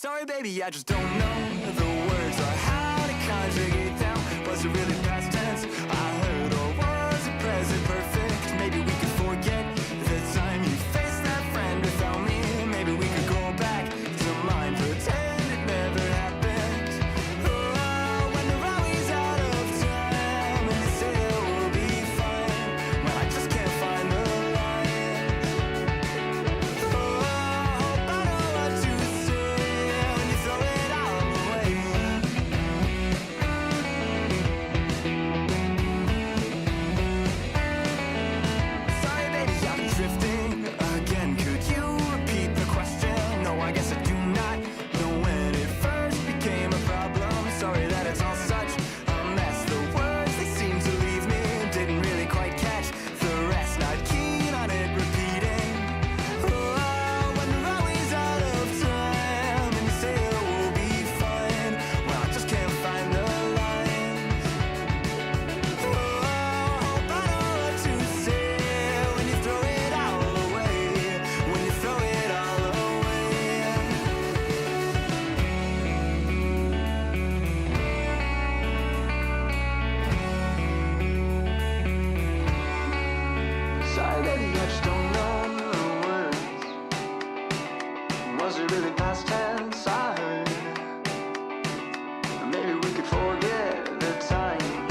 Sorry, baby, I just don't know the words or how to conjugate them. Was it really past tense I heard, or was it present perfect? Maybe we could forget the time you faced that friend without me. Maybe we could go back to mine, pretend it never happened. Oh, when the rally's out of time and they say it will be fine, well, I just can't find the line. Oh, I hope I know what to say when you throw it all away. Sorry, baby, I'm drifting again. Could you repeat the question? No, I guess I do not know when it first became a problem. Sorry that it's all such a mess. The words, they seem to leave me. Didn't really quite catch the rest. Not keen on it repeating. Oh, when the rally's out of time and you say it will be fine, well, I just can't find the lines. Oh, I hope I know what to say when you throw it all away. When you throw it all away. Sorry, baby, I just don't know the words. Was it really past tense I heard? Maybe we could forget the time.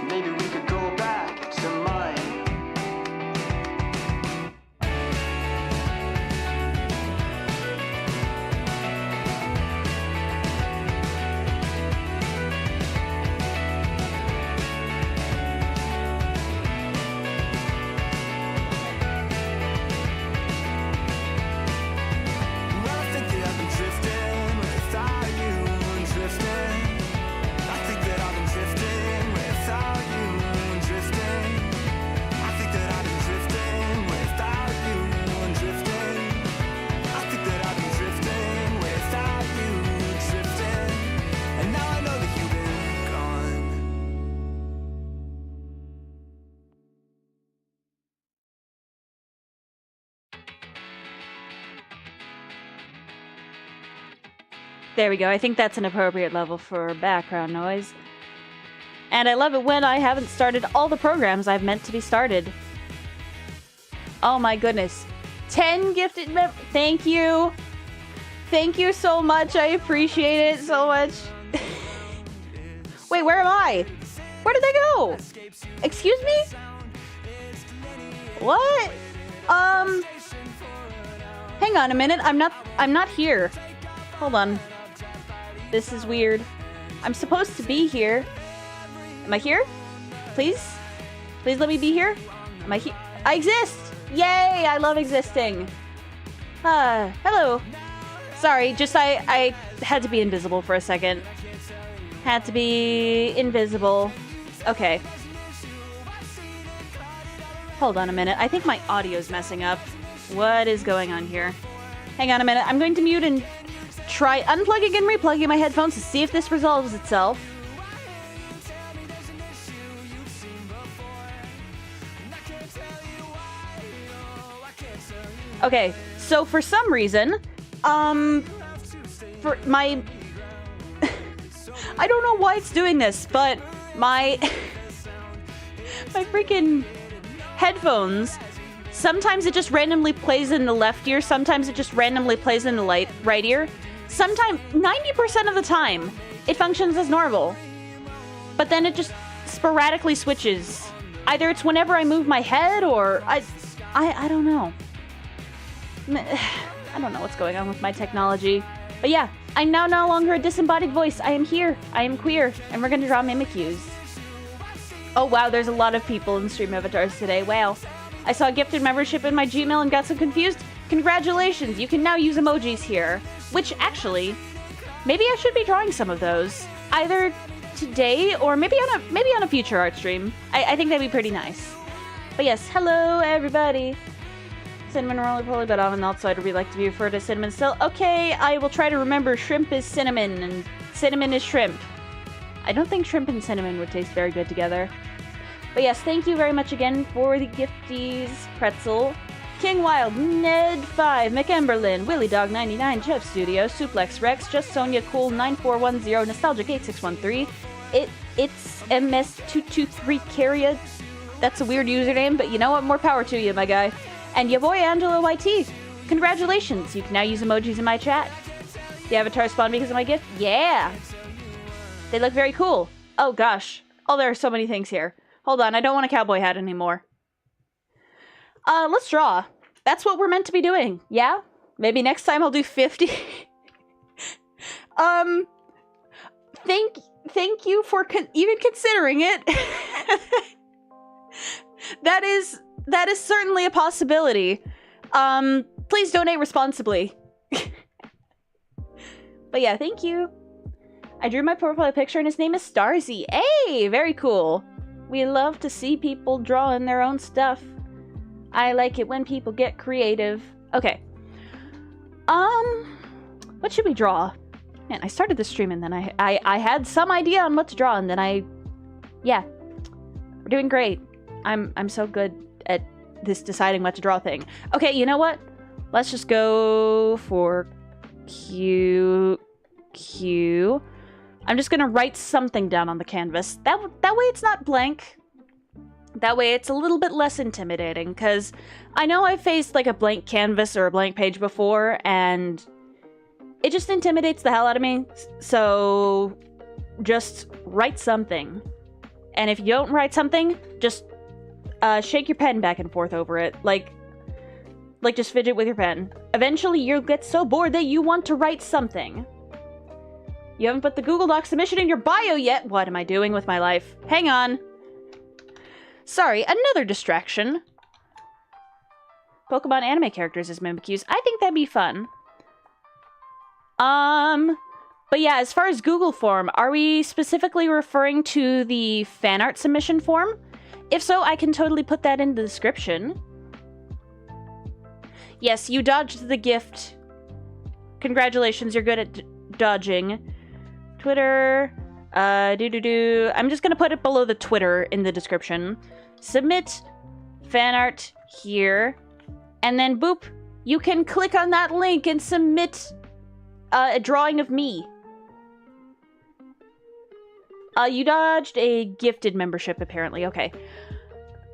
Maybe we could go back to mine. Well, I think that I've been drifting without you and drifting. I think that I've been drifting without you and drifting. I think that I've been drifting without you and drifting. I think that I've been drifting without you and drifting. And now I know that you've been gone. There we go. I think that's an appropriate level for background noise. And I love it when I haven't started all the programs I've meant to be started. Oh my goodness. 10 gifted thank you. Thank you so much. I appreciate it so much. Wait, where am I? Where did they go? Excuse me? What? Hang on a minute. I'm not here. Hold on. This is weird. I'm supposed to be here. Am I here? Please? Please let me be here? Am I here? I exist! Yay! I love existing. Hello. Sorry, just I had to be invisible for a second. Had to be invisible. Okay. Hold on a minute. I think my audio's messing up. What is going on here? Hang on a minute. I'm going to mute and try unplugging and replugging my headphones to see if this resolves itself. Okay, so for some reason, for my... I don't know why it's doing this, but my... my freaking headphones, sometimes it just randomly plays in the left ear, sometimes it just randomly plays in the right ear. Sometimes, 90% of the time, it functions as normal. But then it just sporadically switches. Either it's whenever I move my head, or I don't know. I don't know what's going on with my technology. But yeah, I'm now no longer a disembodied voice. I am here. I am queer. And we're gonna draw Mimikyus. Oh wow, there's a lot of people in Stream Avatars today. Wow. I saw a gifted membership in my Gmail and got so confused. Congratulations, you can now use emojis here. Which, actually, maybe I should be drawing some of those. Either today, or maybe on a future art stream. I think that'd be pretty nice. But yes, hello everybody. Cinnamon roly-poly, but on the outside we like to be referred to as cinnamon still. Okay, I will try to remember shrimp is cinnamon, and cinnamon is shrimp. I don't think shrimp and cinnamon would taste very good together. But yes, thank you very much again for the gifties, pretzel. King Wild, Ned5, McEmberlin, Willy Dog 99, Jeff Studio, Suplex Rex, Just Sonia Cool 9410, Nostalgic 8613, it's MS223 Carrier. That's a weird username, but you know what? More power to you, my guy. And your boy Angelo YT. Congratulations, you can now use emojis in my chat. The avatar spawned because of my gift? Yeah! They look very cool. Oh gosh. Oh, there are so many things here. Hold on, I don't want a cowboy hat anymore. Let's draw. That's what we're meant to be doing, yeah? Maybe next time I'll do 50. Thank you for even considering it. That is certainly a possibility. Please donate responsibly. But yeah, thank you. I drew my profile picture and his name is Starzy. Hey, very cool. We love to see people drawing their own stuff. I like it when people get creative. Okay. What should we draw? Man, I started the stream and then I had some idea on what to draw and then yeah. We're doing great. I'm so good at this deciding what to draw thing. Okay, you know what? Let's just go for Q. I'm just gonna write something down on the canvas. That way it's not blank. That way it's a little bit less intimidating, because I know I've faced like a blank canvas or a blank page before, and it just intimidates the hell out of me. So just write something. And if you don't write something, just shake your pen back and forth over it. Like just fidget with your pen. Eventually you'll get so bored that you want to write something. You haven't put the Google Doc submission in your bio yet. What am I doing with my life? Hang on. Sorry, another distraction. Pokemon anime characters as Mimikyus. I think that'd be fun. But yeah, as far as Google form, are we specifically referring to the fan art submission form? If so, I can totally put that in the description. Yes, you dodged the gift. Congratulations, you're good at dodging. Twitter, I'm just gonna put it below the Twitter in the description. Submit fan art here, and then boop, you can click on that link and submit a drawing of me. You dodged a gifted membership, apparently. Okay.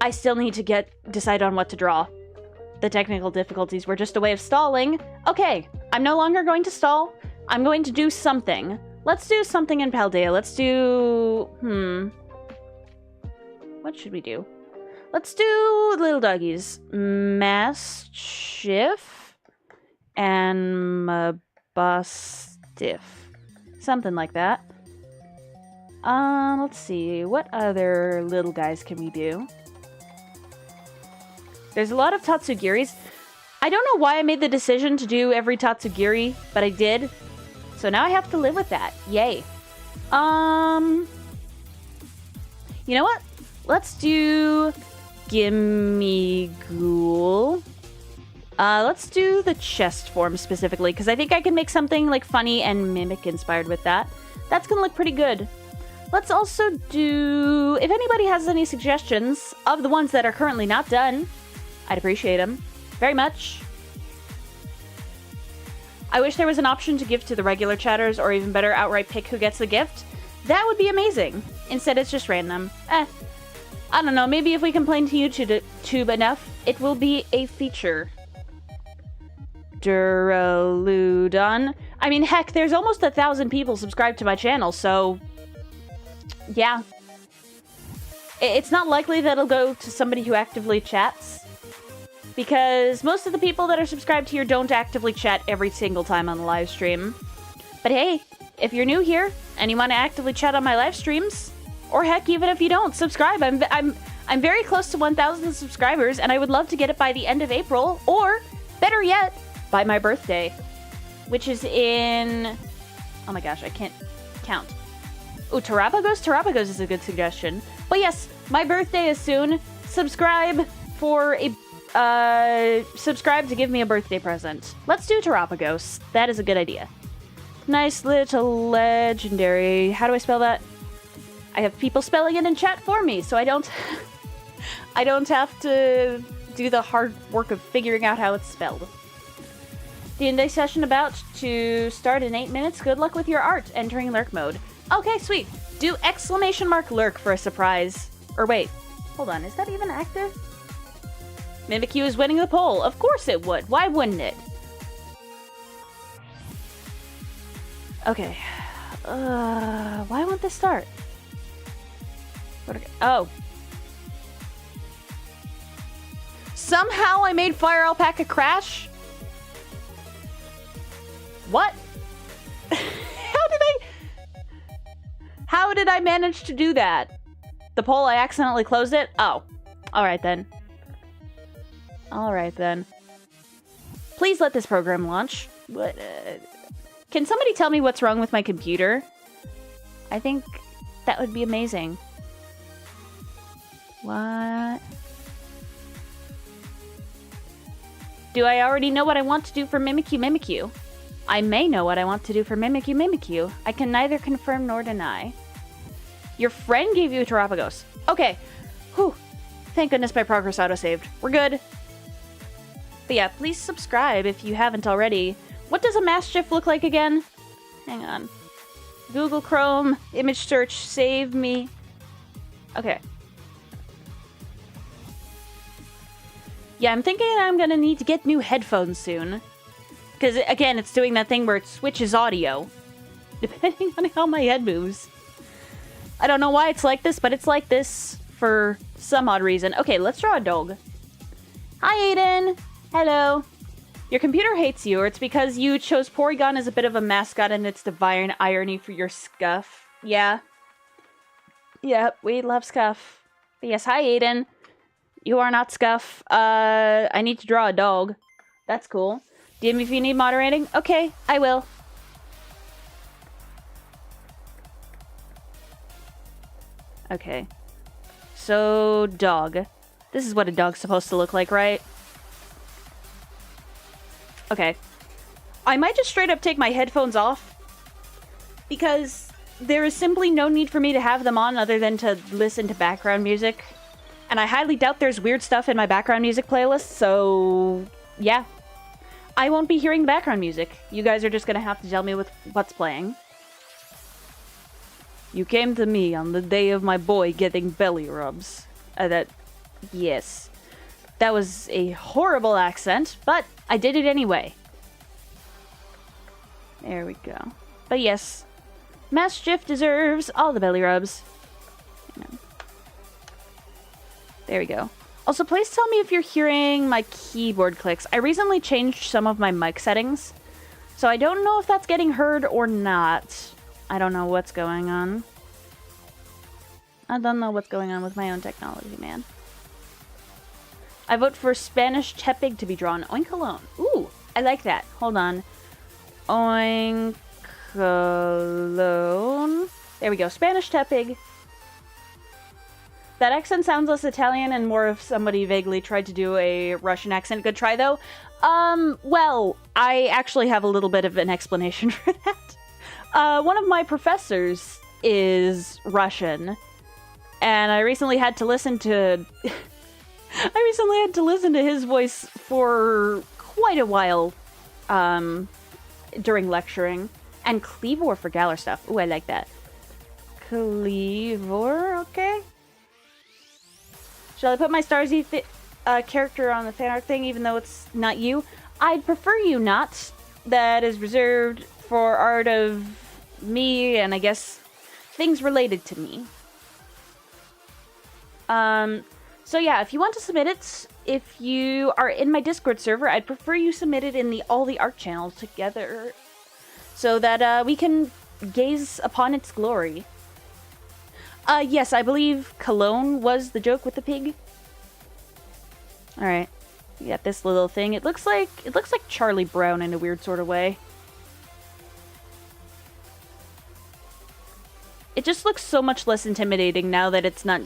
I still need to decide on what to draw. The technical difficulties were just a way of stalling. Okay, I'm no longer going to stall. I'm going to do something. Let's do something in Paldea. Let's do... What should we do? Let's do little doggies. Mastiff and Mabustiff. Something like that. Let's see. What other little guys can we do? There's a lot of Tatsugiris. I don't know why I made the decision to do every Tatsugiri, but I did. So now I have to live with that. Yay. You know what? Let's do Gimme Ghoul. Let's do the chest form specifically, because I think I can make something like funny and mimic inspired with that. That's gonna look pretty good. Let's also do... If anybody has any suggestions of the ones that are currently not done, I'd appreciate them very much. I wish there was an option to give to the regular chatters, or even better, outright pick who gets the gift. That would be amazing. Instead, it's just random. I don't know, maybe if we complain to YouTube enough, it will be a feature. Duraludon. I mean, heck, there's almost 1,000 people subscribed to my channel, so... Yeah. It's not likely that it'll go to somebody who actively chats. Because most of the people that are subscribed here don't actively chat every single time on the live stream. But hey, if you're new here and you want to actively chat on my live streams, or heck, even if you don't, subscribe. I'm very close to 1,000 subscribers, and I would love to get it by the end of April, or better yet, by my birthday, which is in... Oh my gosh, I can't count. Ooh, Terapagos? Terapagos is a good suggestion. But yes, my birthday is soon. Subscribe for a... subscribe to give me a birthday present. Let's do Terapagos. That is a good idea. Nice little legendary. How do I spell that? I have people spelling it in chat for me, so I don't... I don't have to do the hard work of figuring out how it's spelled. D&D session about to start in 8 minutes. Good luck with your art. Entering lurk mode. Okay, sweet. Do exclamation mark lurk for a surprise. Or wait, hold on. Is that even active? Mimikyus is winning the poll. Of course it would. Why wouldn't it? Okay. Why won't this start? Oh. Somehow I made Fire Alpaca crash? What? How did I manage to do that? The poll, I accidentally closed it? Oh. Alright then. Alright then. Please let this program launch. What? Can somebody tell me what's wrong with my computer? I think that would be amazing. What? Do I already know what I want to do for Mimikyu? I may know what I want to do for Mimikyu. I can neither confirm nor deny. Your friend gave you a Terapagos. Okay. Whew. Thank goodness my progress auto-saved. We're good. But yeah, please subscribe if you haven't already. What does a mass GIF look like again? Hang on. Google Chrome, image search, save me. Okay. Yeah, I'm thinking I'm gonna need to get new headphones soon. Because, again, it's doing that thing where it switches audio. Depending on how my head moves. I don't know why it's like this, but it's like this for some odd reason. Okay, let's draw a dog. Hi, Aiden. Hello. Your computer hates you, or it's because you chose Porygon as a bit of a mascot and it's divine irony for your scuff. Yeah. Yep, we love scuff. But yes, hi, Aiden. You are not scuff. I need to draw a dog. That's cool. DM if you need moderating. Okay, I will. Okay. So, dog. This is what a dog's supposed to look like, right? Okay. I might just straight up take my headphones off. Because there is simply no need for me to have them on other than to listen to background music. And I highly doubt there's weird stuff in my background music playlist, so yeah. I won't be hearing background music. You guys are just gonna have to tell me what's playing. You came to me on the day of my boy getting belly rubs. Yes. That was a horrible accent, but I did it anyway. There we go. But yes, Mass GIF deserves all the belly rubs. There we go. Also, please tell me if you're hearing my keyboard clicks. I recently changed some of my mic settings, so I don't know if that's getting heard or not. I don't know what's going on. I don't know what's going on with my own technology, man. I vote for Spanish Tepig to be drawn. Oinkalone. Ooh, I like that. Hold on. Oinkalone. There we go. Spanish Tepig. That accent sounds less Italian and more if somebody vaguely tried to do a Russian accent. Good try, though. Well, I actually have a little bit of an explanation for that. One of my professors is Russian, and I recently had to listen to... his voice for quite a while, during lecturing. And Cleavor for Galar stuff. Ooh, I like that. Cleavor, okay. Shall I put my Starzy character on the fanart thing, even though it's not you? I'd prefer you not. That is reserved for art of me, and I guess things related to me. So yeah, if you want to submit it, if you are in my Discord server, I'd prefer you submit it in all the art channels together, so that we can gaze upon its glory. Yes, I believe Cologne was the joke with the pig. Alright. We got this little thing. It looks like Charlie Brown in a weird sort of way. It just looks so much less intimidating now that it's not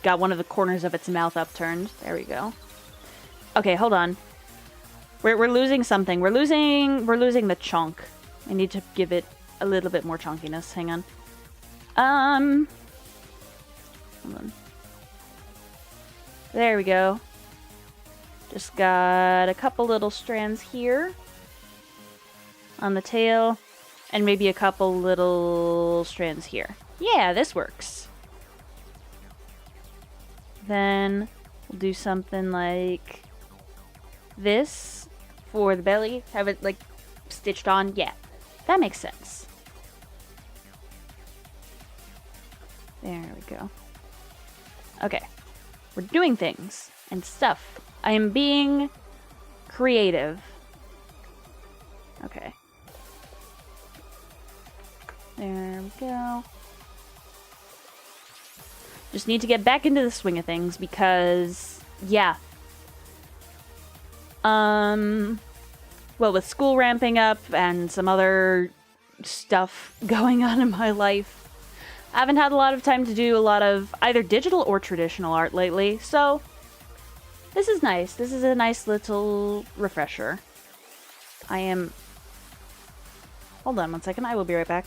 got one of the corners of its mouth upturned. There we go. Okay, hold on. We're losing something. We're losing the chonk. I need to give it a little bit more chonkiness. Hang on. Hold on. There we go. Just got a couple little strands here on the tail, and maybe a couple little strands here. Yeah, this works. Then we'll do something like this for the belly. Have it like stitched on. Yeah, that makes sense. There we go. Okay. We're doing things and stuff. I am being creative. Okay. There we go. Just need to get back into the swing of things because, yeah. Well, with school ramping up and some other stuff going on in my life, I haven't had a lot of time to do a lot of either digital or traditional art lately, so this is nice. This is a nice little refresher. I am... Hold on one second, I will be right back.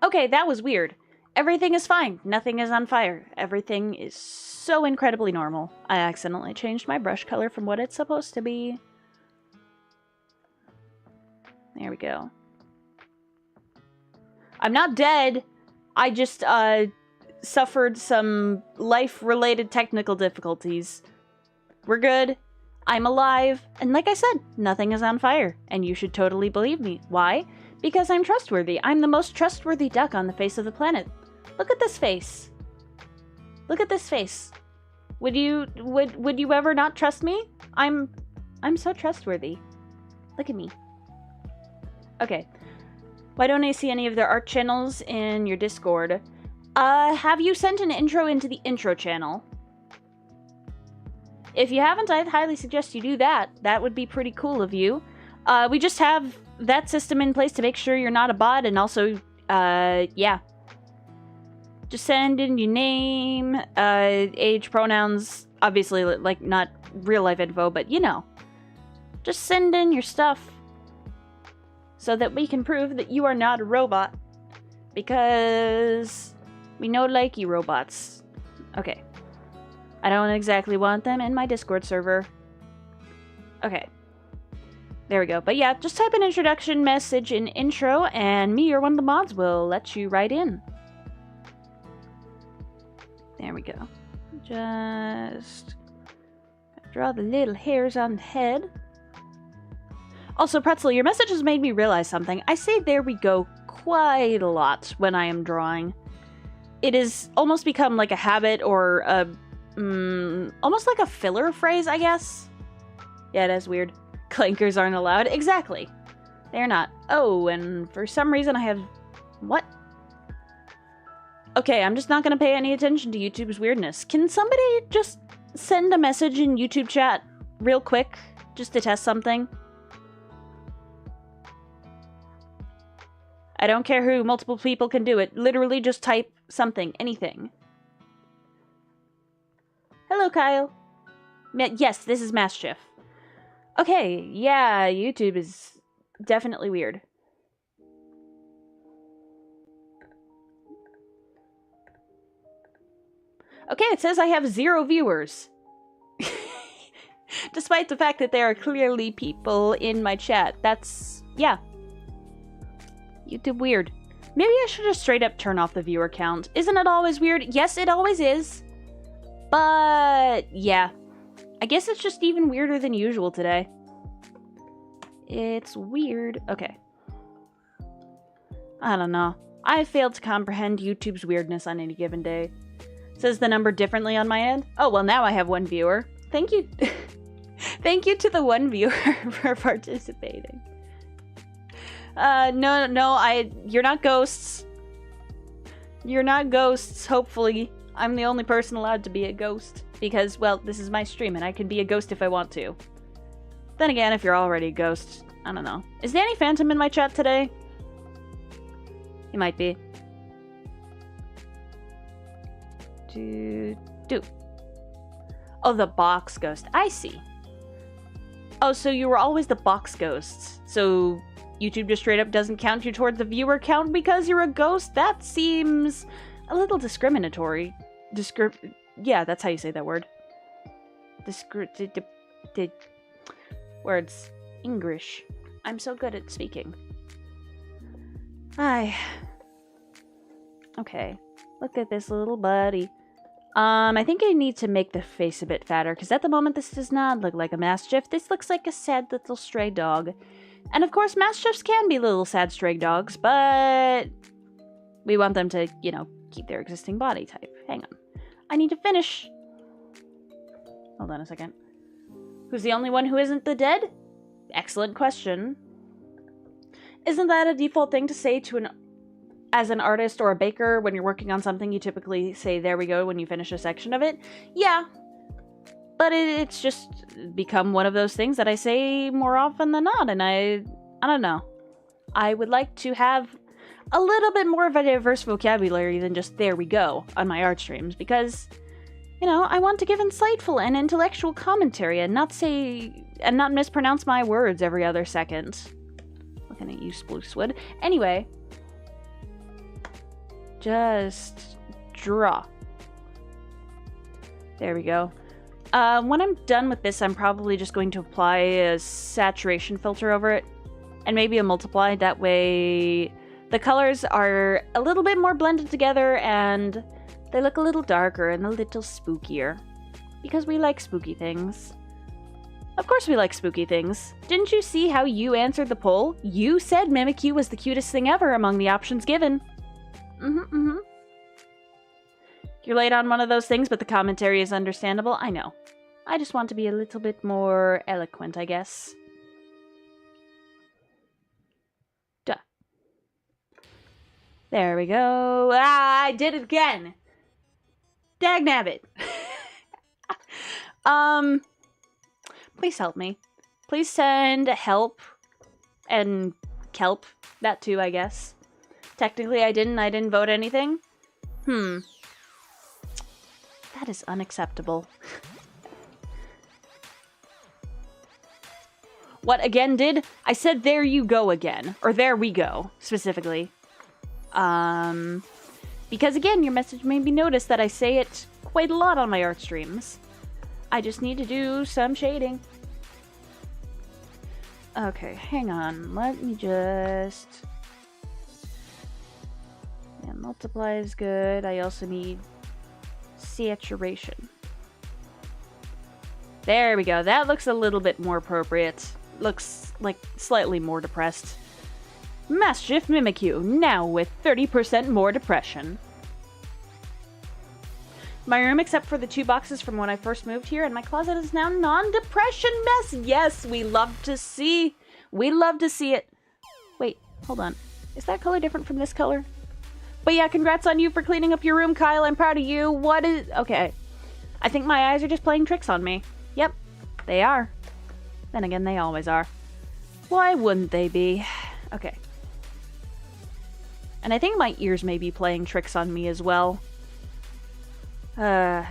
Okay, that was weird. Everything is fine. Nothing is on fire. Everything is so incredibly normal. I accidentally changed my brush color from what it's supposed to be. There we go. I'm not dead. I just, suffered some life-related technical difficulties. We're good. I'm alive. And like I said, nothing is on fire. And you should totally believe me. Why? Because I'm trustworthy. I'm the most trustworthy duck on the face of the planet. Look at this face. Look at this face. Would you ever not trust me? I'm so trustworthy. Look at me. Okay. Why don't I see any of their art channels in your Discord? Have you sent an intro into the intro channel? If you haven't, I'd highly suggest you do that. That would be pretty cool of you. We just have that system in place to make sure you're not a bot, and also, yeah. Just send in your name, age, pronouns, obviously, like, not real-life info, but you know. Just send in your stuff so that we can prove that you are not a robot, because we no like you robots. Okay. I don't exactly want them in my Discord server. Okay. There we go. But yeah, just type an introduction message in intro, and me or one of the mods will let you right in. There we go. Just draw the little hairs on the head. Also, Pretzel, your message has made me realize something. I say there we go quite a lot when I am drawing. It has almost become like a habit, or a, almost like a filler phrase, I guess. Yeah, that's weird. Clankers aren't allowed. Exactly. They're not. Oh, and for some reason I have... What? Okay, I'm just not gonna pay any attention to YouTube's weirdness. Can somebody just send a message in YouTube chat real quick, just to test something? I don't care who, multiple people can do it. Literally just type something, anything. Hello, Kyle. Yes, this is Mischief. Okay, yeah, YouTube is definitely weird. Okay, it says I have 0 viewers. Despite the fact that there are clearly people in my chat. That's... yeah. YouTube weird. Maybe I should just straight up turn off the viewer count. Isn't it always weird? Yes, it always is. But... yeah. I guess it's just even weirder than usual today. It's weird. Okay. I don't know. I failed to comprehend YouTube's weirdness on any given day. Says the number differently on my end. Oh, well, now I have 1 viewer. Thank you. Thank you to the 1 viewer for participating. No, you're not ghosts. You're not ghosts, hopefully. I'm the only person allowed to be a ghost. Because, well, this is my stream, and I can be a ghost if I want to. Then again, if you're already a ghost, I don't know. Is Danny Phantom in my chat today? He might be. Oh, the box ghost. I see. Oh, so you were always the box ghosts. So YouTube just straight up doesn't count you toward the viewer count because you're a ghost? That seems a little discriminatory. Yeah, that's how you say that word. Words. English. I'm so good at speaking. Okay. Look at this little buddy. I think I need to make the face a bit fatter, because at the moment this does not look like a mastiff. This looks like a sad little stray dog. And of course, mastiffs can be little sad stray dogs, but we want them to, you know, keep their existing body type. Hang on. I need to finish. Hold on a second. Who's the only one who isn't the dead? Excellent question. Isn't that a default thing to say to as an artist or a baker when you're working on something? You typically say, there we go, when you finish a section of it? Yeah. But it's just become one of those things that I say more often than not, and I don't know. I would like to have a little bit more of a diverse vocabulary than just there we go on my art streams, because, you know, I want to give insightful and intellectual commentary and not mispronounce my words every other second. Looking at you, Splooswood. Anyway, just draw. There we go. When I'm done with this, I'm probably just going to apply a saturation filter over it, and maybe a multiply. That way the colors are a little bit more blended together, and they look a little darker and a little spookier. Because we like spooky things. Of course we like spooky things. Didn't you see how you answered the poll? You said Mimikyu was the cutest thing ever among the options given. You're late on one of those things, but the commentary is understandable. I know. I just want to be a little bit more eloquent, I guess. Duh. There we go. Ah, I did it again! Dagnabbit! Please help me. Please send help and kelp. That too, I guess. Technically, I didn't vote anything. That is unacceptable. What again did? I said there you go again. Or there we go, specifically. Because again, your message made me notice that I say it quite a lot on my art streams. I just need to do some shading. Okay, hang on. Let me just... Yeah, multiply is good. I also need saturation. There we go. That looks a little bit more appropriate. Looks like slightly more depressed. Mischief Mimikyu, now with 30% more depression. My room, except for the 2 boxes from when I first moved here, and my closet is now non-depression mess. Yes, we love to see. We love to see it. Wait, hold on. Is that color different from this color? But yeah, congrats on you for cleaning up your room, Kyle. I'm proud of you. What is... Okay. I think my eyes are just playing tricks on me. Yep, they are. Then again, they always are. Why wouldn't they be? Okay. And I think my ears may be playing tricks on me as well. I'm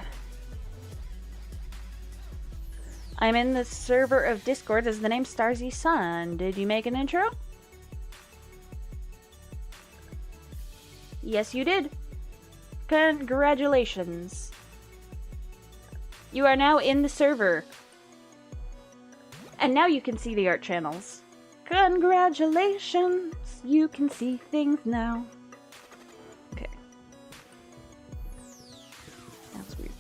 in the server of Discord as the name Starzy Sun. Did you make an intro? Yes, you did. Congratulations. You are now in the server. And now you can see the art channels. Congratulations. You can see things now. Okay. That's weird.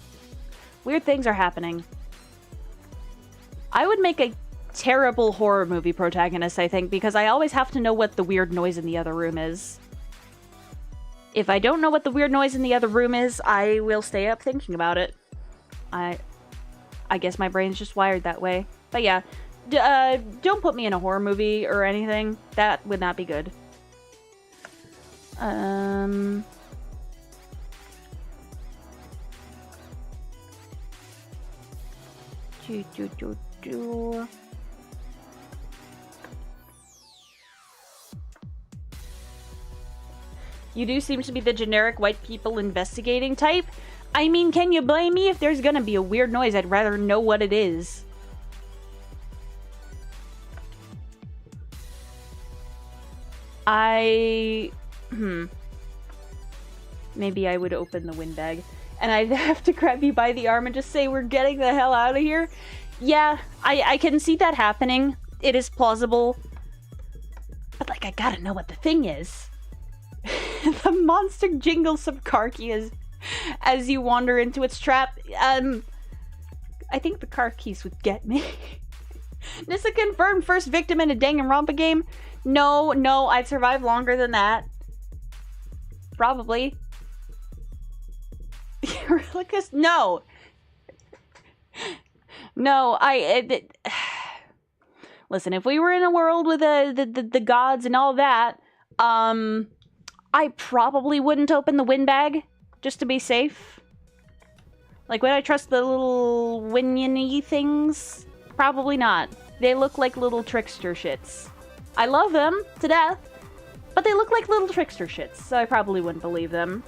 Weird things are happening. I would make a terrible horror movie protagonist, I think, because I always have to know what the weird noise in the other room is. If I don't know what the weird noise in the other room is, I will stay up thinking about it. I guess my brain's just wired that way. But yeah, don't put me in a horror movie or anything. That would not be good. You do seem to be the generic white people investigating type. I mean, can you blame me? If there's gonna be a weird noise, I'd rather know what it is. Maybe I would open the windbag. And I'd have to grab you by the arm and just say, we're getting the hell out of here. Yeah, I can see that happening. It is plausible. But, like, I gotta know what the thing is. The monster jingles some car keys as you wander into its trap. I think the car keys would get me. Nyssa confirmed first victim in a Danganronpa game. No, I'd survive longer than that. Probably. Eurylicus? No. No, listen, if we were in a world with the gods and all that, I probably wouldn't open the windbag, just to be safe. Like, would I trust the little winion-y things? Probably not. They look like little trickster shits. I love them to death, but they look like little trickster shits, so I probably wouldn't believe them.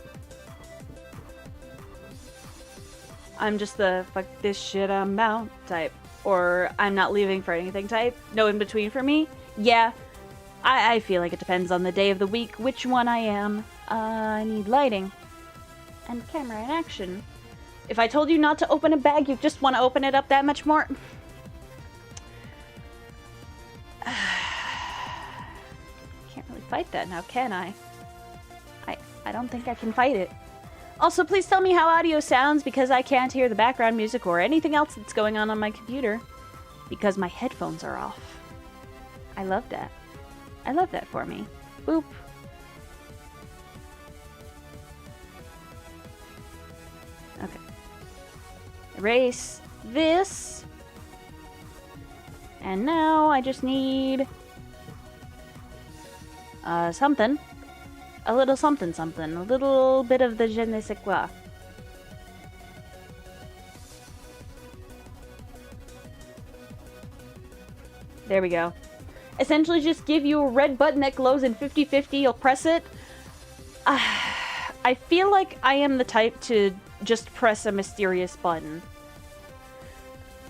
I'm just the fuck this shit I'm out type. Or I'm not leaving for anything type. No in between for me. Yeah, I feel like it depends on the day of the week which one I am. I need lighting. And camera in action. If I told you not to open a bag, you just want to open it up that much more? Can't really fight that now, can I? I don't think I can fight it. Also, please tell me how audio sounds because I can't hear the background music or anything else that's going on my computer because my headphones are off. I love that. I love that for me. Boop. Okay. Erase this. And now I just need something. A little something something. A little bit of the je ne sais quoi. There we go. Essentially just give you a red button that glows in 50-50. You'll press it. I feel like I am the type to just press a mysterious button.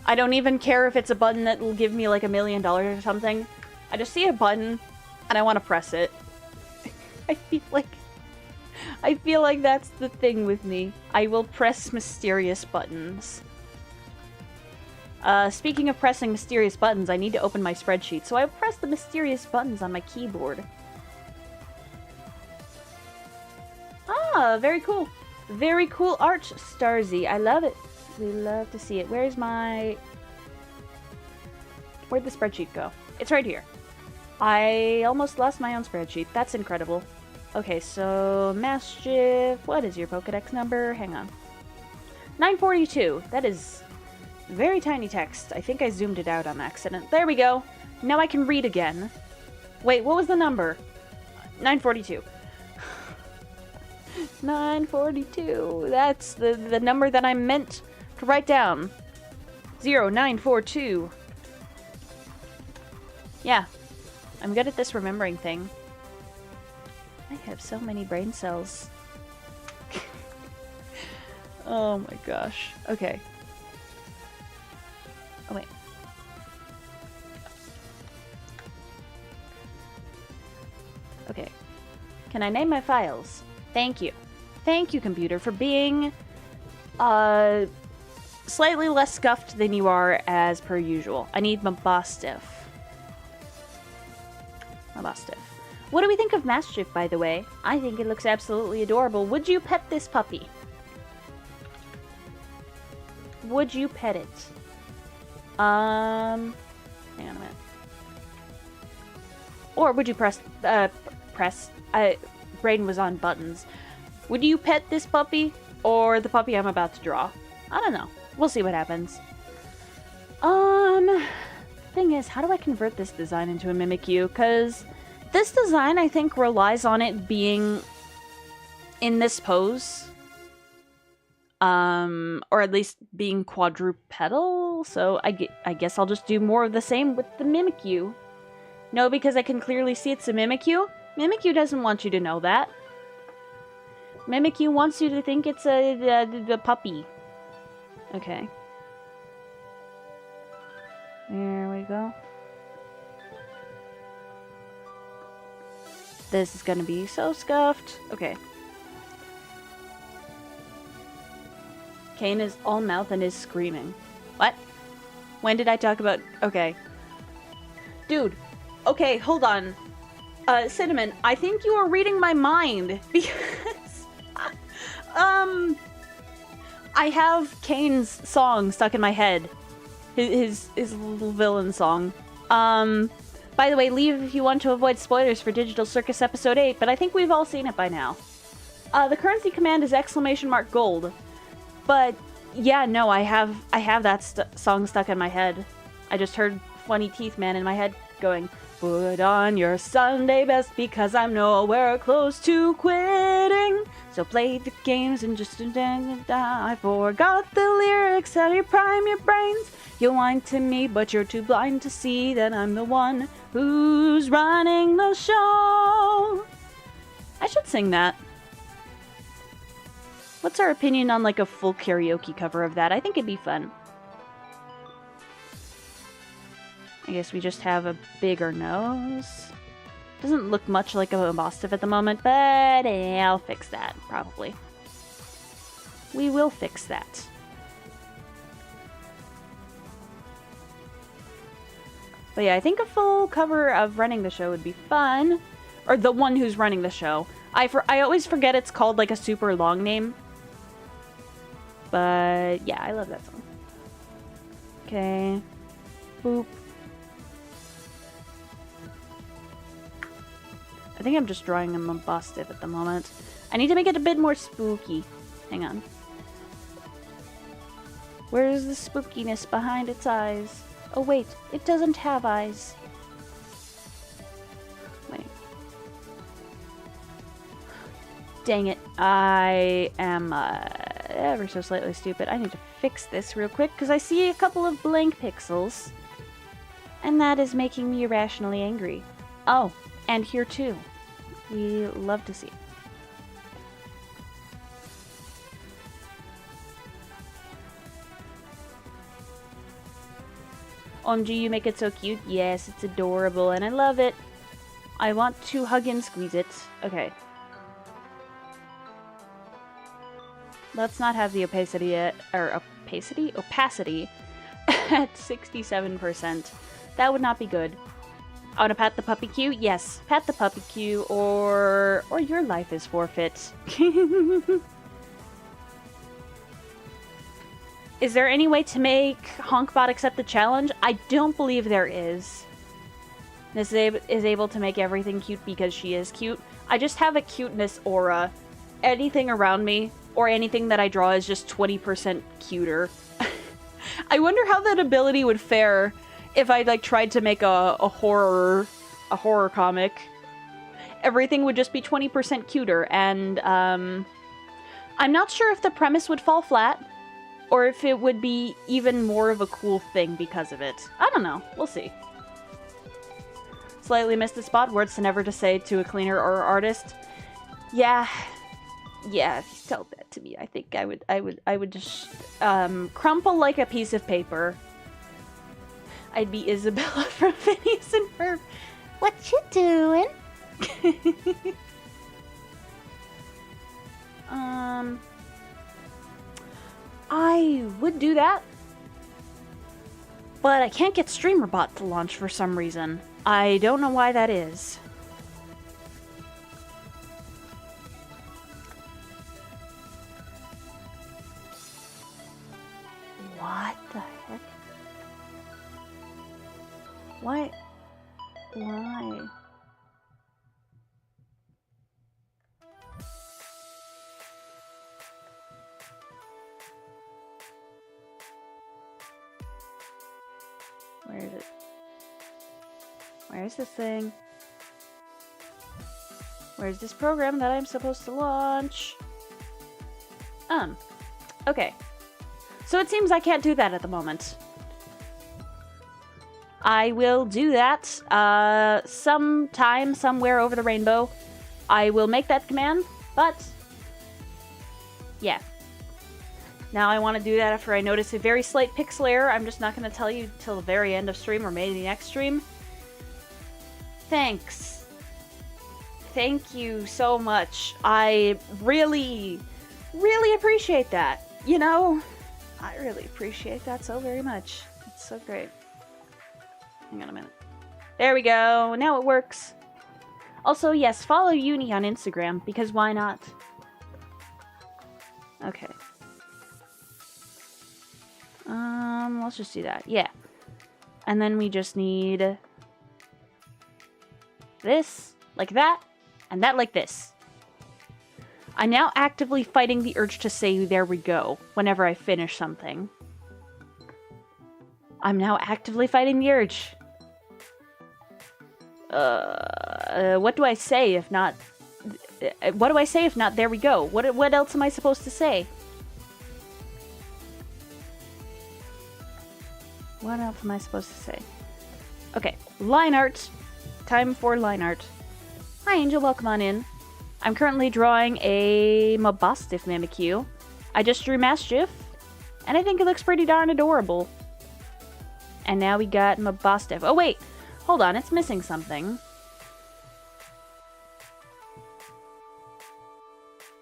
I don't even care if it's a button that will give me like $1 million or something. I just see a button and I want to press it. I feel like that's the thing with me. I will press mysterious buttons. Speaking of pressing mysterious buttons, I need to open my spreadsheet, so I will press the mysterious buttons on my keyboard. Ah, very cool. Very cool art, Starzy. I love it. We love to see it. Where'd the spreadsheet go? It's right here. I almost lost my own spreadsheet. That's incredible. Okay, so Mischief, what is your Pokedex number? Hang on. 942. That is very tiny text. I think I zoomed it out on accident. There we go. Now I can read again. Wait, what was the number? 942. 942. That's the number that I meant to write down. 0942. Yeah. I'm good at this remembering thing. I have so many brain cells. Oh my gosh. Okay. Oh wait. Okay. Can I name my files? Thank you. Thank you, computer, for being slightly less scuffed than you are as per usual. I need Mabastiff. Mabastiff. What do we think of Mischief, by the way? I think it looks absolutely adorable. Would you pet this puppy? Would you pet it? Hang on a minute. Or would you brain was on buttons. Would you pet this puppy? Or the puppy I'm about to draw? I don't know. We'll see what happens. Thing is, how do I convert this design into a Mimikyu? Because this design, I think, relies on it being in this pose. Or at least being quadrupedal. So I guess I'll just do more of the same with the Mimikyu. No, because I can clearly see it's a Mimikyu. Mimikyu doesn't want you to know that. Mimikyu wants you to think it's a puppy. Okay. There we go. This is gonna be so scuffed. Okay. Kane is all mouth and is screaming. What? When did I talk about... Okay. Dude. Okay, hold on. Cinnamon, I think you are reading my mind. Because... I have Kane's song stuck in my head. His little villain song. By the way, leave if you want to avoid spoilers for Digital Circus Episode 8, but I think we've all seen it by now. The currency command is !gold. But, yeah, no, I have that song stuck in my head. I just heard Funny Teeth Man in my head going, put on your Sunday best because I'm nowhere close to quitting. So play the games and just I forgot the lyrics. How you prime your brains? You whine to me, but you're too blind to see that I'm the one who's running the show. I should sing that. What's our opinion on like a full karaoke cover of that? I think it'd be fun. I guess we just have a bigger nose. Doesn't look much like a mastiff at the moment, but I'll fix that, probably. We will fix that. But yeah, I think a full cover of Running the Show would be fun. Or the one who's running the show. I always forget it's called like a super long name. But yeah, I love that song. Okay. Boop. I think I'm just drawing him a mastiff at the moment. I need to make it a bit more spooky. Hang on. Where's the spookiness behind its eyes? Oh wait, it doesn't have eyes. Wait. Dang it. I am ever so slightly stupid. I need to fix this real quick because I see a couple of blank pixels. And that is making me irrationally angry. Oh, and here too. We love to see it. OMG, you make it so cute. Yes, it's adorable and I love it. I want to hug and squeeze it. Okay. Let's not have the opacity at, opacity at 67%. That would not be good. I want to pat the puppy cue? Yes, pat the puppy cue, or your life is forfeit. Is there any way to make Honkbot accept the challenge? I don't believe there is. Nyssa is able to make everything cute because she is cute. I just have a cuteness aura. Anything around me, or anything that I draw is just 20% cuter. I wonder how that ability would fare if I like tried to make a horror comic. Everything would just be 20% cuter, and I'm not sure if the premise would fall flat, or if it would be even more of a cool thing because of it. I don't know. We'll see. Slightly missed the spot. Words to never to say to a cleaner or artist. Yeah, if you told that to me, I think I would just crumple like a piece of paper. I'd be Isabella from Phineas and Ferb. What you doing? I would do that, but I can't get StreamerBot to launch for some reason. I don't know why that is. What the heck? Why? Why? Where is it? Where's this thing? Where's this program that I'm supposed to launch? Okay. So it seems I can't do that at the moment. I will do that sometime, somewhere over the rainbow. I will make that command, but Yeah. Now I want to do that after I notice a very slight pixel error. I'm just not going to tell you till the very end of stream or maybe the next stream. Thanks. Thank you so much. I really, really appreciate that. You know, I really appreciate that so very much. It's so great. Hang on a minute. There we go. Now it works. Also, yes, follow Uni on Instagram, because why not? Okay. Let's just do that. Yeah. And then we just need this, like that, and that like this. I'm now actively fighting the urge to say, there we go, whenever I finish something. I'm now actively fighting the urge. What do I say if not... What do I say if not, there we go? What else am I supposed to say? What else am I supposed to say? Okay, line art. Time for line art. Hi, Angel, welcome on in. I'm currently drawing a Mabostiff Mimikyu. I just drew Mischief, and I think it looks pretty darn adorable. And now we got Mabostiff. Oh, wait! Hold on, it's missing something.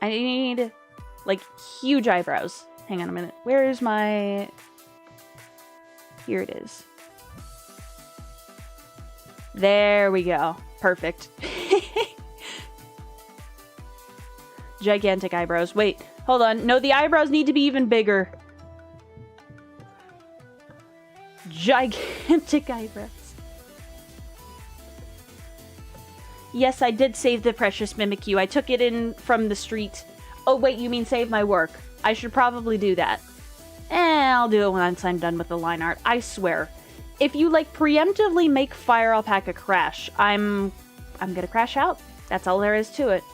I need, like, huge eyebrows. Hang on a minute. Where is my... Here it is. There we go. Perfect. Gigantic eyebrows. Wait, hold on. No, the eyebrows need to be even bigger. Gigantic eyebrows. Yes, I did save the precious Mimikyu. I took it in from the street. Oh, wait, you mean save my work. I should probably do that. I'll do it once I'm done with the line art. I swear. If you, like, preemptively make Fire Alpaca crash, I'm gonna crash out. That's all there is to it.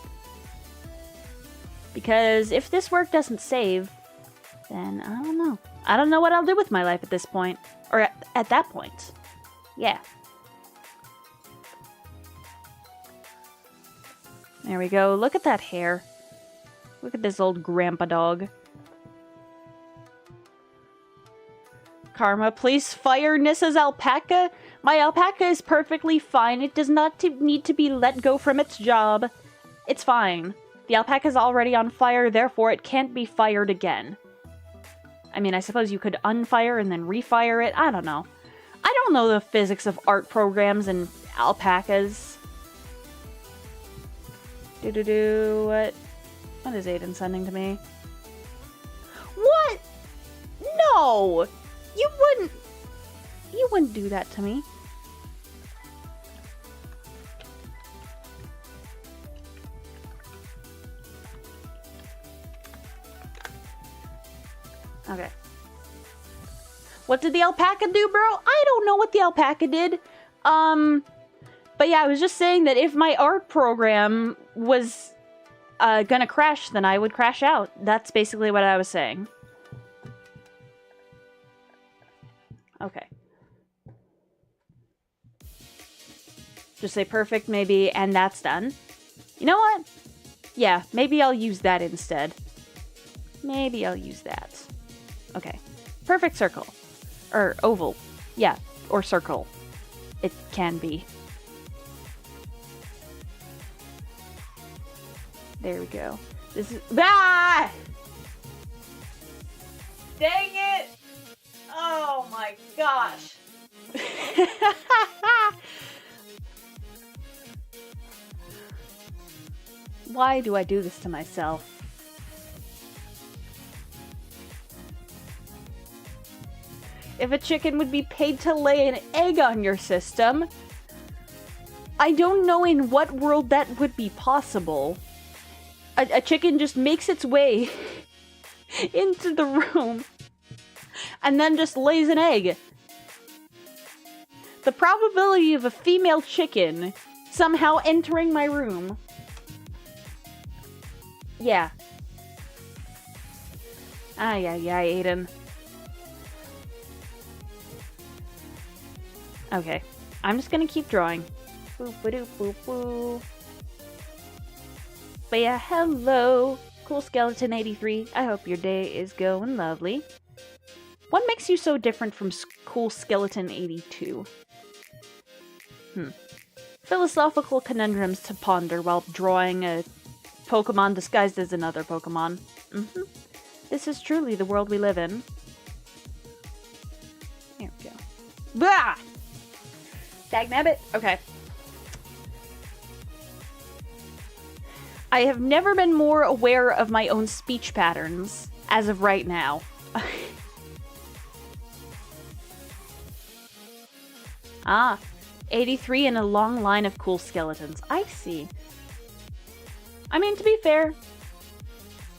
Because if this work doesn't save, then I don't know. I don't know what I'll do with my life at this point. Or at that point. Yeah. There we go. Look at that hair. Look at this old grandpa dog. Karma, please fire Nyssa's alpaca. My alpaca is perfectly fine. It does not need to be let go from its job. It's fine. The alpaca is already on fire, therefore it can't be fired again. I mean, I suppose you could unfire and then refire it. I don't know. I don't know the physics of art programs and alpacas. What is Aiden sending to me? What? No! You wouldn't do that to me. Okay. What did the alpaca do, bro? I don't know what the alpaca did. But yeah, I was just saying that if my art program was gonna crash, then I would crash out. That's basically what I was saying. Okay. Just say perfect, maybe, and that's done. You know what? Yeah, maybe I'll use that instead. Maybe I'll use that. Okay. Perfect circle. Or oval. Yeah, or circle. It can be. There we go. This is... Ah! Dang it! Oh my gosh. Why do I do this to myself? If a chicken would be paid to lay an egg on your system, I don't know in what world that would be possible. A chicken just makes its way into the room and then just lays an egg. The probability of a female chicken somehow entering my room. Yeah. Ay, Aiden. Okay. I'm just gonna keep drawing. Boop-a-doop-boop-boo. But yeah, hello. Cool Skeleton 83, I hope your day is going lovely. What makes you so different from Cool Skeleton 82? Philosophical conundrums to ponder while drawing a Pokemon disguised as another Pokemon. This is truly the world we live in. Here we go. Blah! Dagnabbit? Okay. I have never been more aware of my own speech patterns as of right now. 83 in a long line of cool skeletons. I see. I mean, to be fair,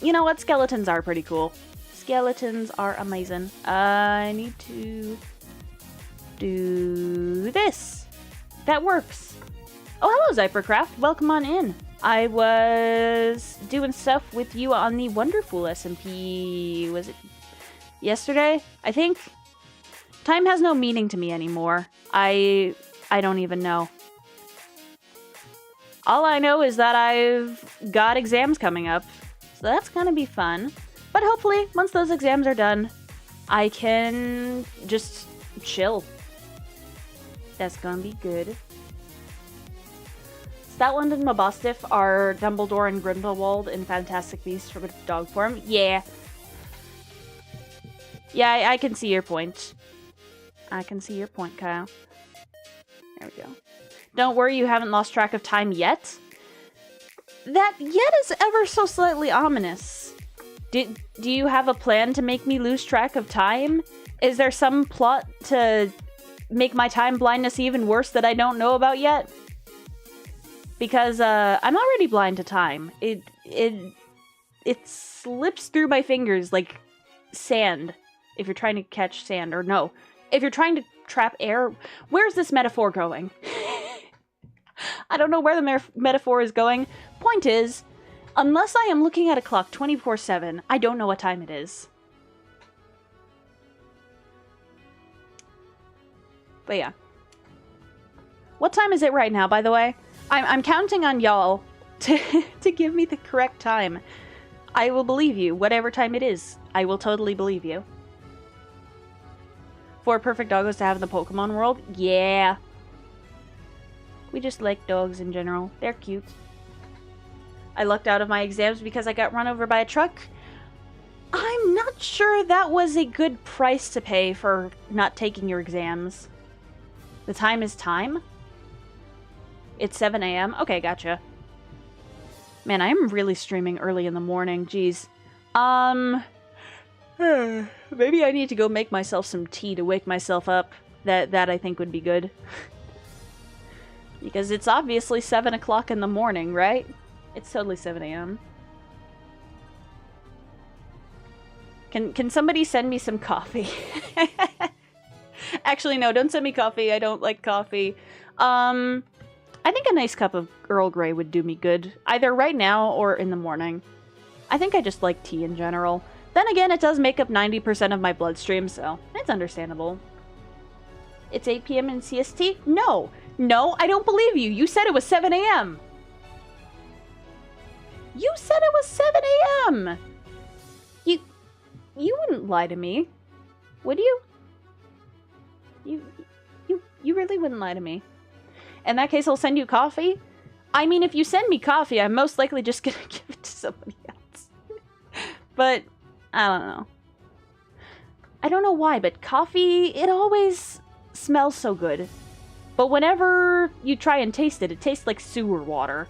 you know what? Skeletons are pretty cool. Skeletons are amazing. I need to do this. That works. Oh, hello, Zypercraft. Welcome on in. I was doing stuff with you on the Wonderful SMP. Was it yesterday? I think. Time has no meaning to me anymore. I don't even know. All I know is that I've got exams coming up. So that's gonna be fun. But hopefully, once those exams are done, I can just chill. That's gonna be good. Stoutland and Mabostiff are Dumbledore and Grindelwald in Fantastic Beasts from dog form. Yeah. Yeah, I can see your point. I can see your point, Kyle. There we go. Don't worry, you haven't lost track of time yet. That yet is ever so slightly ominous. Do you have a plan to make me lose track of time? Is there some plot to make my time blindness even worse that I don't know about yet? Because I'm already blind to time. It slips through my fingers like sand if you're trying to catch sand, or no. If you're trying to trap air, where's this metaphor going? I don't know where the metaphor is going. Point is, unless I am looking at a clock 24/7, I don't know what time it is. But yeah. What time is it right now, by the way? I'm counting on y'all to give me the correct time. I will believe you, whatever time it is. I will totally believe you. 4 perfect doggos to have in the Pokemon world? Yeah. We just like dogs in general. They're cute. I lucked out of my exams because I got run over by a truck. I'm not sure that was a good price to pay for not taking your exams. The time is time? It's 7 a.m.? Okay, gotcha. Man, I'm really streaming early in the morning. Jeez. Maybe I need to go make myself some tea to wake myself up. That I think would be good. Because it's obviously 7 o'clock in the morning, right? It's totally 7 a.m. Can somebody send me some coffee? Actually, no, don't send me coffee. I don't like coffee. I think a nice cup of Earl Grey would do me good, either right now or in the morning. I think I just like tea in general. Then again, it does make up 90% of my bloodstream, so it's understandable. It's 8 p.m. in CST? No! No, I don't believe you! You said it was 7 a.m.! You said it was 7 a.m.! You wouldn't lie to me, would you? You really wouldn't lie to me. In that case, I'll send you coffee. I mean, if you send me coffee, I'm most likely just gonna give it to somebody else. But, I don't know. I don't know why, but coffee, it always smells so good. But whenever you try and taste it, it tastes like sewer water.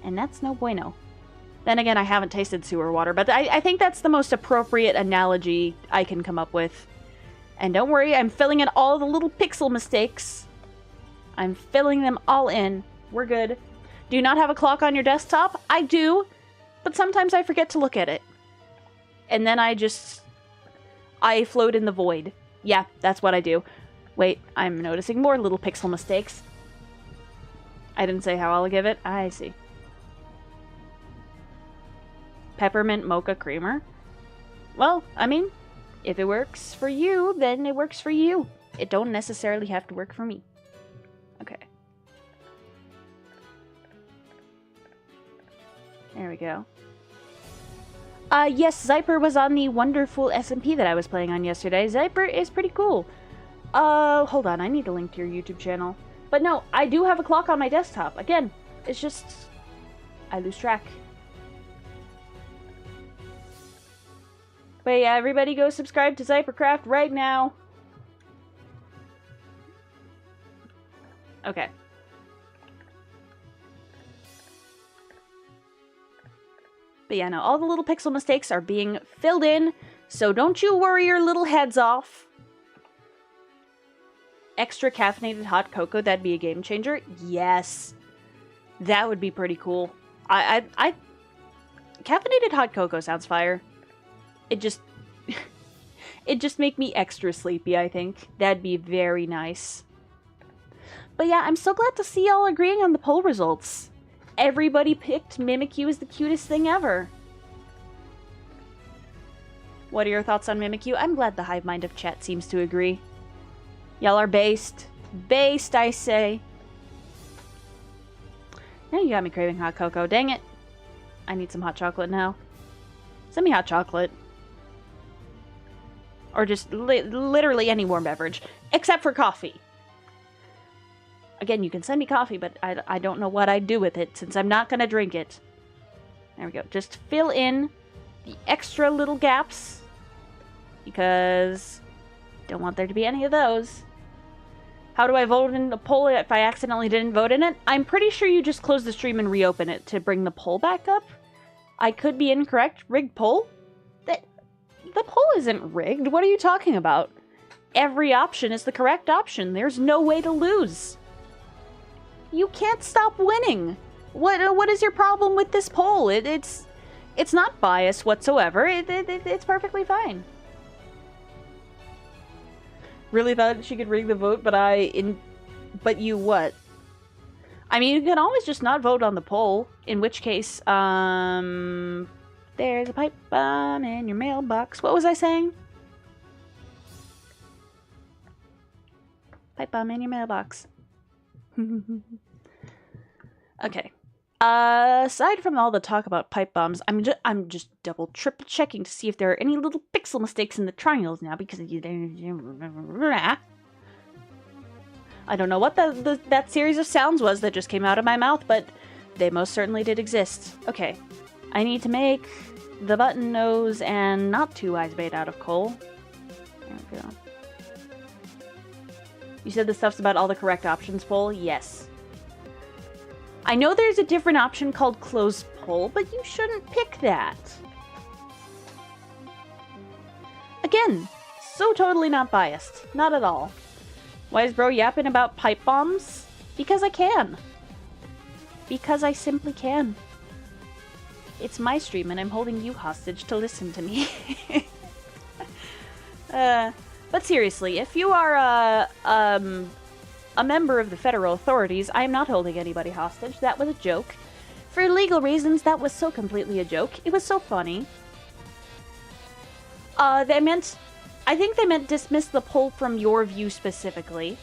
And that's no bueno. Then again, I haven't tasted sewer water, but I think that's the most appropriate analogy I can come up with. And don't worry, I'm filling in all the little pixel mistakes. I'm filling them all in. We're good. Do you not have a clock on your desktop? I do, but sometimes I forget to look at it. And then I float in the void. Yeah, that's what I do. Wait, I'm noticing more little pixel mistakes. I didn't say how I'll give it. I see. Peppermint mocha creamer? Well, I mean, if it works for you, then it works for you. It don't necessarily have to work for me. Okay. There we go. Yes, Zyper was on the wonderful SMP that I was playing on yesterday. Zyper is pretty cool. Hold on, I need to link to your YouTube channel. But no, I do have a clock on my desktop. Again, it's just... I lose track. But yeah, everybody go subscribe to Zypercraft right now. Okay. But yeah, no, all the little pixel mistakes are being filled in, so don't you worry your little heads off. Extra caffeinated hot cocoa, that'd be a game changer. Yes. That would be pretty cool. Caffeinated hot cocoa sounds fire. It just... It'd just make me extra sleepy, I think. That'd be very nice. But yeah, I'm so glad to see y'all agreeing on the poll results. Everybody picked Mimikyu as the cutest thing ever. What are your thoughts on Mimikyu? I'm glad the hive mind of chat seems to agree. Y'all are based. Based, I say. Now you got me craving hot cocoa. Dang it. I need some hot chocolate now. Send me hot chocolate. Or just literally any warm beverage. Except for coffee. Again, you can send me coffee, but I don't know what I'd do with it, since I'm not going to drink it. There we go. Just fill in the extra little gaps, because don't want there to be any of those. How do I vote in the poll if I accidentally didn't vote in it? I'm pretty sure you just close the stream and reopen it to bring the poll back up. I could be incorrect. Rigged poll? The poll isn't rigged. What are you talking about? Every option is the correct option. There's no way to lose. You can't stop winning. What is your problem with this poll? It's not biased whatsoever. It's perfectly fine. Really thought she could rig the vote, but you what? I mean, you can always just not vote on the poll. In which case, there's a pipe bomb in your mailbox. What was I saying? Pipe bomb in your mailbox. Okay. Aside from all the talk about pipe bombs, I'm just double triple checking to see if there are any little pixel mistakes in the triangles now, because I don't know what that series of sounds was that just came out of my mouth, but they most certainly did exist. Okay. I need to make the button nose and not two eyes made out of coal. There we go. You said the stuff's about all the correct options poll? Yes. I know there's a different option called closed poll, but you shouldn't pick that. Again, so totally not biased. Not at all. Why is bro yapping about pipe bombs? Because I can. Because I simply can. It's my stream and I'm holding you hostage to listen to me. But seriously, if you are a member of the federal authorities, I am not holding anybody hostage. That was a joke. For legal reasons, that was so completely a joke. It was so funny. I think they meant dismiss the poll from your view specifically.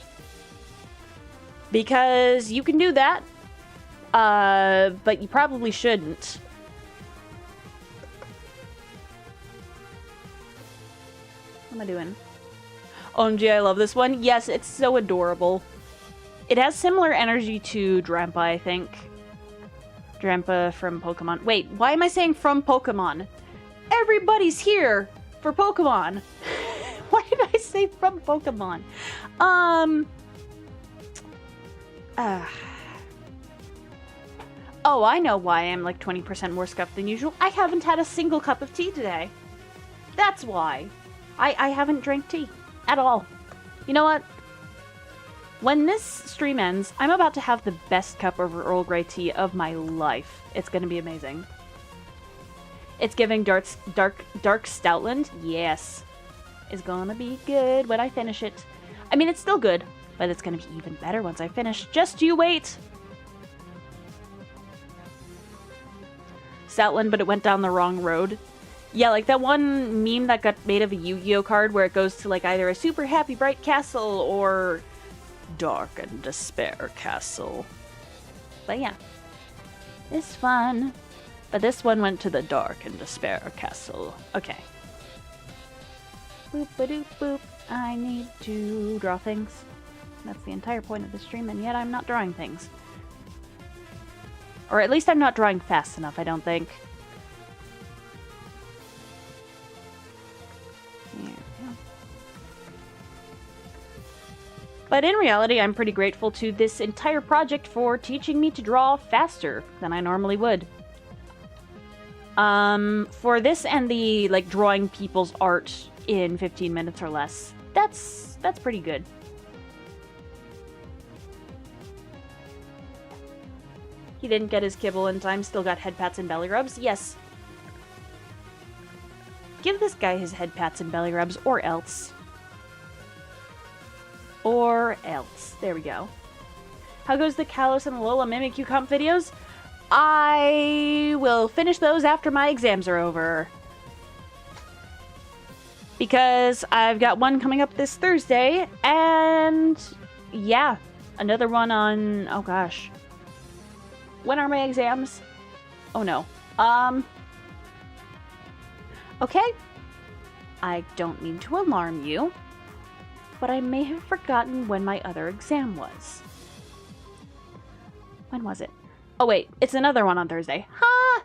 Because you can do that. But you probably shouldn't. What am I doing? OMG, I love this one. Yes, it's so adorable. It has similar energy to Drampa, I think. Drampa from Pokemon. Wait, why am I saying from Pokemon? Everybody's here for Pokemon. Why did I say from Pokemon? Oh, I know why I'm like 20% more scuffed than usual. I haven't had a single cup of tea today. That's why. I haven't drank tea. At all. You know what? When this stream ends, I'm about to have the best cup of Earl Grey tea of my life. It's gonna be amazing. It's giving dark Stoutland. Yes. It's gonna be good when I finish it. I mean, it's still good, but it's gonna be even better once I finish. Just you wait! Stoutland, but it went down the wrong road. Yeah, like that one meme that got made of a Yu-Gi-Oh card where it goes to like either a super happy bright castle or dark and despair castle. But yeah, it's fun. But this one went to the dark and despair castle. Okay. Boop ba doop boop. I need to draw things. That's the entire point of the stream, and yet I'm not drawing things. Or at least I'm not drawing fast enough, I don't think. There we go. But in reality, I'm pretty grateful to this entire project for teaching me to draw faster than I normally would. For this and the, like, drawing people's art in 15 minutes or less, that's pretty good. He didn't get his kibble in time, still got head pats and belly rubs. Yes. Give this guy his head pats and belly rubs, or else. Or else. There we go. How goes the Kalos and Lola Mimikyu comp videos? I will finish those after my exams are over. Because I've got one coming up this Thursday, and yeah, another one on, oh gosh. When are my exams? Oh no. Okay. I don't mean to alarm you, but I may have forgotten when my other exam was. When was it? Oh wait, it's another one on Thursday. Ha!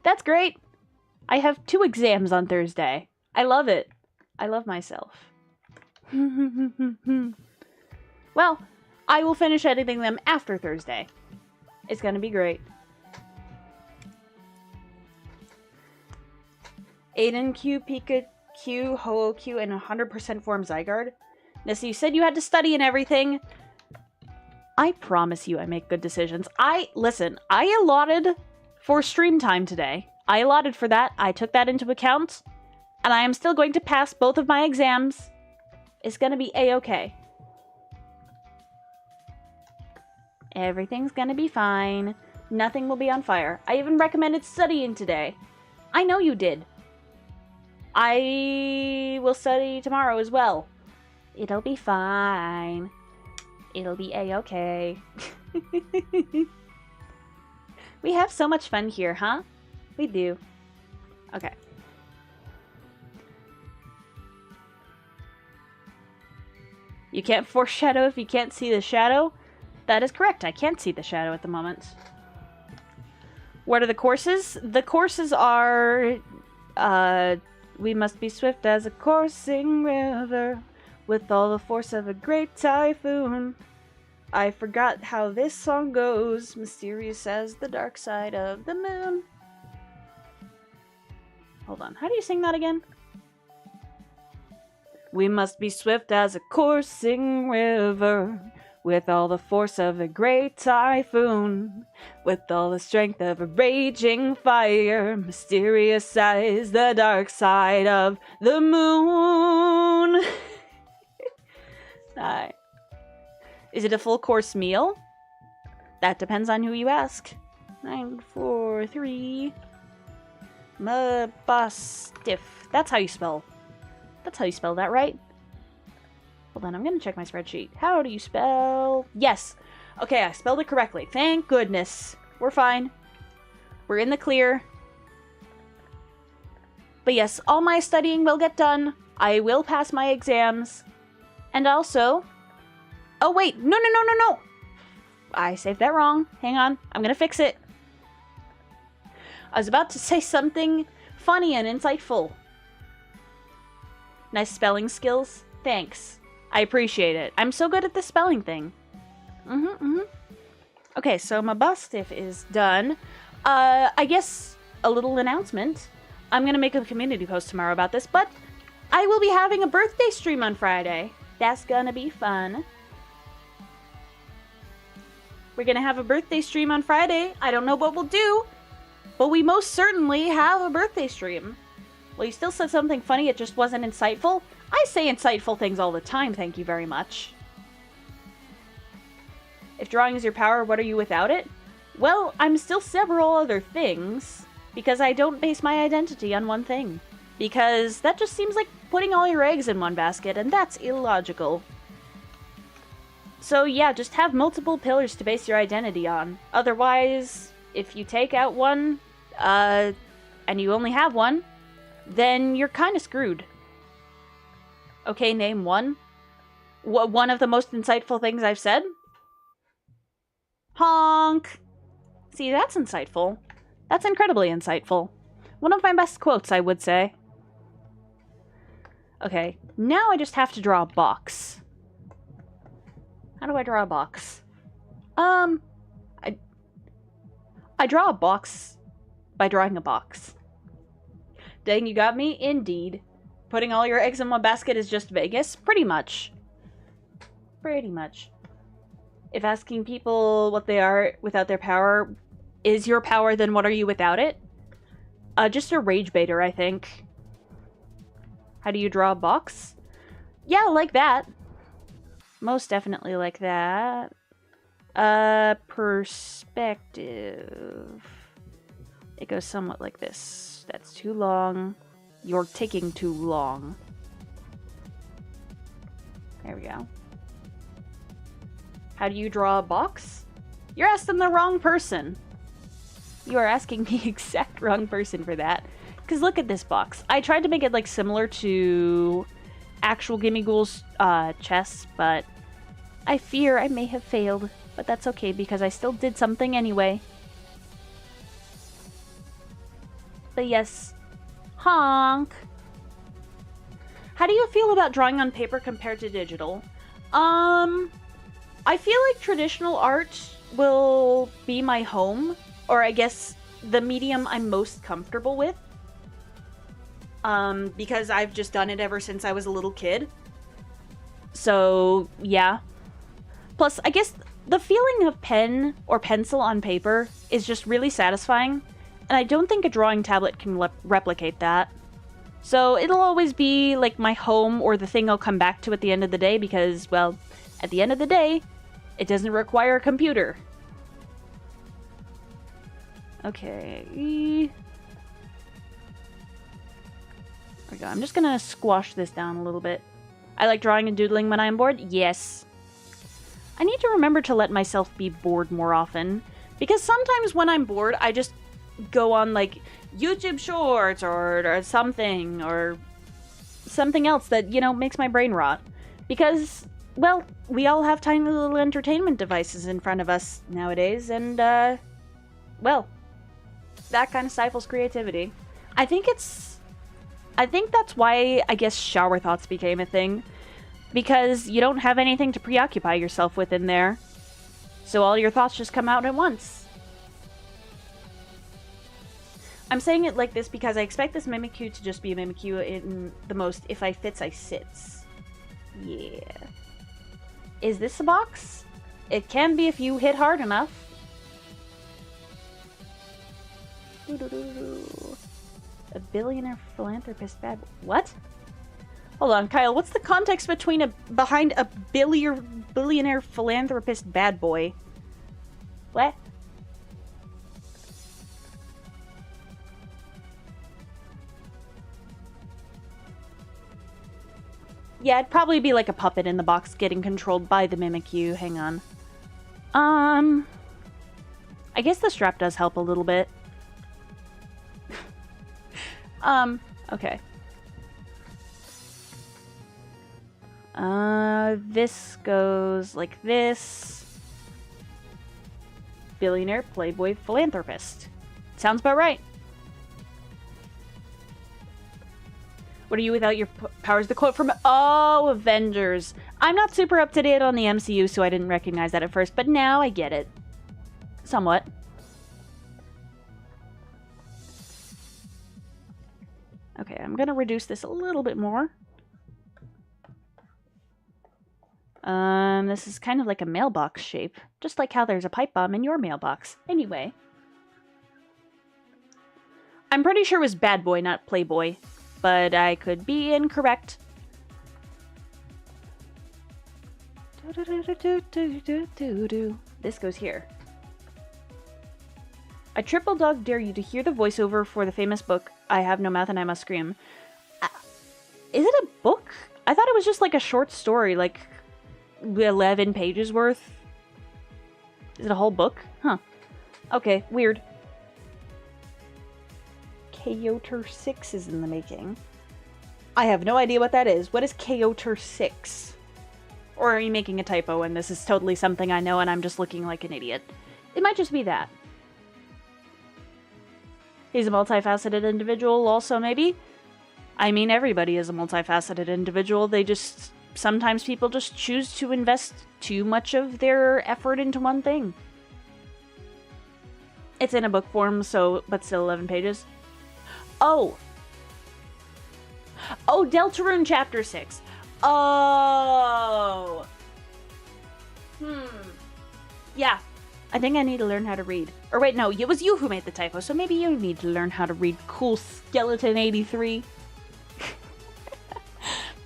That's great. I have 2 exams on Thursday. I love it. I love myself. Well, I will finish editing them after Thursday. It's gonna be great. Aiden Q, Pika Q, Ho Q, and 100% form Zygarde. Nyssa, you said you had to study and everything. I promise you I make good decisions. Listen, I allotted for stream time today. I allotted for that. I took that into account. And I am still going to pass both of my exams. It's gonna be a-okay. Everything's gonna be fine. Nothing will be on fire. I even recommended studying today. I know you did. I will study tomorrow as well. It'll be fine. It'll be a-okay. We have so much fun here, huh? We do. Okay. You can't foreshadow if you can't see the shadow? That is correct. I can't see the shadow at the moment. What are the courses? The courses are... we must be swift as a coursing river, with all the force of a great typhoon. I forgot how this song goes, mysterious as the dark side of the moon. Hold on, how do you sing that again? We must be swift as a coursing river, with all the force of a great typhoon, with all the strength of a raging fire, mysterious as the dark side of the moon. Is it a full course meal? That depends on who you ask. 943 Mabastiff. That's how you spell that, right? Hold on, I'm gonna check my spreadsheet. How do you spell? Yes! Okay, I spelled it correctly. Thank goodness. We're fine. We're in the clear. But yes, all my studying will get done. I will pass my exams. And also... Oh wait, no! I saved that wrong. Hang on, I'm gonna fix it. I was about to say something funny and insightful. Nice spelling skills. Thanks. I appreciate it. I'm so good at the spelling thing. Okay, so my Mabastiff is done. I guess a little announcement. I'm gonna make a community post tomorrow about this, but I will be having a birthday stream on Friday. That's gonna be fun. We're gonna have a birthday stream on Friday. I don't know what we'll do, but we most certainly have a birthday stream. Well, you still said something funny, it just wasn't insightful. I say insightful things all the time, thank you very much. If drawing is your power, what are you without it? Well, I'm still several other things, because I don't base my identity on one thing. Because that just seems like putting all your eggs in one basket, and that's illogical. So yeah, just have multiple pillars to base your identity on. Otherwise, if you take out one, and you only have one, then you're kind of screwed. Okay, name one. One of the most insightful things I've said? Honk! See, that's insightful. That's incredibly insightful. One of my best quotes, I would say. Okay, now I just have to draw a box. How do I draw a box? I draw a box by drawing a box. Dang, you got me? Indeed. Putting all your eggs in one basket is just Vegas? Pretty much. Pretty much. If asking people what they are without their power is your power, then what are you without it? Just a rage baiter, I think. How do you draw a box? Yeah, like that. Most definitely like that. Perspective. It goes somewhat like this. That's too long. You're taking too long. There we go. How do you draw a box? You're asking the wrong person. You are asking the exact wrong person for that. Because look at this box. I tried to make it like similar to actual Gimme Ghouls chests, but I fear I may have failed. But that's okay because I still did something anyway. But yes, honk. How do you feel about drawing on paper compared to digital? I feel like traditional art will be my home, or I guess the medium I'm most comfortable with. Because I've just done it ever since I was a little kid. So, yeah. Plus, I guess the feeling of pen or pencil on paper is just really satisfying, and I don't think a drawing tablet can replicate that. So it'll always be like my home or the thing I'll come back to at the end of the day because, well, at the end of the day, it doesn't require a computer. Okay. There we go. I'm just gonna squash this down a little bit. I like drawing and doodling when I'm bored? Yes. I need to remember to let myself be bored more often, because sometimes when I'm bored, I just go on like YouTube Shorts or something else that, you know, makes my brain rot. Because, well, we all have tiny little entertainment devices in front of us nowadays, and, well, that kind of stifles creativity. I think that's why, I guess, shower thoughts became a thing. Because you don't have anything to preoccupy yourself with in there. So all your thoughts just come out at once. I'm saying it like this because I expect this Mimikyu to just be a Mimikyu in the most if I fits, I sits. Yeah. Is this a box? It can be if you hit hard enough. A billionaire philanthropist bad boy. What? Hold on, Kyle. What's the context behind a billionaire philanthropist bad boy? What? Yeah, it'd probably be like a puppet in the box getting controlled by the Mimikyu. Hang on. I guess the strap does help a little bit. Okay. This goes like this. Billionaire, playboy, philanthropist. Sounds about right. What are you without your powers? The quote from, oh, Avengers. I'm not super up to date on the MCU, so I didn't recognize that at first, but now I get it. Somewhat. Okay, I'm gonna reduce this a little bit more. This is kind of like a mailbox shape. Just like how there's a pipe bomb in your mailbox. Anyway. I'm pretty sure it was bad boy, not playboy. But I could be incorrect. This goes here. I triple dog dare you to hear the voiceover for the famous book, I Have No Mouth and I Must Scream. Is it a book? I thought it was just like a short story, like 11 pages worth. Is it a whole book? Huh. Okay, weird. Kyoto 6 is in the making. I have no idea what that is. What is Kyoto 6? Or are you making a typo and this is totally something I know and I'm just looking like an idiot? It might just be that. He's a multifaceted individual also, maybe? I mean, everybody is a multifaceted individual. Sometimes people just choose to invest too much of their effort into one thing. It's in a book form, but still 11 pages. Oh! Oh, Deltarune Chapter 6. Oh! Yeah. I think I need to learn how to read. Or wait, no, it was you who made the typo, so maybe you need to learn how to read. Cool Skeleton 83.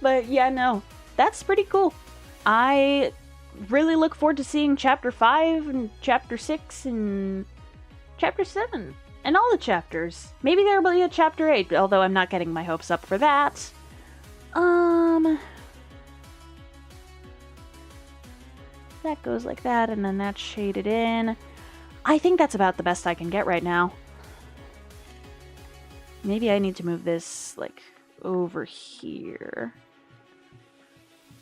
But yeah, no. That's pretty cool. I really look forward to seeing Chapter 5 and Chapter 6 and Chapter 7. And all the chapters. Maybe there will be a Chapter 8, although I'm not getting my hopes up for that. That goes like that, and then that's shaded in. I think that's about the best I can get right now. Maybe I need to move this, like, over here.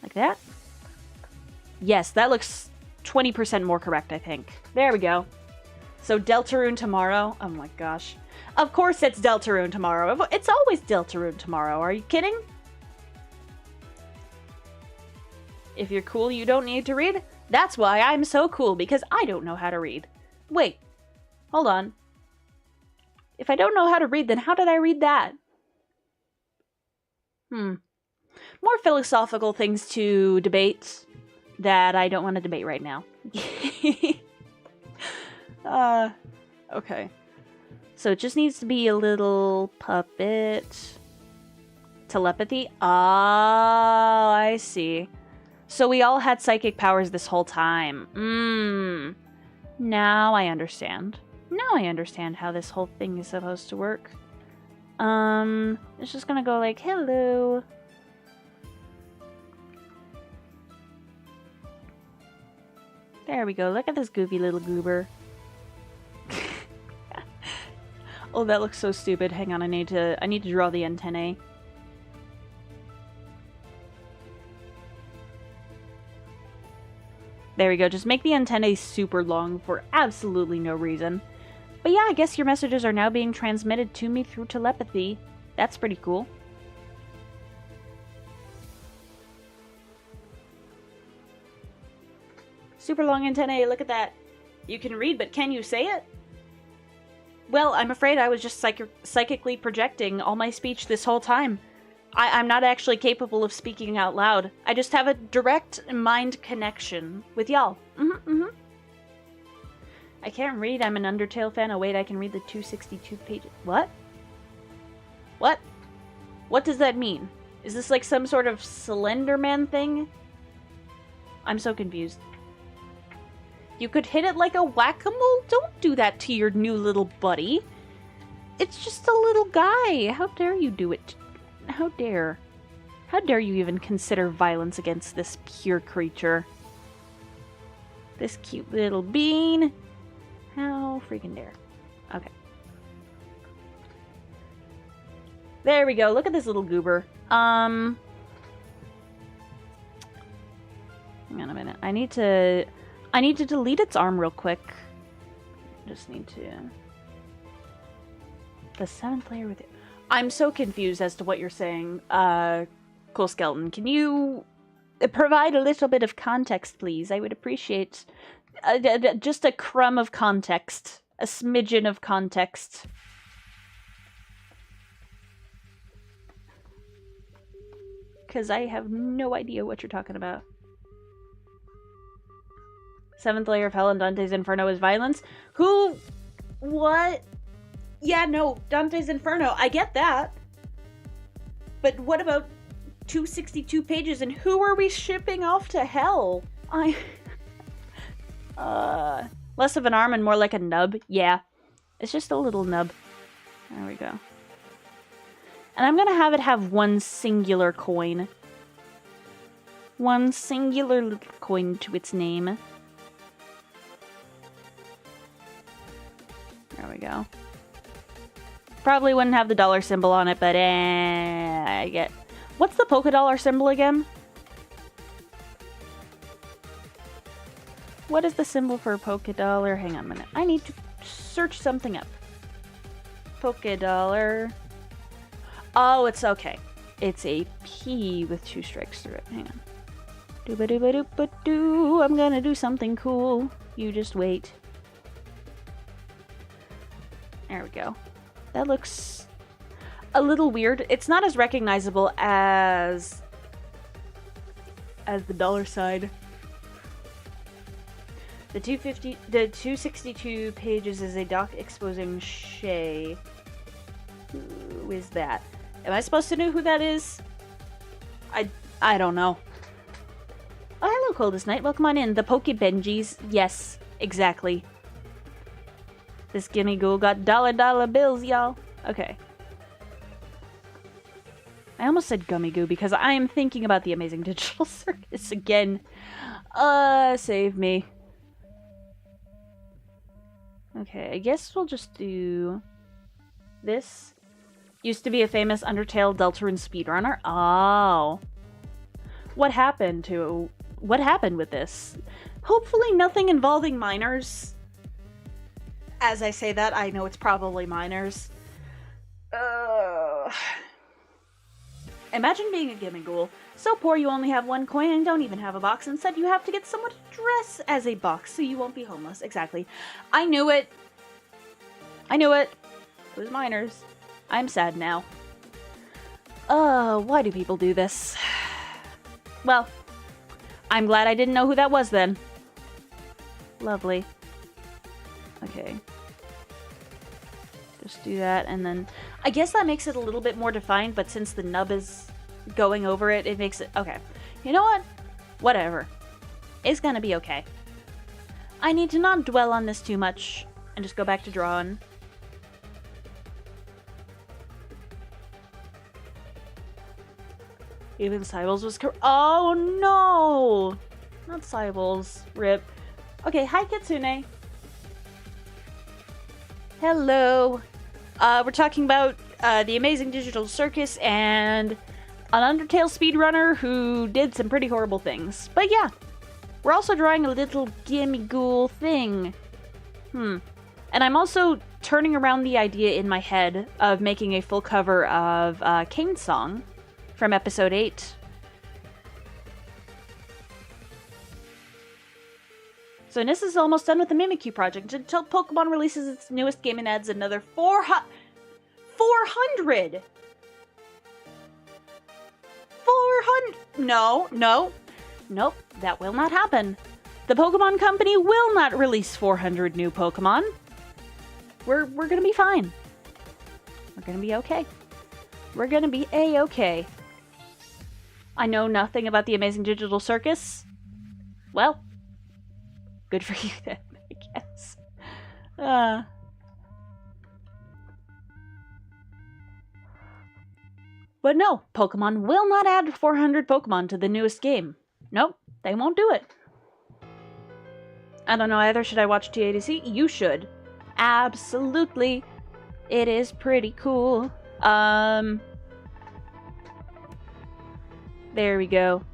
Like that? Yes, that looks 20% more correct, I think. There we go. So Deltarune tomorrow. Oh my gosh. Of course it's Deltarune tomorrow. It's always Deltarune tomorrow. Are you kidding? If you're cool, you don't need to read. That's why I'm so cool, because I don't know how to read. Wait. Hold on. If I don't know how to read, then how did I read that? More philosophical things to debate that I don't want to debate right now. Okay. So it just needs to be a little puppet. Telepathy? Oh, I see. So we all had psychic powers this whole time. Now I understand. Now I understand how this whole thing is supposed to work. It's just gonna go like, hello. There we go. Look at this goofy little goober. Oh, that looks so stupid. Hang on, I need to draw the antennae. There we go. Just make the antennae super long for absolutely no reason. But yeah, I guess your messages are now being transmitted to me through telepathy. That's pretty cool. Super long antennae, look at that. You can read, but can you say it? Well, I'm afraid I was just psychically projecting all my speech this whole time. I'm not actually capable of speaking out loud. I just have a direct mind connection with y'all. I can't read. I'm an Undertale fan. Oh wait, I can read the 262 pages. What? What? What does that mean? Is this like some sort of Slender Man thing? I'm so confused. You could hit it like a whack-a-mole? Don't do that to your new little buddy. It's just a little guy. How dare you do it? How dare? How dare you even consider violence against this pure creature? This cute little bean. How freaking dare. Okay. There we go. Look at this little goober. Hang on a minute. I need to delete its arm real quick. Just need to... The 7th layer with it. I'm so confused as to what you're saying, Cool Skeleton. Can you provide a little bit of context, please? I would appreciate just a crumb of context. A smidgen of context. Because I have no idea what you're talking about. 7th layer of Hell and Dante's Inferno is violence? Who? What? Yeah, no, Dante's Inferno, I get that. But what about 262 pages and who are we shipping off to hell? Less of an arm and more like a nub. Yeah, it's just a little nub. There we go. And I'm gonna have it have one singular coin. One singular little coin to its name. we go. Probably wouldn't have the dollar symbol on it, but I get... What's the polka dollar symbol again? What is the symbol for a polka dollar? Hang on a minute. I need to search something up. Polka dollar. Oh, it's okay. It's a P with 2 strikes through it. Hang on. Doo-ba-doo-ba-doo-ba-doo. I'm gonna do something cool. You just wait. There we go. That looks a little weird. It's not as recognizable as the dollar sign. The 262 pages is a doc exposing Shay. Who is that? Am I supposed to know who that is? I don't know. Oh, hello, Coldest Night. Welcome on in. The Poke Benjis. Yes, exactly. This gimme ghoul got dollar bills, y'all. Okay. I almost said gummy goo because I am thinking about the Amazing Digital Circus again. Save me. Okay, I guess we'll just do this. Used to be a famous Undertale Deltarune speedrunner. Oh. What happened with this? Hopefully nothing involving minors. As I say that, I know it's probably minors. Imagine being a gimme ghoul. So poor you only have 1 coin and don't even have a box. Instead, you have to get someone to dress as a box so you won't be homeless. Exactly. I knew it. It was minors. I'm sad now. Why do people do this? Well, I'm glad I didn't know who that was then. Lovely. Okay. Just do that, and then... I guess that makes it a little bit more defined, but since the nub is going over it, it makes it... Okay. You know what? Whatever. It's gonna be okay. I need to not dwell on this too much, and just go back to drawing. Even Cybles was oh no! Not Cybles. Rip. Okay, hi Kitsune. Hello. We're talking about the Amazing Digital Circus and an Undertale speedrunner who did some pretty horrible things. But yeah, we're also drawing a little gimme ghoul thing. And I'm also turning around the idea in my head of making a full cover of Kane's song from episode 8. So Nyssa's almost done with the Mimikyu project until Pokemon releases its newest game and adds another 400! 400! Nope, that will not happen. The Pokemon Company will not release 400 new Pokemon. We're gonna be fine. We're gonna be okay. We're gonna be A-okay. I know nothing about the Amazing Digital Circus. Well, good for you then, I guess. But no, Pokemon will not add 400 Pokemon to the newest game. Nope, they won't do it. I don't know either. Should I watch TADC? You should. Absolutely. It is pretty cool. There we go.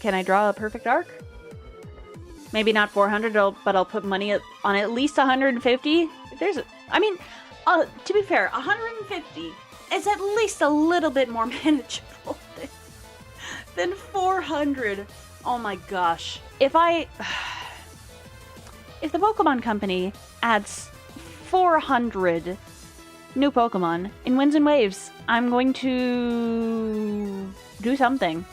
Can I draw a perfect arc? Maybe not 400, but I'll put money on at least 150. To be fair, 150 is at least a little bit more manageable than 400. Oh my gosh. If the Pokemon Company adds 400 new Pokemon in Winds and Waves, I'm going to do something.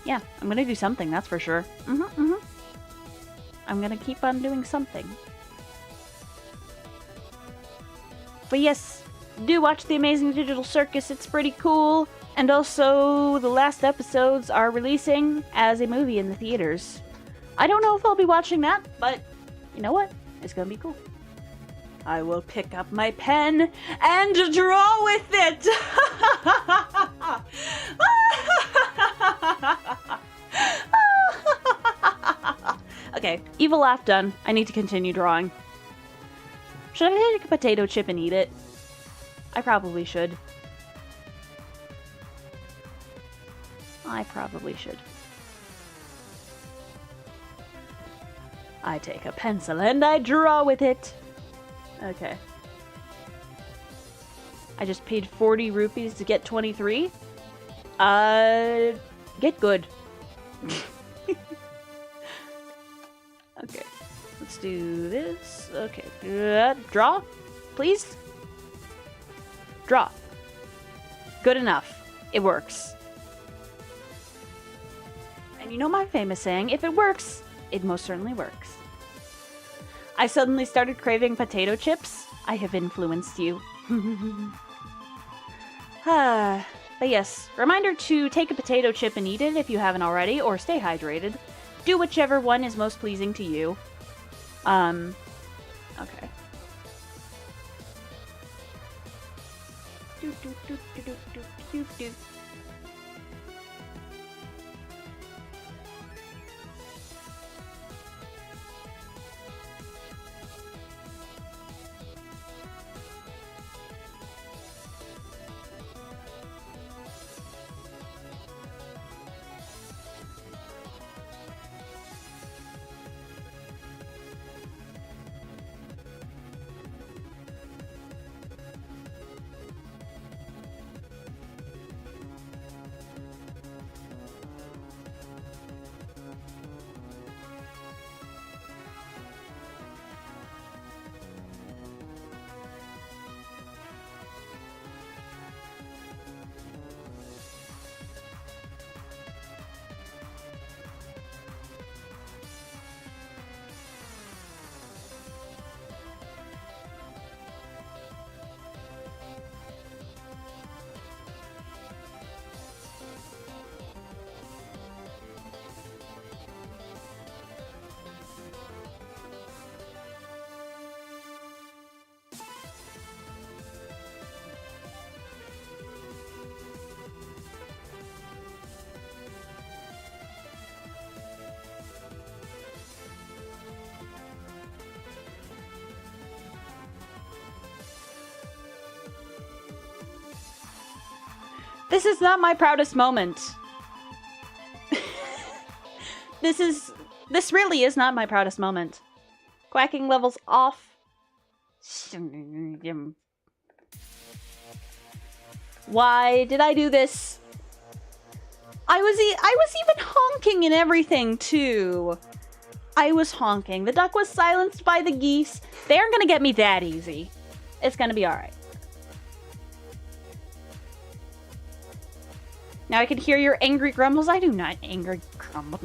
Yeah, I'm gonna do something, that's for sure. I'm gonna keep on doing something. But yes, do watch the Amazing Digital Circus, it's pretty cool. And also, the last episodes are releasing as a movie in the theaters. I don't know if I'll be watching that, but you know what? It's gonna be cool. I will pick up my pen and draw with it! Okay, evil laugh done. I need to continue drawing. Should I take a potato chip and eat it? I probably should. I probably should. I take a pencil and I draw with it. Okay. I just paid 40 rupees to get 23. Get good. Okay. Let's do this. Okay. Draw, please. Draw. Good enough. It works. And you know my famous saying, if it works, it most certainly works. I suddenly started craving potato chips. I have influenced you. But yes, reminder to take a potato chip and eat it if you haven't already, or stay hydrated. Do whichever one is most pleasing to you. Okay. Do. This is not my proudest moment. This really is not my proudest moment. Quacking levels off. Why did I do this? I was even honking and everything too. I was honking. The duck was silenced by the geese. They aren't gonna get me that easy. It's gonna be alright. Now I can hear your angry grumbles. I do not angry grumble.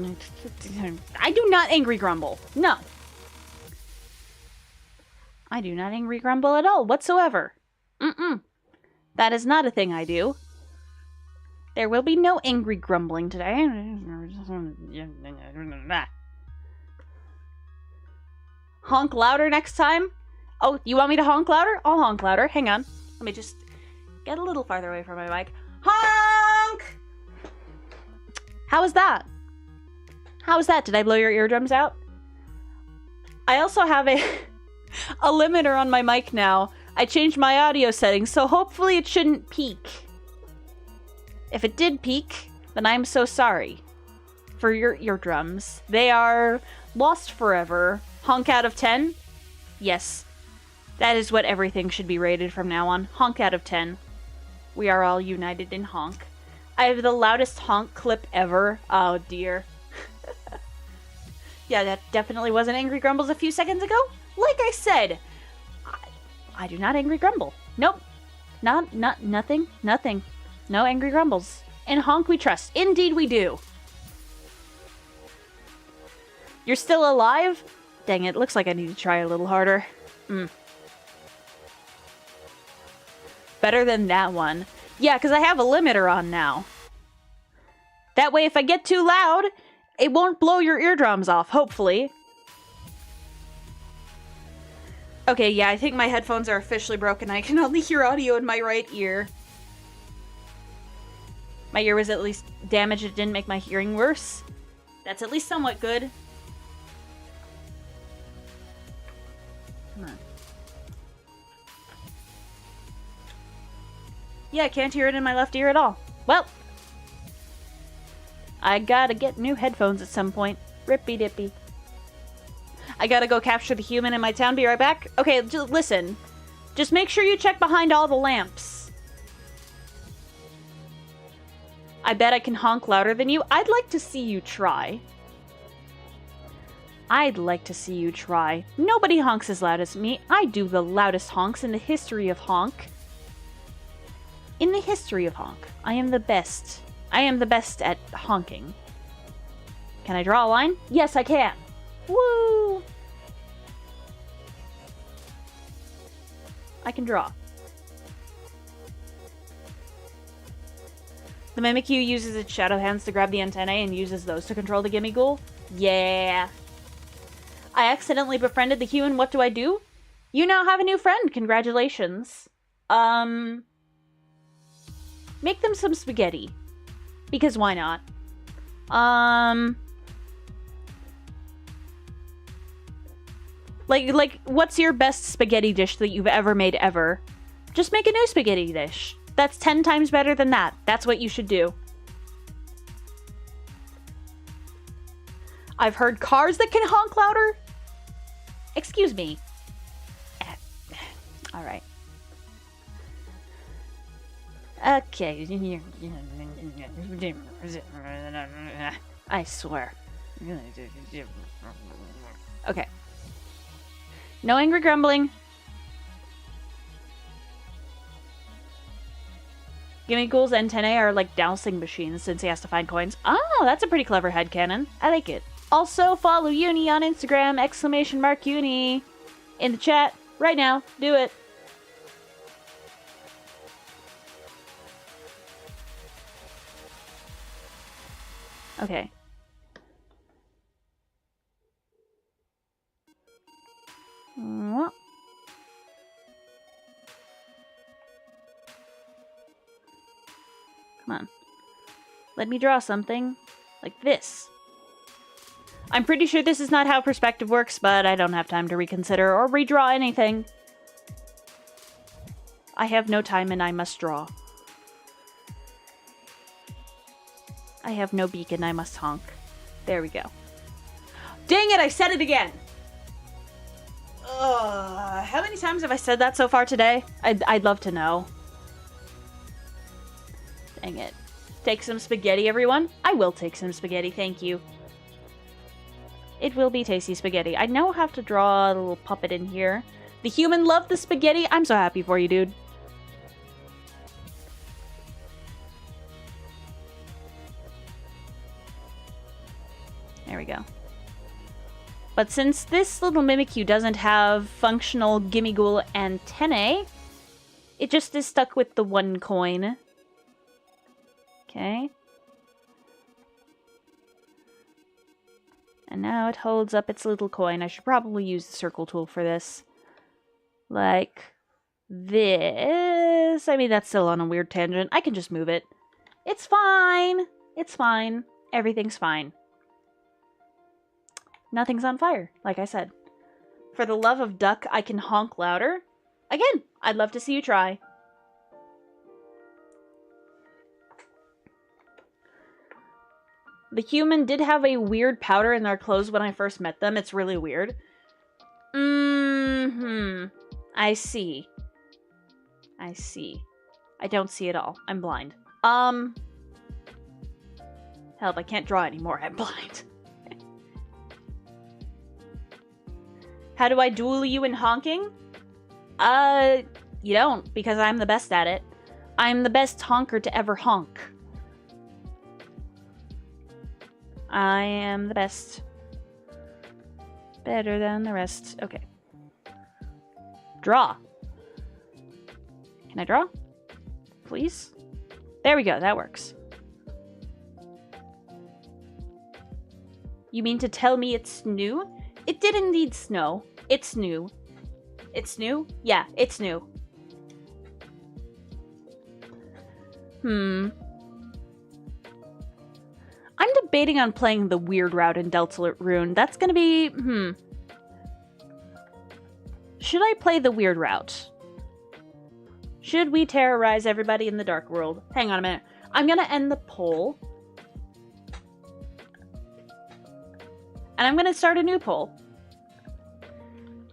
I do not angry grumble. No. I do not angry grumble at all whatsoever. That is not a thing I do. There will be no angry grumbling today. Honk louder next time? Oh, you want me to honk louder? I'll honk louder. Hang on. Let me just get a little farther away from my mic. Honk! How was that? How was that? Did I blow your eardrums out? I also have a limiter on my mic now. I changed my audio settings, so hopefully it shouldn't peak. If it did peak, then I'm so sorry for your eardrums. They are lost forever. Honk out of 10? Yes. That is what everything should be rated from now on. Honk out of 10. We are all united in honk. I have the loudest honk clip ever. Oh dear. Yeah, that definitely wasn't Angry Grumbles a few seconds ago. Like I said, I do not angry grumble. Nope. Nothing. No angry grumbles. In honk we trust. Indeed we do. You're still alive? Dang it, looks like I need to try a little harder. Better than that one. Yeah, because I have a limiter on now. That way, if I get too loud, it won't blow your eardrums off, hopefully. Okay, yeah, I think my headphones are officially broken. I can only hear audio in my right ear. My ear was at least damaged. It didn't make my hearing worse. That's at least somewhat good. Come on. Yeah, I can't hear it in my left ear at all. Well, I gotta get new headphones at some point. Rippy dippy. I gotta go capture the human in my town. Be right back. Okay, just listen. Just make sure you check behind all the lamps. I bet I can honk louder than you. I'd like to see you try. I'd like to see you try. Nobody honks as loud as me. I do the loudest honks in the history of honk. In the history of honk, I am the best. I am the best at honking. Can I draw a line? Yes, I can. Woo! I can draw. The Mimikyu uses its shadow hands to grab the antennae and uses those to control the Gimme Ghoul. Yeah. I accidentally befriended the human. What do I do? You now have a new friend. Congratulations. Make them some spaghetti. Because why not? Like, what's your best spaghetti dish that you've ever made ever? Just make a new spaghetti dish. That's 10 times better than that. That's what you should do. I've heard cars that can honk louder. Excuse me. All right. Okay. I swear. Okay. No angry grumbling. Gimme Ghoul's antennae are like dowsing machines since he has to find coins. Oh, that's a pretty clever headcanon. I like it. Also, follow Uni on Instagram, !Uni, in the chat right now. Do it. Okay. Come on. Let me draw something like this. I'm pretty sure this is not how perspective works, but I don't have time to reconsider or redraw anything. I have no time and I must draw. I have no beacon, I must honk. There we go. Dang it, I said it again! How many times have I said that so far today? I'd love to know. Dang it. Take some spaghetti, everyone. I will take some spaghetti, thank you. It will be tasty spaghetti. I now have to draw a little puppet in here. The human loved the spaghetti. I'm so happy for you, dude. There we go. But since this little Mimikyu doesn't have functional Gimme Ghoul antennae, it just is stuck with the one coin. Okay. And now it holds up its little coin. I should probably use the circle tool for this. Like this. I mean, that's still on a weird tangent. I can just move it. It's fine. It's fine. Everything's fine. Nothing's on fire, like I said. For the love of duck, I can honk louder. Again, I'd love to see you try. The human did have a weird powder in their clothes when I first met them. It's really weird. I see. I see. I don't see it all. I'm blind. Help, I can't draw anymore. I'm blind. How do I duel you in honking? You don't, because I'm the best at it. I'm the best honker to ever honk. I am the best. Better than the rest. Okay. Draw. Can I draw? Please? There we go, that works. You mean to tell me it's new? It did indeed snow. It's new. It's new? Yeah, it's new. I'm debating on playing the weird route in Deltarune. That's gonna be, Should I play the weird route? Should we terrorize everybody in the dark world? Hang on a minute. I'm gonna end the poll. And I'm gonna start a new poll.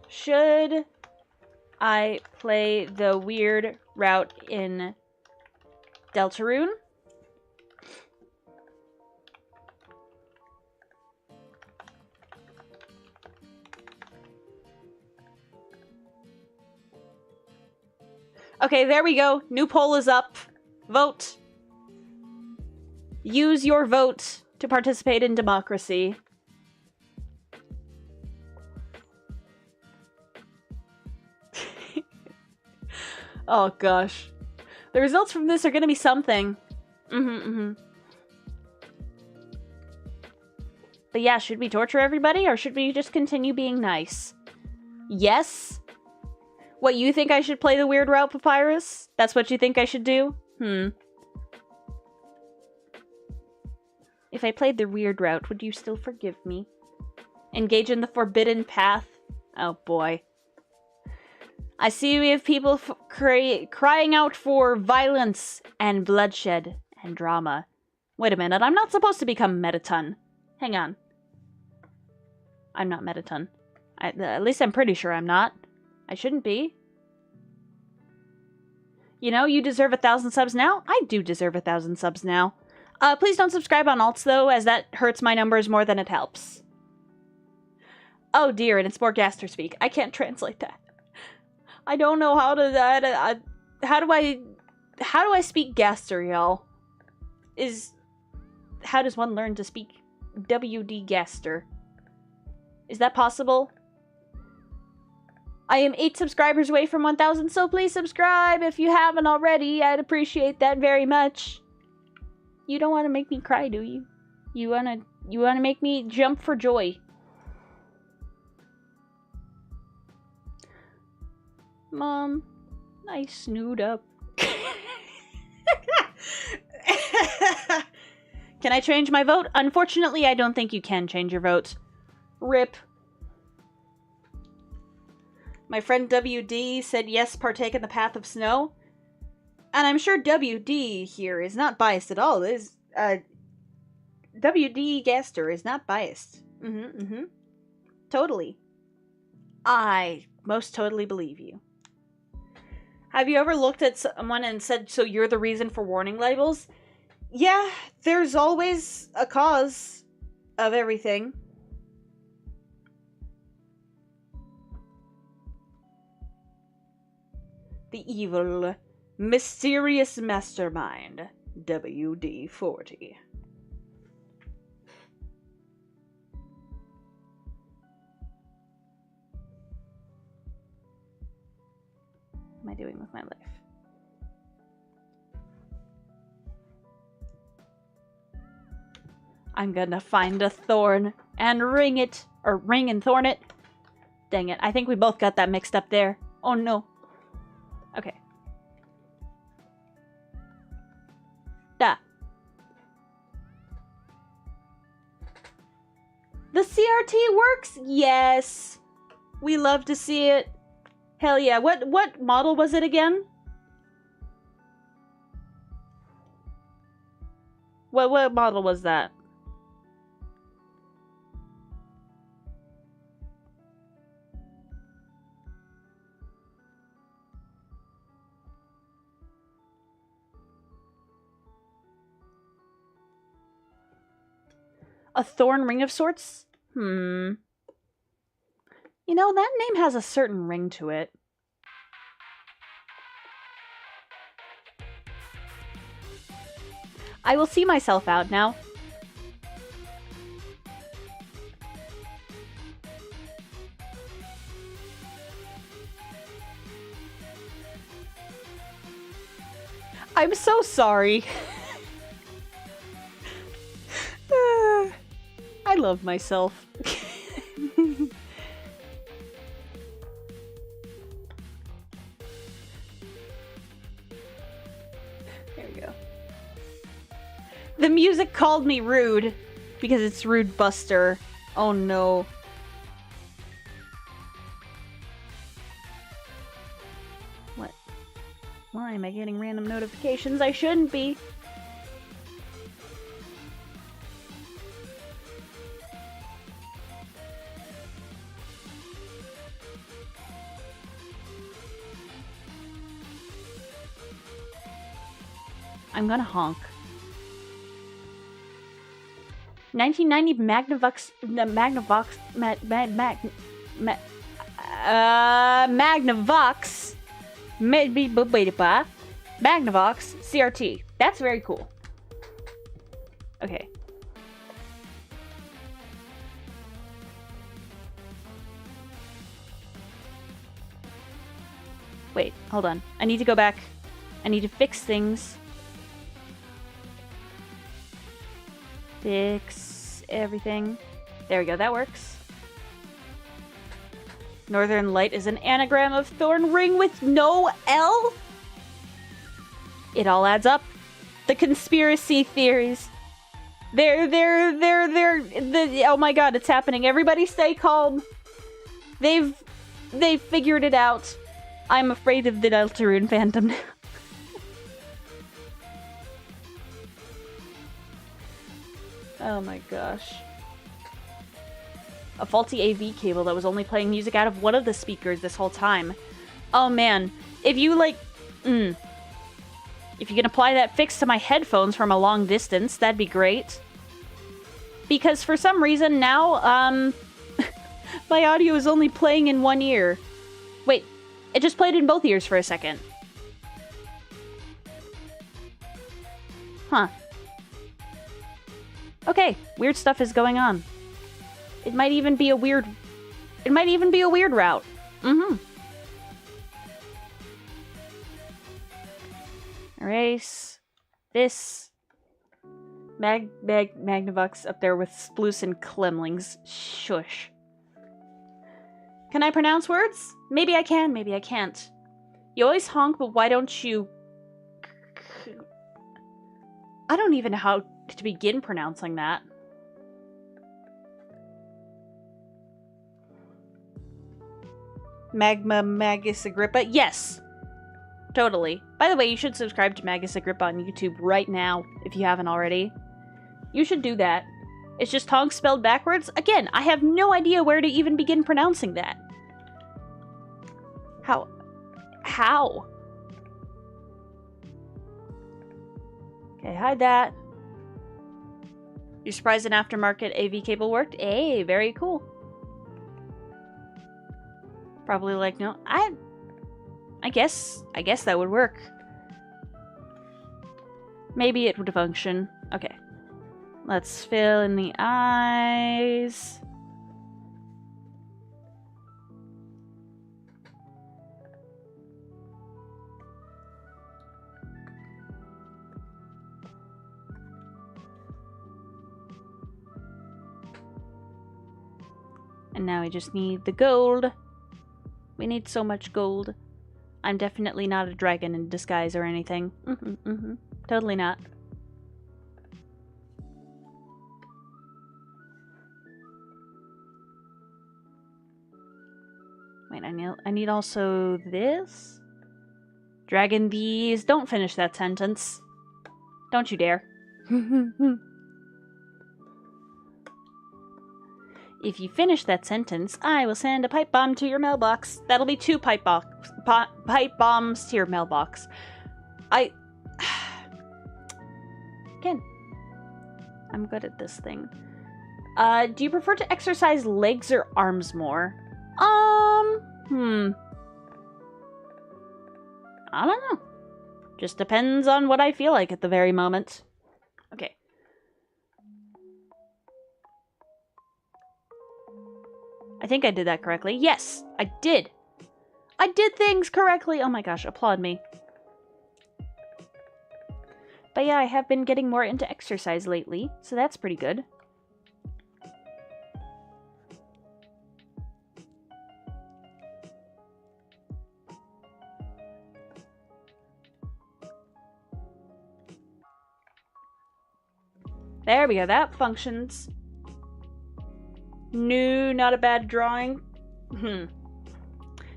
Should I play the weird route in Deltarune? Okay, there we go. New poll is up. Vote. Use your vote to participate in democracy. Oh gosh. The results from this are gonna be something. But yeah, should we torture everybody or should we just continue being nice? Yes? What, you think I should play the weird route, Papyrus? That's what you think I should do? If I played the weird route, would you still forgive me? Engage in the forbidden path? Oh boy. I see we have people crying out for violence and bloodshed and drama. Wait a minute, I'm not supposed to become Metaton. Hang on. I'm not Metaton. At least I'm pretty sure I'm not. I shouldn't be. You know, you deserve 1,000 subs now? I do deserve 1,000 subs now. Please don't subscribe on alts, though, as that hurts my numbers more than it helps. Oh dear, and it's more Gaster speak. I can't translate that. I don't know how to... how do I speak Gaster, y'all? How does one learn to speak WD Gaster? Is that possible? I am 8 subscribers away from 1,000, so please subscribe if you haven't already. I'd appreciate that very much. You don't want to make me cry, do you? You wanna make me jump for joy. Mom, I snood up. Can I change my vote? Unfortunately, I don't think you can change your vote. RIP. My friend WD said yes, partake in the path of snow. And I'm sure WD here is not biased at all. WD Gaster is not biased. Totally. I most totally believe you. Have you ever looked at someone and said, so you're the reason for warning labels? Yeah, there's always a cause of everything. The evil, mysterious mastermind, WD-40. What am I doing with my life? I'm gonna find a thorn and ring it, or ring and thorn it. Dang it, I think we both got that mixed up there. Oh no. Okay. Da. The CRT works? Yes. We love to see it. Hell yeah. What model was it again? What model was that? A thorn ring of sorts? You know, that name has a certain ring to it. I will see myself out now. I'm so sorry. I love myself. There we go. The music called me rude because it's Rude Buster. Oh no. getting random notifications? I shouldn't be. I'm gonna honk. 1990 Magnavox CRT. That's very cool. Okay. Wait, hold on. I need to go back. I need to fix things. Fix everything. There we go, that works. Northern Light is an anagram of Thorn Ring with no L? It all adds up. The conspiracy theories. Oh my god, it's happening. Everybody stay calm. They've figured it out. I'm afraid of the Deltarune fandom now. Oh my gosh. A faulty AV cable that was only playing music out of one of the speakers this whole time. Oh man, if you like... if you can apply that fix to my headphones from a long distance, that'd be great. Because for some reason now, my audio is only playing in one ear. Wait, it just played in both ears for a second. Huh. Okay, weird stuff is going on. It might even be a weird... It might even be a weird route. Erase. This. Magnavox up there with Sploos and Klemlings. Shush. Can I pronounce words? Maybe I can, maybe I can't. You always honk, but why don't you... I don't even know how to begin pronouncing that. Magus Agrippa? Yes! Totally. By the way, you should subscribe to Magus Agrippa on YouTube right now, if you haven't already. You should do that. It's just honk spelled backwards. Again, I have no idea where to even begin pronouncing that. How? Okay, hide that. You're surprised an aftermarket AV cable worked? Hey, very cool. Probably like, no, I guess that would work. Maybe it would function. Okay. Let's fill in the eyes. And now we just need the gold. We need so much gold. I'm definitely not a dragon in disguise or anything. Totally not. Wait, I need also this? Dragon these. Don't finish that sentence. Don't you dare. If you finish that sentence, I will send a pipe bomb to your mailbox. That'll be 2 pipe bombs to your mailbox. Again, I'm good at this thing. Do you prefer to exercise legs or arms more? I don't know. Just depends on what I feel like at the very moment. Okay. I think I did that correctly. Yes, I did. I did things correctly. Oh my gosh, applaud me. But yeah, I have been getting more into exercise lately, so that's pretty good. There we go, that functions. No, not a bad drawing.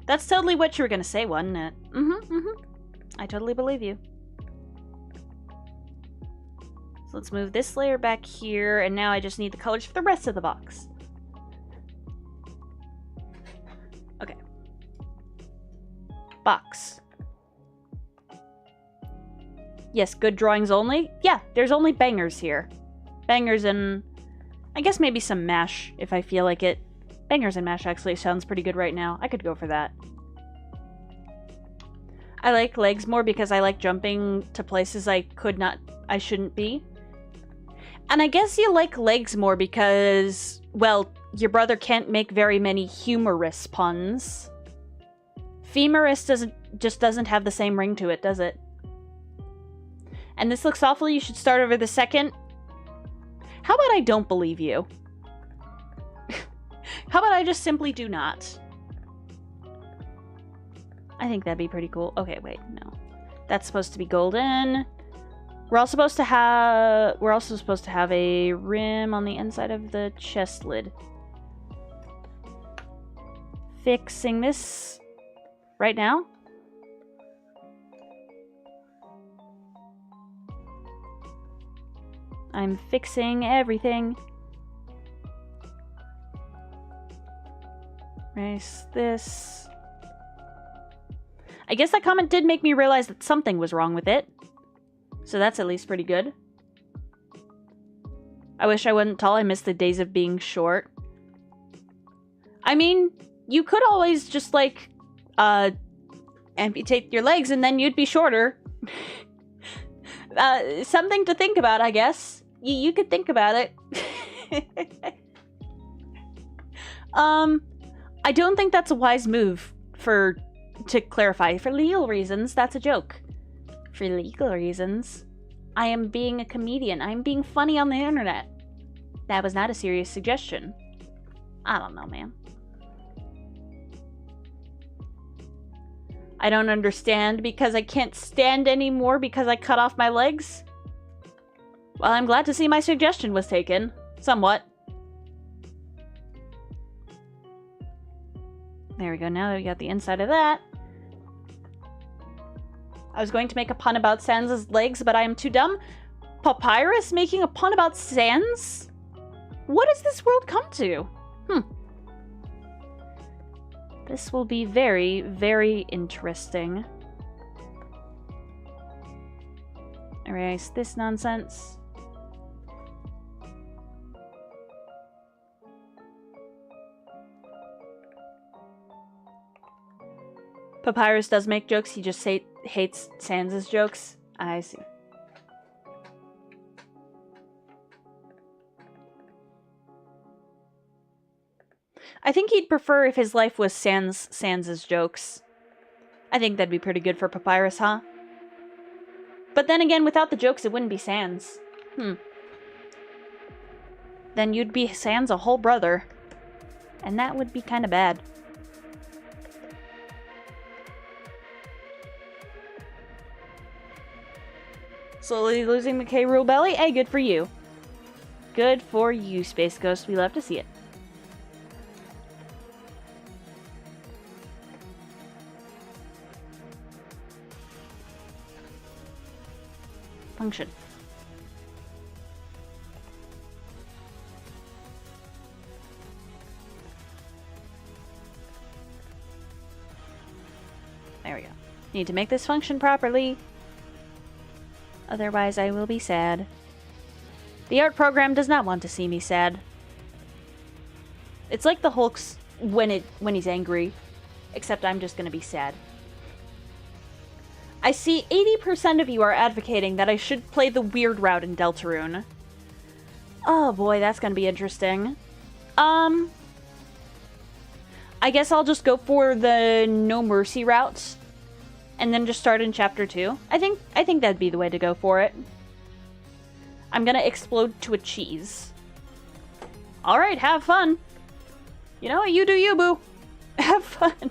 That's totally what you were gonna say, wasn't it? I totally believe you. So let's move this layer back here, and now I just need the colors for the rest of the box. Okay. Box. Yes, good drawings only. Yeah, there's only bangers here. Bangers and I guess maybe some mash if I feel like it. Bangers and mash actually sounds pretty good right now. I could go for that. I like legs more because I like jumping to places I shouldn't be. And I guess you like legs more because, well, your brother can't make very many humorous puns. Femorous doesn't have the same ring to it, does it? And this looks awful. You should start over the second. How about I don't believe you? How about I just simply do not? I think that'd be pretty cool. Okay, wait, no. That's supposed to be golden. We're also supposed to have a rim on the inside of the chest lid. Fixing this right now. I'm fixing everything. Erase this. I guess that comment did make me realize that something was wrong with it. So that's at least pretty good. I wish I wasn't tall. I miss the days of being short. I mean, you could always just, like, amputate your legs and then you'd be shorter. Something to think about, I guess. You could think about it. I don't think that's a wise move to clarify. For legal reasons, that's a joke. For legal reasons, I am being a comedian. I'm being funny on the internet. That was not a serious suggestion. I don't know, man. I don't understand because I can't stand anymore because I cut off my legs. Well, I'm glad to see my suggestion was taken. Somewhat. There we go. Now that we got the inside of that. I was going to make a pun about Sans' legs, but I am too dumb. Papyrus making a pun about Sans? What has this world come to? This will be very, very interesting. Erase this nonsense. Papyrus does make jokes, he just hates Sans' jokes. I see. I think he'd prefer if his life was Sans' jokes. I think that'd be pretty good for Papyrus, huh? But then again, without the jokes, it wouldn't be Sans. Then you'd be Sans' a whole brother. And that would be kind of bad. Slowly losing the K. Rule belly? Hey, good for you. Good for you, Space Ghost. We love to see it. Function. There we go. Need to make this function properly. Otherwise, I will be sad. The art program does not want to see me sad. It's like the Hulk's when he's angry, except I'm just gonna be sad. I see 80% of you are advocating that I should play the weird route in Deltarune. Oh boy, that's gonna be interesting. I guess I'll just go for the No Mercy route. And then just start in Chapter 2. I think that'd be the way to go for it. I'm gonna explode to a cheese. Alright, have fun. You know what? You do you, boo. Have fun.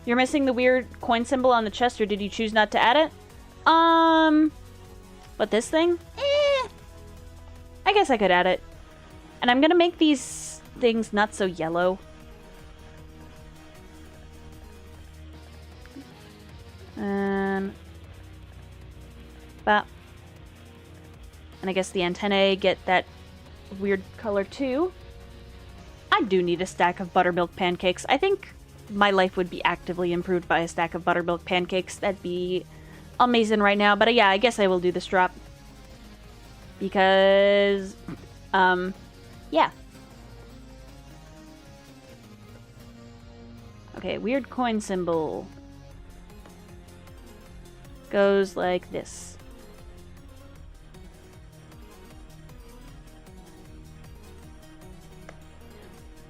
You're missing the weird coin symbol on the chest, or did you choose not to add it? But this thing? I guess I could add it. And I'm gonna make these things not so yellow. And that. And I guess the antennae get that weird color too. I do need a stack of buttermilk pancakes. I think my life would be actively improved by a stack of buttermilk pancakes. That'd be amazing right now. But yeah, I guess I will do this drop. Because, yeah. Okay, weird coin symbol. Goes like this.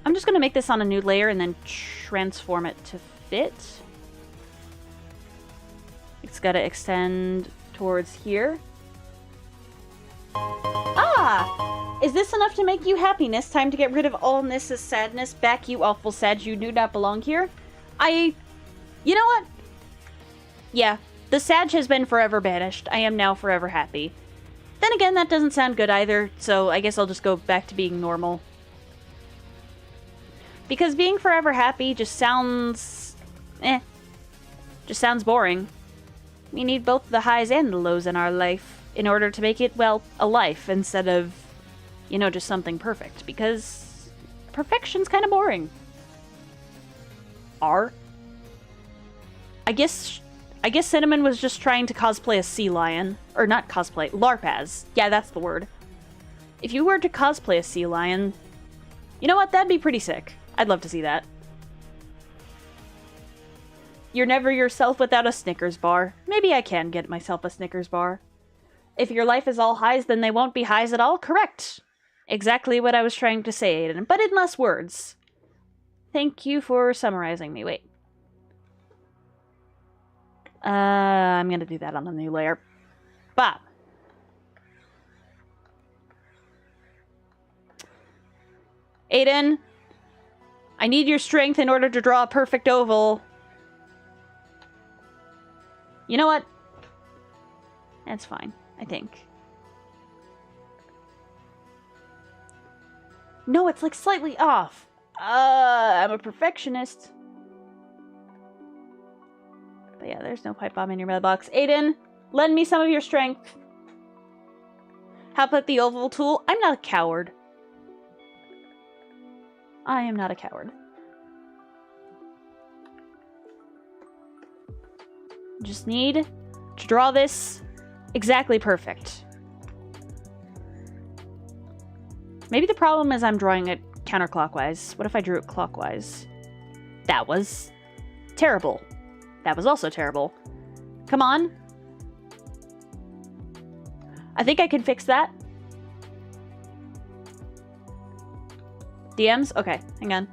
I'm just going to make this on a new layer and then transform it to fit. It's got to extend towards here. Ah! Is this enough to make you happiness? Time to get rid of all Nyssa's sadness. Back, you awful sad. You do not belong here. You know what? Yeah, the Sag has been forever banished. I am now forever happy. Then again, that doesn't sound good either, so I guess I'll just go back to being normal. Because being forever happy just sounds... just sounds boring. We need both the highs and the lows in our life in order to make it, well, a life instead of, you know, just something perfect. Because perfection's kind of boring. I guess Cinnamon was just trying to cosplay a sea lion. Or not cosplay, LARP as. Yeah, that's the word. If you were to cosplay a sea lion, you know what? That'd be pretty sick. I'd love to see that. You're never yourself without a Snickers bar. Maybe I can get myself a Snickers bar. If your life is all highs, then they won't be highs at all? Correct. Exactly what I was trying to say, Aiden, but in less words. Thank you for summarizing me. Wait. I'm gonna do that on a new layer. Bob. Aiden, I need your strength in order to draw a perfect oval. You know what? That's fine, I think. No, it's like slightly off. I'm a perfectionist. But yeah, there's no pipe bomb in your mailbox. Aiden, lend me some of your strength. How about the oval tool? I'm not a coward. I am not a coward. Just need to draw this exactly perfect. Maybe the problem is I'm drawing it counterclockwise. What if I drew it clockwise? That was terrible. That was also terrible. Come on. I think I can fix that. DMs? Okay, hang on.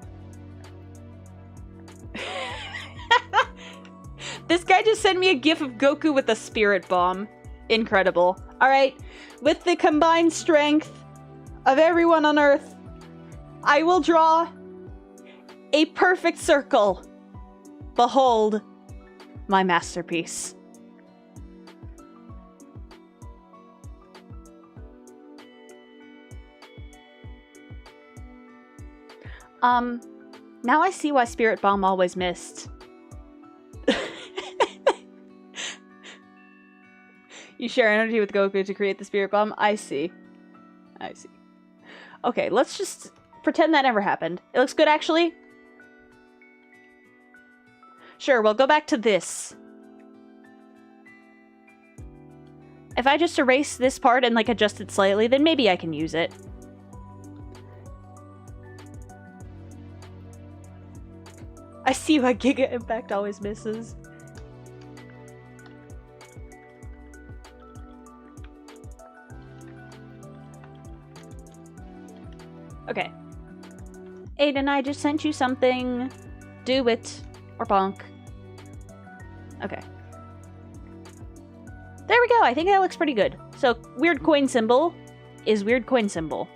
This guy just sent me a gif of Goku with a spirit bomb. Incredible. Alright, with the combined strength of everyone on Earth, I will draw a perfect circle. Behold my masterpiece. Now I see why Spirit Bomb always missed. You share energy with Goku to create the Spirit Bomb? I see. I see. Okay, let's just pretend that never happened. It looks good, actually. Sure, we'll go back to this. If I just erase this part and, like, adjust it slightly, then maybe I can use it. I see why Giga Impact always misses. Okay. Aiden, I just sent you something. Do it. Or bonk. Okay. There we go. I think that looks pretty good. So, weird coin symbol is weird coin symbol.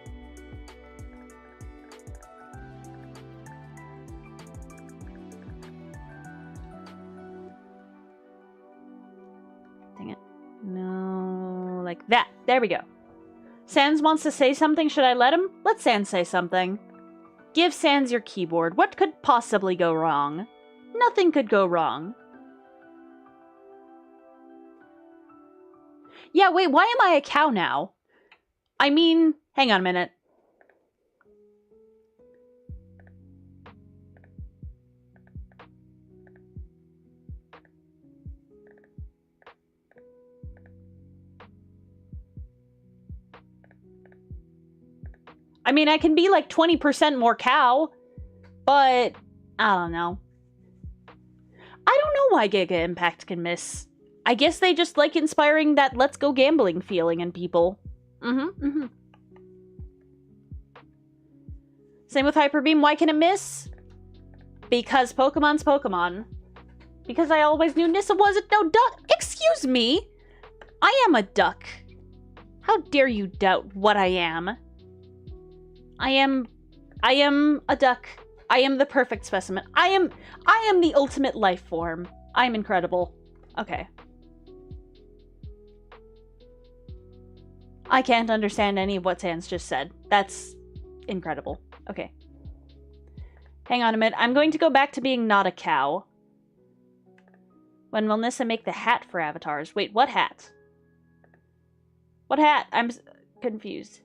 Dang it. No, like that. There we go. Sans wants to say something. Should I let him? Let Sans say something. Give Sans your keyboard. What could possibly go wrong? Nothing could go wrong. Yeah, wait, why am I a cow now? I mean, hang on a minute. I mean, I can be like 20% more cow, but I don't know. I don't know why Giga Impact can miss. I guess they just like inspiring that let's go gambling feeling in people. Same with Hyper Beam. Why can it miss? Because Pokemon's Pokemon. Because I always knew Nyssa wasn't no duck. Excuse me. I am a duck. How dare you doubt what I am? I am a duck. I am the perfect specimen. I am the ultimate life form. I'm incredible. Okay. I can't understand any of what Sans just said. That's incredible. Okay. Hang on a minute. I'm going to go back to being not a cow. When will Nyssa make the hat for avatars? Wait, what hat? What hat? I'm confused.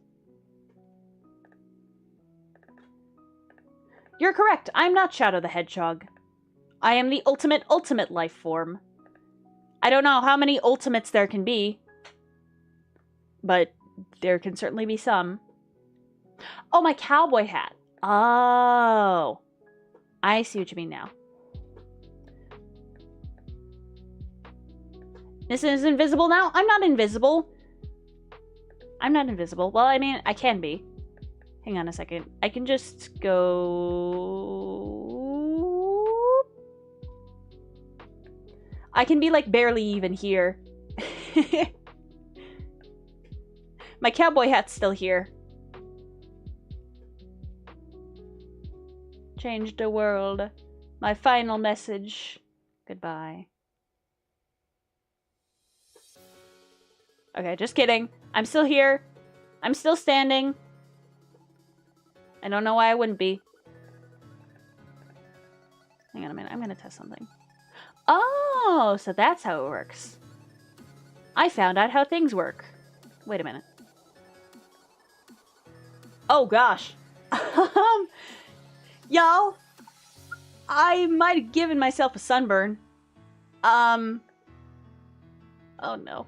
You're correct. I'm not Shadow the Hedgehog. I am the ultimate life form. I don't know how many ultimates there can be, but there can certainly be some. Oh, my cowboy hat. Oh. I see what you mean now. This is invisible now? I'm not invisible. I'm not invisible. Well, I mean, I can be. Hang on a second. I can just go... I can be, like, barely even here. My cowboy hat's still here. Change the world. My final message. Goodbye. Okay, just kidding. I'm still here. I'm still standing. I don't know why I wouldn't be. Hang on a minute. I'm going to test something. Oh, so that's how it works. I found out how things work. Wait a minute. Oh, gosh. Y'all, I might have given myself a sunburn. Oh, no.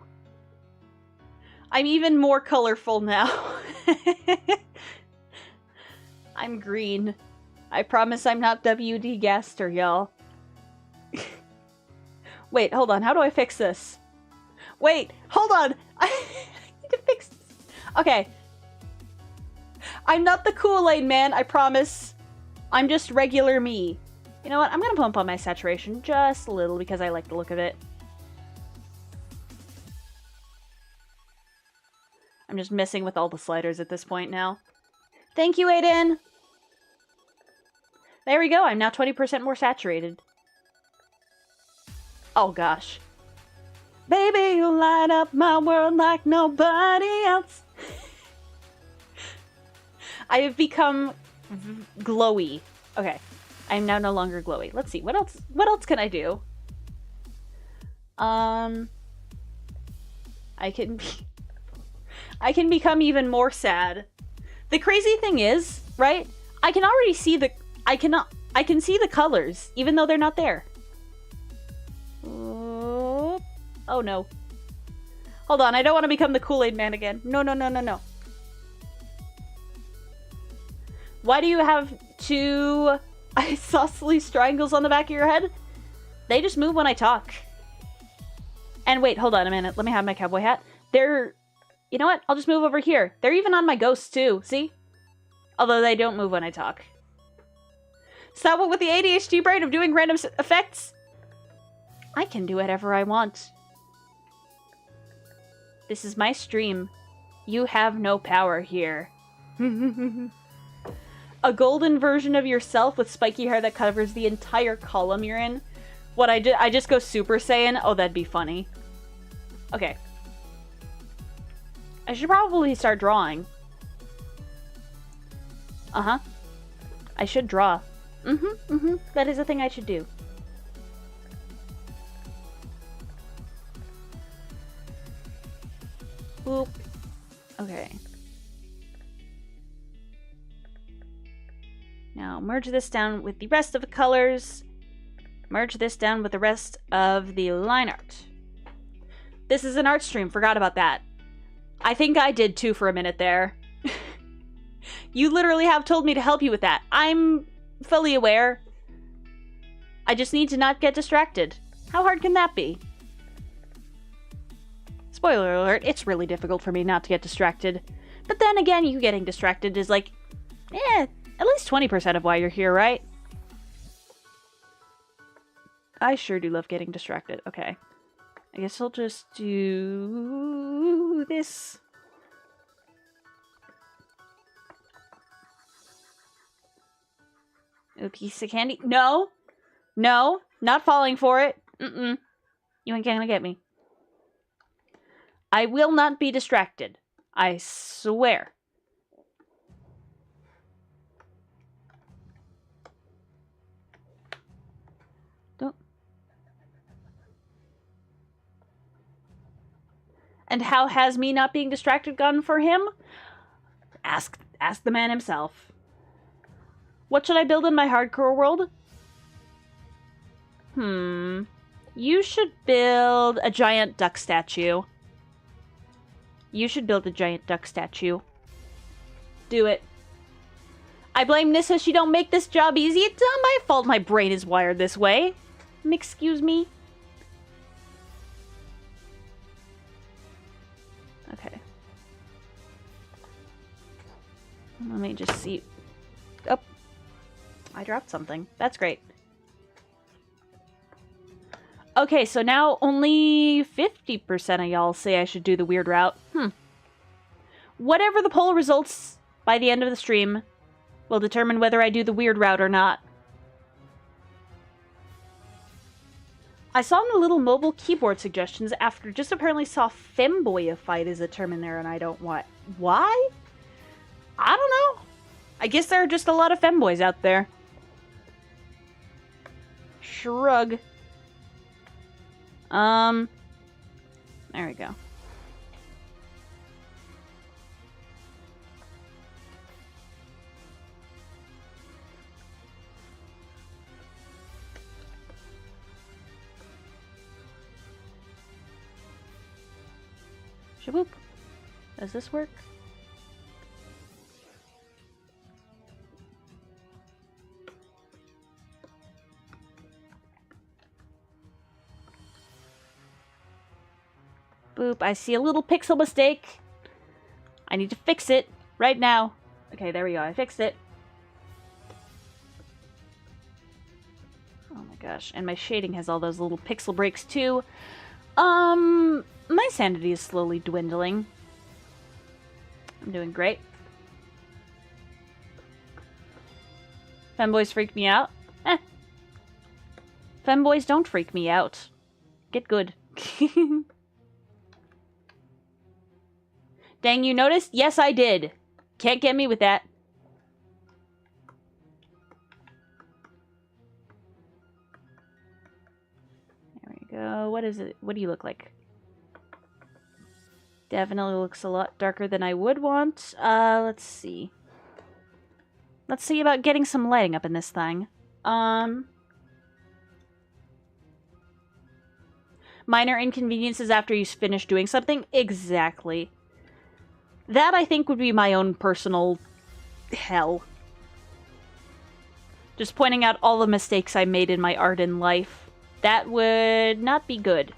I'm even more colorful now. I'm green. I promise I'm not WD Gaster, y'all. Wait, hold on. How do I fix this? Wait, hold on. I need to fix this. Okay. I'm not the Kool-Aid man, I promise. I'm just regular me. You know what? I'm gonna pump on my saturation just a little because I like the look of it. I'm just messing with all the sliders at this point now. Thank you, Aiden! There we go, I'm now 20% more saturated. Oh gosh. Baby, you light up my world like nobody else. I have become glowy. Okay, I'm now no longer glowy. Let's see, what else can I do? I can become even more sad. The crazy thing is, right? I can already see I can see the colors, even though they're not there. Oh no. Hold on, I don't want to become the Kool-Aid man again. No, no, no, no, no. Why do you have two isosceles triangles on the back of your head? They just move when I talk. And wait, hold on a minute. Let me have my cowboy hat. They're... You know what? I'll just move over here. They're even on my ghosts too, see? Although they don't move when I talk. Stop it with the ADHD brain of doing random effects. I can do whatever I want. This is my stream. You have no power here. A golden version of yourself with spiky hair that covers the entire column you're in. What I did, I just go Super Saiyan? Oh, that'd be funny. Okay. I should probably start drawing. Uh-huh. I should draw. That is a thing I should do. Boop. Okay. Now merge this down with the rest of the colors. Merge this down with the rest of the line art. This is an art stream, forgot about that. I think I did too for a minute there. You literally have told me to help you with that. I'm fully aware. I just need to not get distracted. How hard can that be? Spoiler alert, it's really difficult for me not to get distracted. But then again, you getting distracted is like, at least 20% of why you're here, right? I sure do love getting distracted. Okay. I guess I'll just do this. A piece of candy. No! No! Not falling for it. You ain't gonna get me. I will not be distracted. I swear. Don't. And how has me not being distracted gone for him? Ask the man himself. What should I build in my hardcore world? You should build a giant duck statue. You should build a giant duck statue. Do it. I blame Nyssa she don't make this job easy. It's not my fault my brain is wired this way. Excuse me. Okay. Let me just see. Oh. I dropped something. That's great. Okay, so now only 50% of y'all say I should do the weird route. Whatever the poll results by the end of the stream will determine whether I do the weird route or not. I saw in the little mobile keyboard suggestions after just apparently saw femboyified as a term in there and I don't want. Why? I don't know. I guess there are just a lot of femboys out there. Shrug. There we go. Shaboop. Does this work? Boop, I see a little pixel mistake. I need to fix it right now. Okay, there we go. I fixed it. Oh my gosh. And my shading has all those little pixel breaks too. My sanity is slowly dwindling. I'm doing great. Femboys freak me out. Femboys don't freak me out. Get good. Dang, you noticed? Yes, I did. Can't get me with that. There we go. What is it? What do you look like? Definitely looks a lot darker than I would want. Let's see. Let's see about getting some lighting up in this thing. Minor inconveniences after you finish doing something? Exactly. That, I think, would be my own personal hell. Just pointing out all the mistakes I made in my art and life. That would not be good.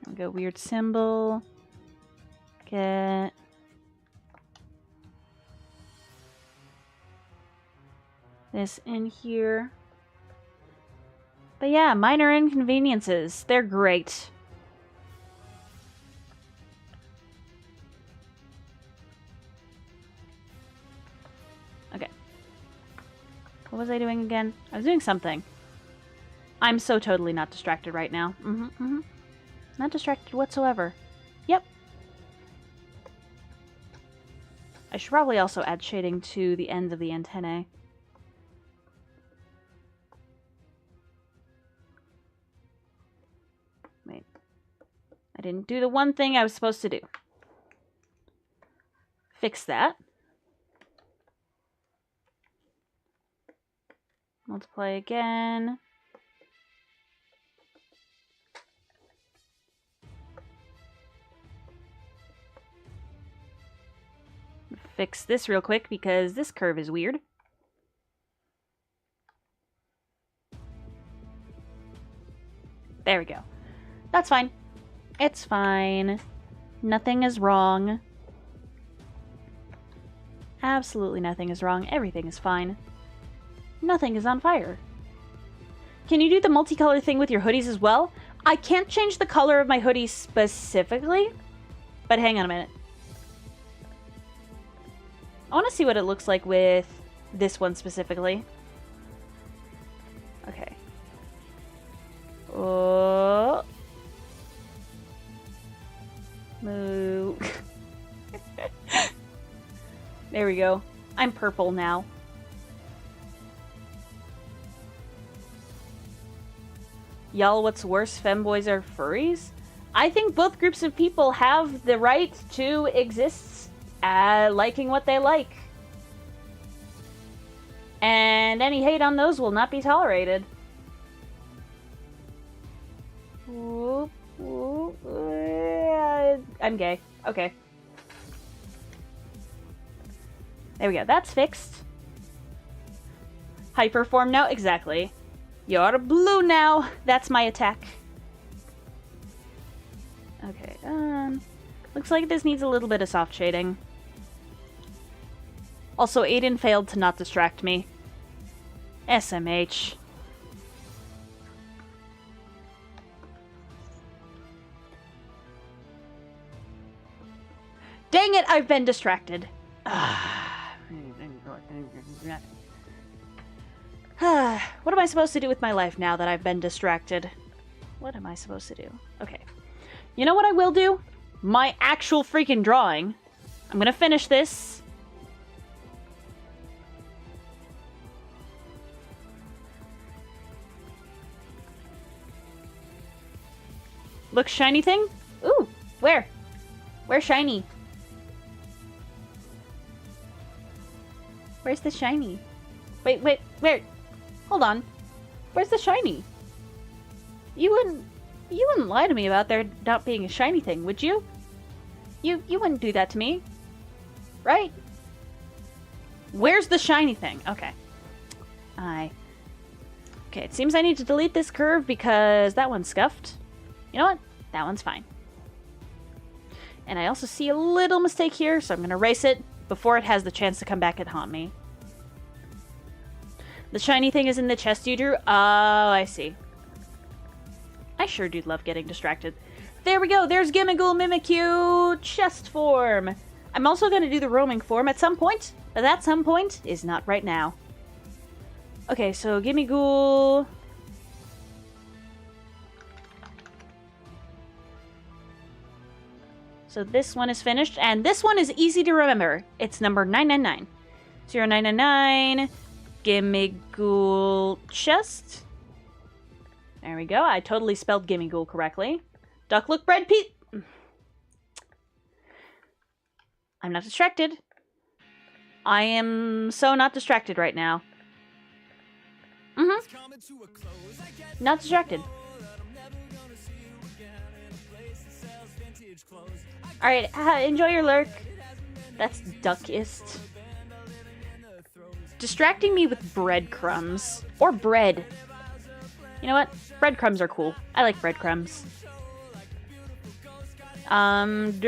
I'll go weird symbol. Get... this in here. But yeah, minor inconveniences. They're great. Okay. What was I doing again? I was doing something. I'm so totally not distracted right now. Not distracted whatsoever. Yep. I should probably also add shading to the ends of the antennae. Wait. I didn't do the one thing I was supposed to do. Fix that. Multiply again. Fix this real quick because this curve is weird. There we go. That's fine. It's fine. Nothing is wrong. Absolutely nothing is wrong. Everything is fine. Nothing is on fire. Can you do the multicolor thing with your hoodies as well? I can't change the color of my hoodies specifically, but hang on a minute. I want to see what it looks like with this one specifically. Okay. Oh. Moo. There we go. I'm purple now. Y'all, what's worse, femboys or furries? I think both groups of people have the right to exist liking what they like. And any hate on those will not be tolerated. I'm gay. Okay. There we go. That's fixed. Hyperform now? Exactly. You're blue now. That's my attack. Okay, looks like this needs a little bit of soft shading. Also, Aiden failed to not distract me. SMH. Dang it, I've been distracted. What am I supposed to do with my life now that I've been distracted? What am I supposed to do? Okay. You know what I will do? My actual freaking drawing. I'm gonna finish this. Look, shiny thing? Ooh, where? Where's shiny? Where's the shiny? Wait, where? Hold on. Where's the shiny? You wouldn't lie to me about there not being a shiny thing, would you? You wouldn't do that to me. Right? Where's the shiny thing? Okay. Okay, it seems I need to delete this curve because that one's scuffed. You know what? That one's fine. And I also see a little mistake here, so I'm going to erase it before it has the chance to come back and haunt me. The shiny thing is in the chest you drew? Oh, I see. I sure do love getting distracted. There we go. There's Gimmighoul Mimikyu chest form. I'm also going to do the roaming form at some point, but that some point is not right now. Okay, so Gimmighoul. So this one is finished, and this one is easy to remember. It's number 999. 0999, Gimmighoul chest. There we go. I totally spelled Gimmighoul correctly. Duck look bread Pete. I'm not distracted. I am so not distracted right now. Not distracted. Alright, enjoy your lurk. That's duckist. Distracting me with breadcrumbs. Or bread. You know what? Breadcrumbs are cool. I like breadcrumbs. Duraludon.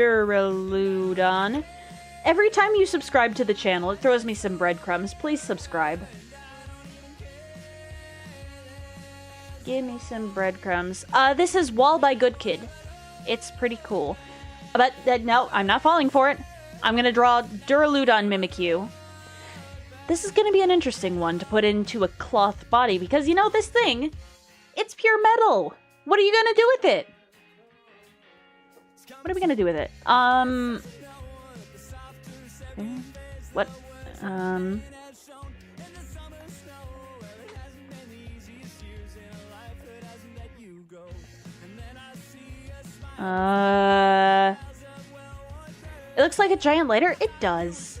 Every time you subscribe to the channel, it throws me some breadcrumbs. Please subscribe. Give me some breadcrumbs. This is Wall by Good Kid. It's pretty cool. But, no, I'm not falling for it. I'm gonna draw Duraludon Mimikyu. This is gonna be an interesting one to put into a cloth body, because, you know, this thing, It's pure metal. What are you gonna do with it? What are we gonna do with it? What? It looks like a giant lighter. It does.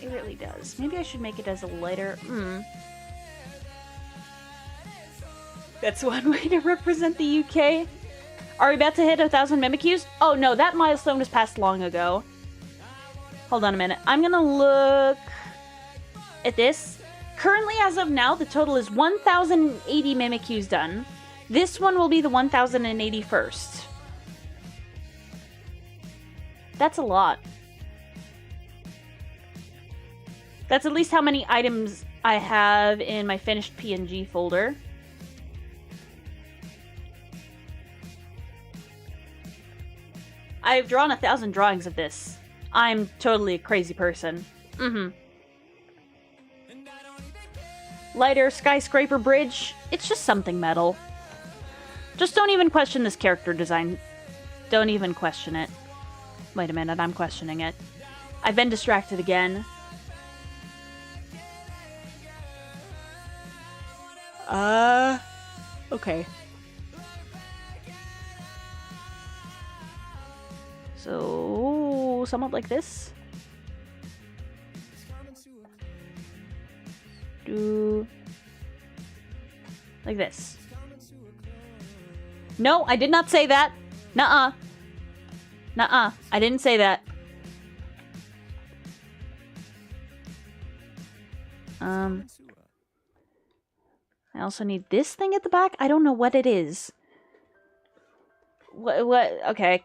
It really does. Maybe I should make it as a lighter. That's one way to represent the UK. Are we about to hit 1,000 Mimikyus? Oh no, that milestone was passed long ago. Hold on a minute. I'm gonna look at this. Currently, as of now, the total is 1,080 Mimikyus done. This one will be the 1,081st. That's a lot. That's at least how many items I have in my finished PNG folder. I've drawn 1,000 drawings of this. I'm totally a crazy person. Lighter, skyscraper, bridge. It's just something metal. Just don't even question this character design. Don't even question it. Wait a minute, I'm questioning it. I've been distracted again. Okay. So, somewhat like this. Like this. No, I did not say that. Nuh-uh. Nuh-uh. I didn't say that. I also need this thing at the back. I don't know what it is. What? Okay.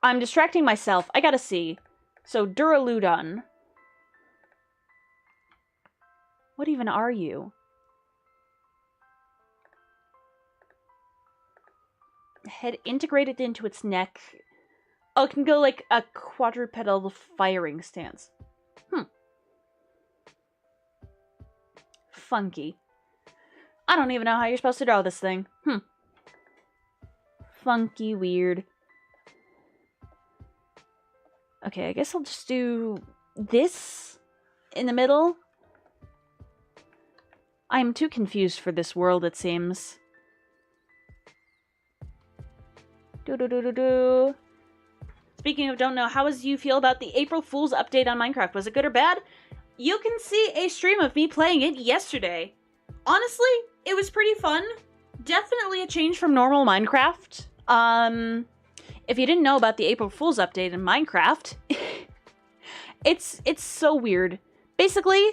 I'm distracting myself. I gotta see. So, Duraludon. What even are you? Head integrated into its neck. Oh, it can go like a quadrupedal firing stance. Funky. I don't even know how you're supposed to draw this thing. Funky, weird. Okay, I guess I'll just do this in the middle. I'm too confused for this world, it seems. Speaking of don't know, how does you feel about the April Fool's update on Minecraft? Was it good or bad? You can see a stream of me playing it yesterday. Honestly, it was pretty fun. Definitely a change from normal Minecraft. If you didn't know about the April Fool's update in Minecraft, it's so weird. Basically,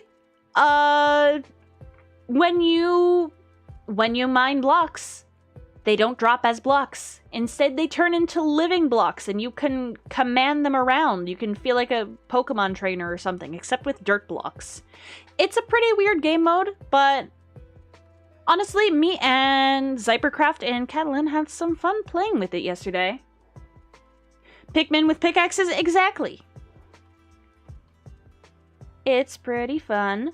when you mine blocks, they don't drop as blocks. Instead, they turn into living blocks, and you can command them around. You can feel like a Pokemon trainer or something, except with dirt blocks. It's a pretty weird game mode, but honestly, me and Zypercraft and Catalan had some fun playing with it yesterday. Pikmin with pickaxes? Exactly. It's pretty fun.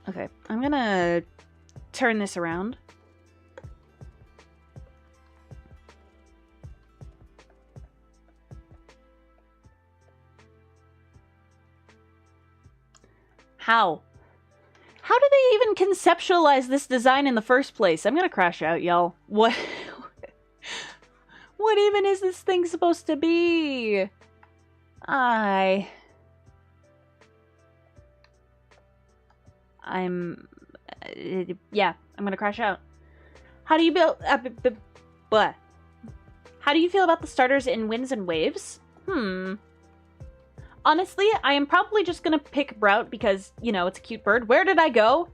Okay, I'm gonna turn this around. How? How did they even conceptualize this design in the first place? I'm gonna crash out, y'all. What? What even is this thing supposed to be? Yeah, I'm gonna crash out. How do you build... How do you feel about the starters in Winds and Waves? Honestly, I am probably just gonna pick Brout because, you know, it's a cute bird. Where did I go?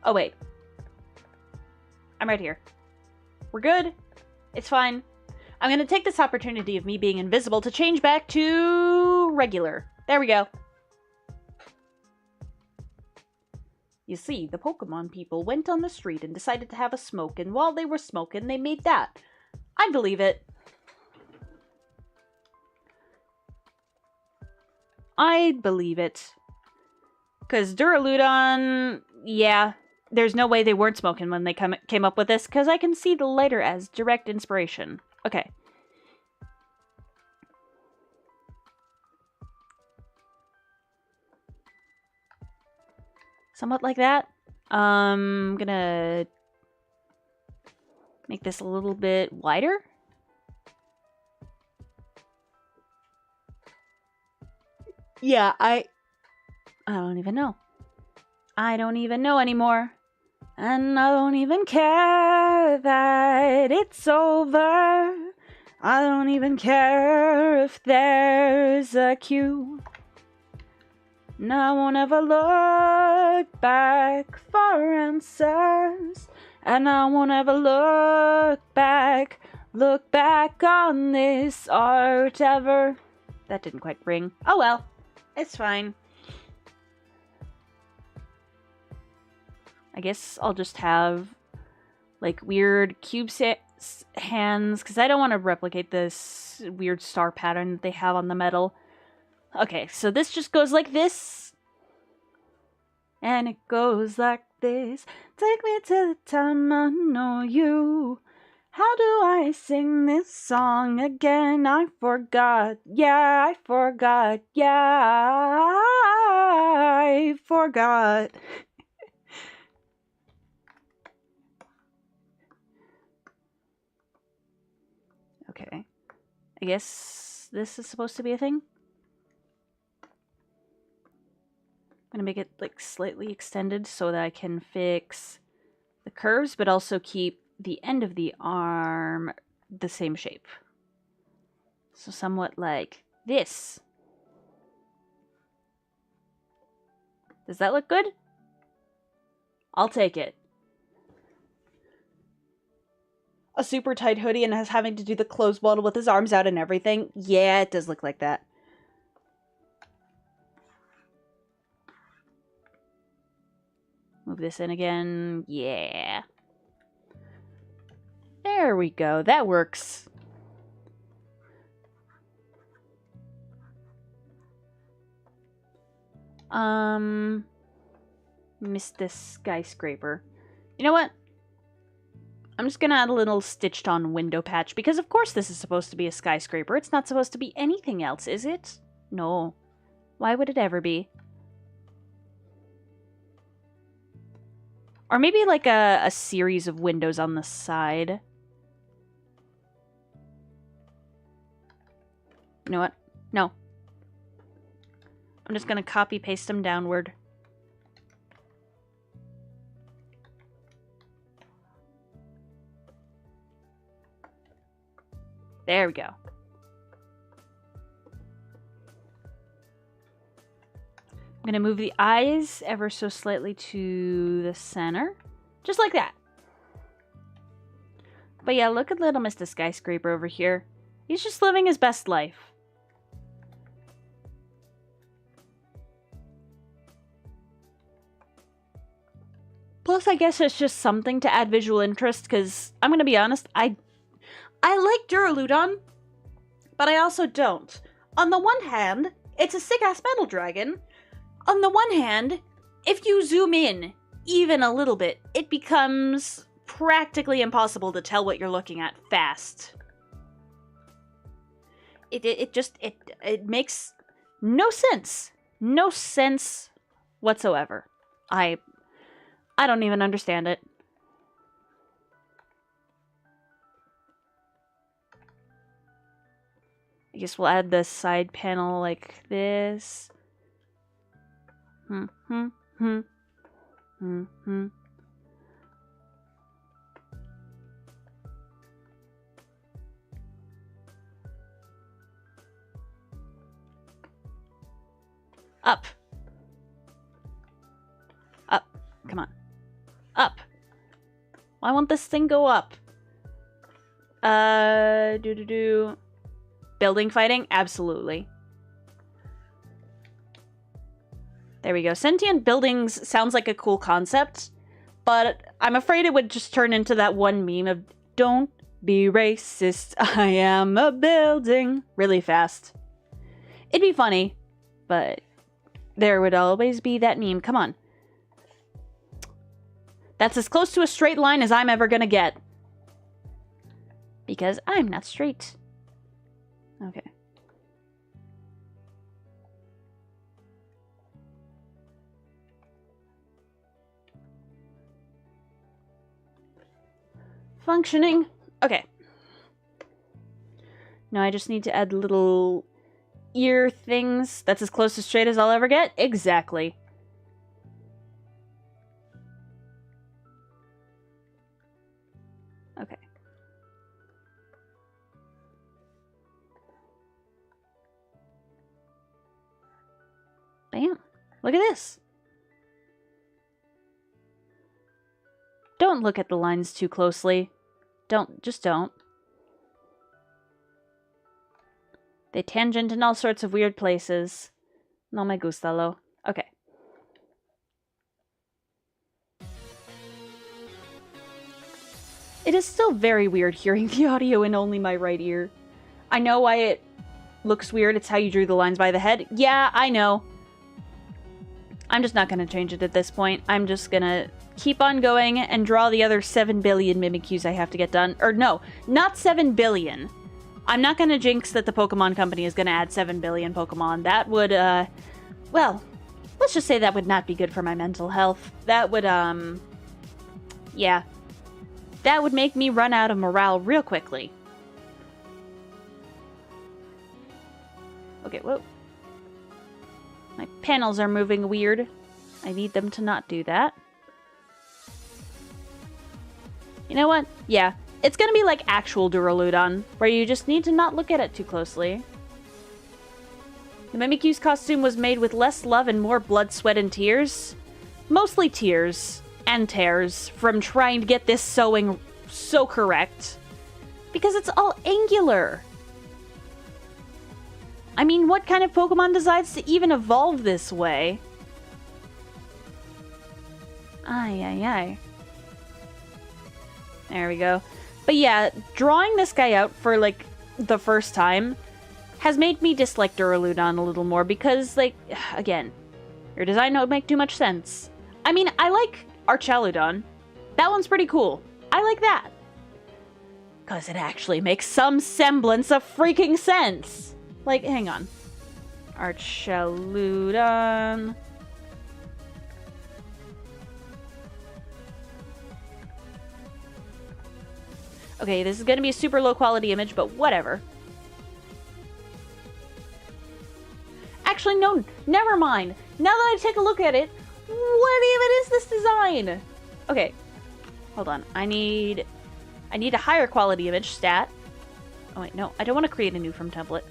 Oh, wait. I'm right here. We're good. It's fine. I'm gonna take this opportunity of me being invisible to change back to regular. There we go. You see, the Pokemon people went on the street and decided to have a smoke, and while they were smoking, they made that. I believe it. I'd believe it. Because Duraludon, yeah, there's no way they weren't smoking when they came up with this, because I can see the lighter as direct inspiration. Okay. Somewhat like that. I'm gonna make this a little bit wider. Yeah, I don't even know. I don't even know anymore. And I don't even care that it's over. I don't even care if there's a queue. And I won't ever look back for answers. And I won't ever look back on this art ever. That didn't quite ring. Oh well, it's fine. I guess I'll just have like weird cube hands, because I don't want to replicate this weird star pattern that they have on the metal. Okay, so this just goes like this. And it goes like this. Take me to the time I know you. How do I sing this song again? I forgot. Yeah, I forgot. Yeah, I forgot. Okay. I guess this is supposed to be a thing. I'm gonna make it like slightly extended so that I can fix the curves, but also keep the end of the arm the same shape. So somewhat like this. Does that look good? I'll take it. A super tight hoodie and has having to do the clothes bottle with his arms out and everything. Yeah, it does look like that. Move this in again. Yeah. There we go. That works. Missed this skyscraper. You know what? I'm just gonna add a little stitched on window patch, because of course this is supposed to be a skyscraper. It's not supposed to be anything else, is it? No. Why would it ever be? Or maybe like a series of windows on the side. You know what? No. I'm just gonna copy paste them downward. There we go. I'm going to move the eyes ever so slightly to the center. Just like that. But yeah, look at little Mr. Skyscraper over here. He's just living his best life. Plus, I guess it's just something to add visual interest, because I'm going to be honest, I like Duraludon, but I also don't. On the one hand, it's a sick-ass metal dragon. On the one hand, if you zoom in even a little bit, it becomes practically impossible to tell what you're looking at fast. It makes no sense. No sense whatsoever. I don't even understand it. I guess we'll add the side panel like this. Up. Up. Come on. Up. Why won't this thing go up? Building fighting? Absolutely. There we go. Sentient buildings sounds like a cool concept, but I'm afraid it would just turn into that one meme of, don't be racist, I am a building, really fast. It'd be funny, but there would always be that meme. Come on. That's as close to a straight line as I'm ever gonna get. Because I'm not straight. Okay. Functioning. Okay. Now I just need to add little ear things. That's as close to straight as I'll ever get? Exactly. Okay. Bam. Look at this. Don't look at the lines too closely. Just don't. They tangent in all sorts of weird places. No me gusta lo. Okay. It is still very weird hearing the audio in only my right ear. I know why it looks weird. It's how you drew the lines by the head. Yeah, I know. I'm just not going to change it at this point. I'm just going to keep on going and draw the other 7 billion Mimikyus I have to get done. Or no, not 7 billion. I'm not going to jinx that the Pokemon Company is going to add 7 billion Pokemon. That would, well, let's just say that would not be good for my mental health. That would, yeah. That would make me run out of morale real quickly. Okay, whoa. My panels are moving weird. I need them to not do that. You know what? Yeah. It's gonna be like actual Duraludon, where you just need to not look at it too closely. The Mimikyu's costume was made with less love and more blood, sweat, and tears. Mostly tears and tears from trying to get this sewing so correct. Because it's all angular. I mean, what kind of Pokemon decides to even evolve this way? Ay, ay, ay. There we go. But yeah, drawing this guy out for, like, the first time has made me dislike Duraludon a little more because, like, again, your design don't make too much sense. I mean, I like Archaludon. That one's pretty cool. I like that. Because it actually makes some semblance of freaking sense. Like, hang on. Archaludon. Okay, this is going to be a super low quality image, but whatever. Actually, no, never mind. Now that I take a look at it, what even is this design? Okay, hold on. I need a higher quality image stat. Oh wait, no, I don't want to create a new from template.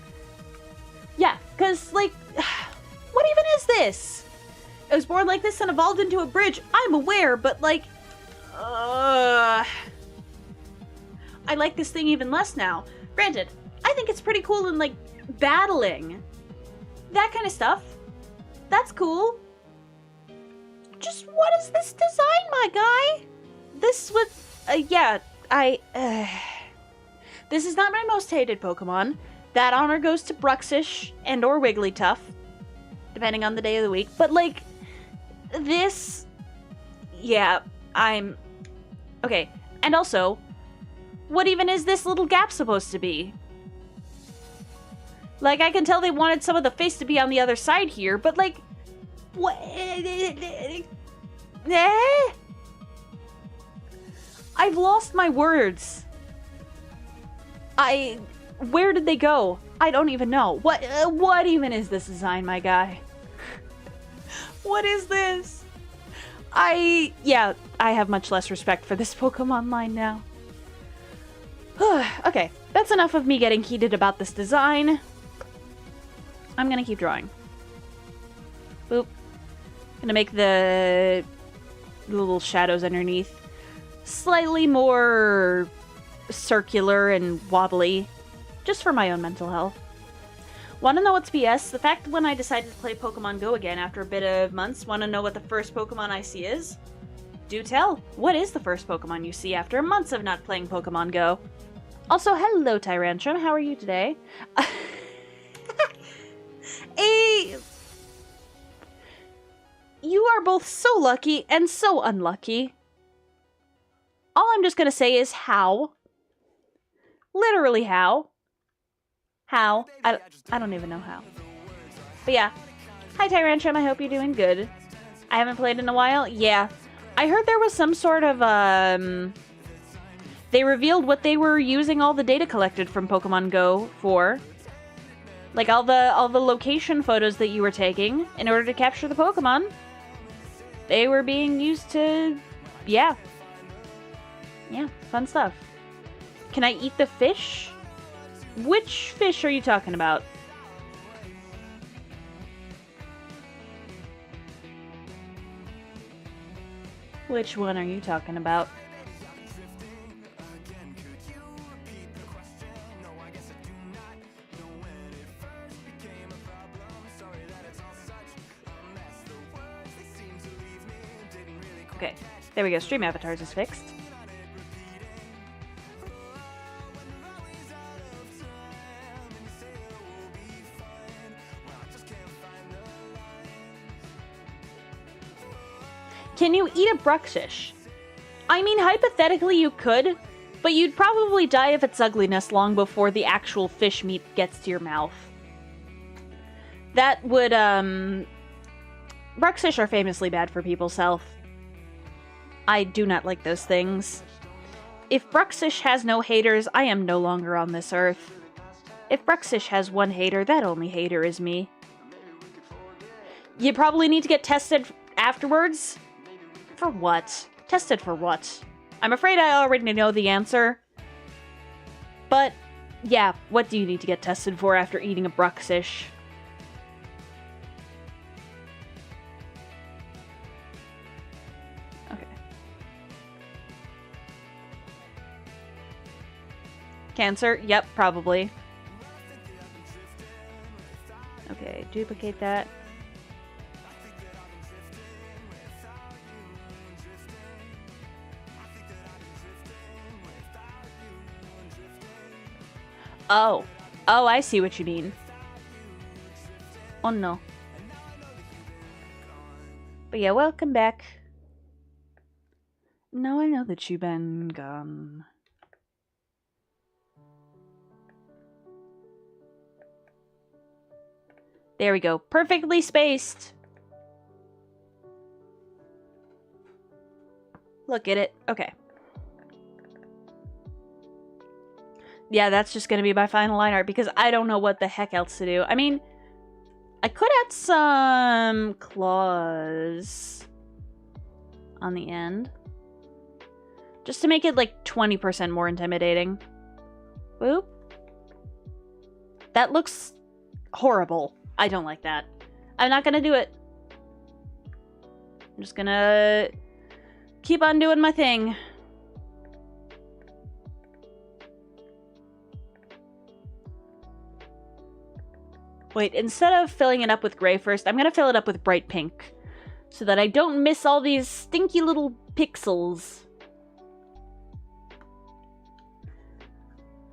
Yeah, because, like, what even is this? It was born like this and evolved into a bridge. I'm aware, but, like, I like this thing even less now. Granted, I think it's pretty cool in, like, battling. That kind of stuff. That's cool. Just what is this design, my guy? This would, yeah, this is not my most hated Pokemon. That honor goes to Bruxish and or Wigglytuff, depending on the day of the week. But, like, this, yeah, okay. And also, what even is this little gap supposed to be? Like, I can tell they wanted some of the face to be on the other side here, but, like, what? I've lost my words. Where did they go? I don't even know. What even is this design, my guy? What is this? Yeah, I have much less respect for this Pokemon line now. Okay, that's enough of me getting heated about this design. I'm gonna keep drawing. Boop. Gonna make the little shadows underneath slightly more circular and wobbly, just for my own mental health. Wanna know what's BS? The fact that when I decided to play Pokemon Go again after a bit of months, wanna know what the first Pokemon I see is? Do tell. What is the first Pokemon you see after months of not playing Pokemon Go? Also, hello, Tyrantrum. How are you today? You are both so lucky and so unlucky. All I'm just gonna say is how. Literally how. How. I don't even know how. But yeah. Hi, Tyrantrum. I hope you're doing good. I haven't played in a while. Yeah. I heard there was some sort of, they revealed what they were using all the data collected from Pokemon Go for. Like, all the location photos that you were taking in order to capture the Pokemon. They were being used to... Yeah. Yeah, fun stuff. Can I eat the fish? Which fish are you talking about? Which one are you talking about? Okay, there we go. Stream avatars is fixed. Can you eat a Bruxish? I mean, hypothetically you could, but you'd probably die of its ugliness long before the actual fish meat gets to your mouth. That would, Bruxish are famously bad for people's health. I do not like those things. If Bruxish has no haters, I am no longer on this earth. If Bruxish has one hater, that only hater is me. You probably need to get tested afterwards. For what? Tested for what? I'm afraid I already know the answer. But, yeah, what do you need to get tested for after eating a Bruxish? Okay. Cancer? Yep, probably. Okay, duplicate that. Oh. Oh, I see what you mean. Oh, no. But yeah, welcome back. Now I know that you've been gone. There we go. Perfectly spaced. Look at it. Okay. Yeah, that's just going to be my final line art because I don't know what the heck else to do. I mean, I could add some claws on the end. Just to make it like 20% more intimidating. Boop. That looks horrible. I don't like that. I'm not going to do it. I'm just going to keep on doing my thing. Wait, instead of filling it up with gray first, I'm going to fill it up with bright pink. So that I don't miss all these stinky little pixels.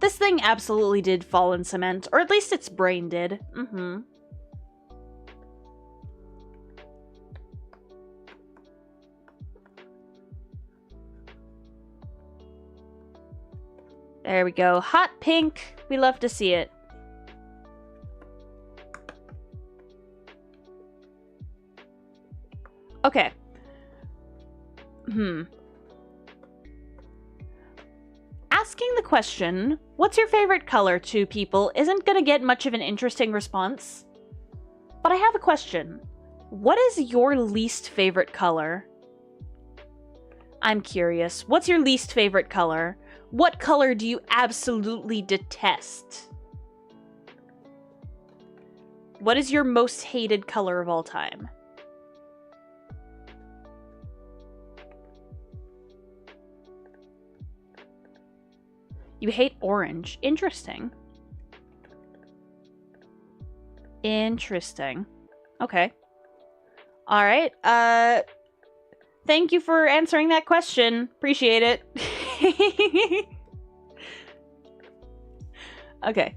This thing absolutely did fall in cement. Or at least its brain did. Mm-hmm. There we go. Hot pink. We love to see it. Okay. Asking the question, what's your favorite color to people isn't gonna get much of an interesting response. But I have a question. What is your least favorite color? I'm curious. What's your least favorite color? What color do you absolutely detest? What is your most hated color of all time? You hate orange. Interesting. Interesting. Okay. All right. Thank you for answering that question. Appreciate it. Okay.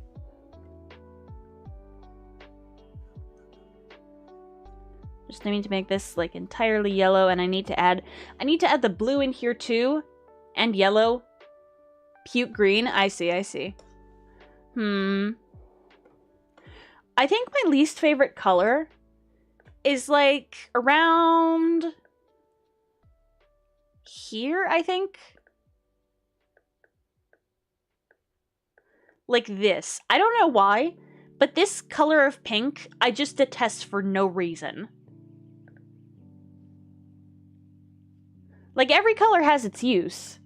Just need to make this like entirely yellow, and I need to add the blue in here too, and yellow. Puke green. I see. I think my least favorite color is like around here, I think. Like this. I don't know why, but this color of pink, I just detest for no reason. Like, every color has its use.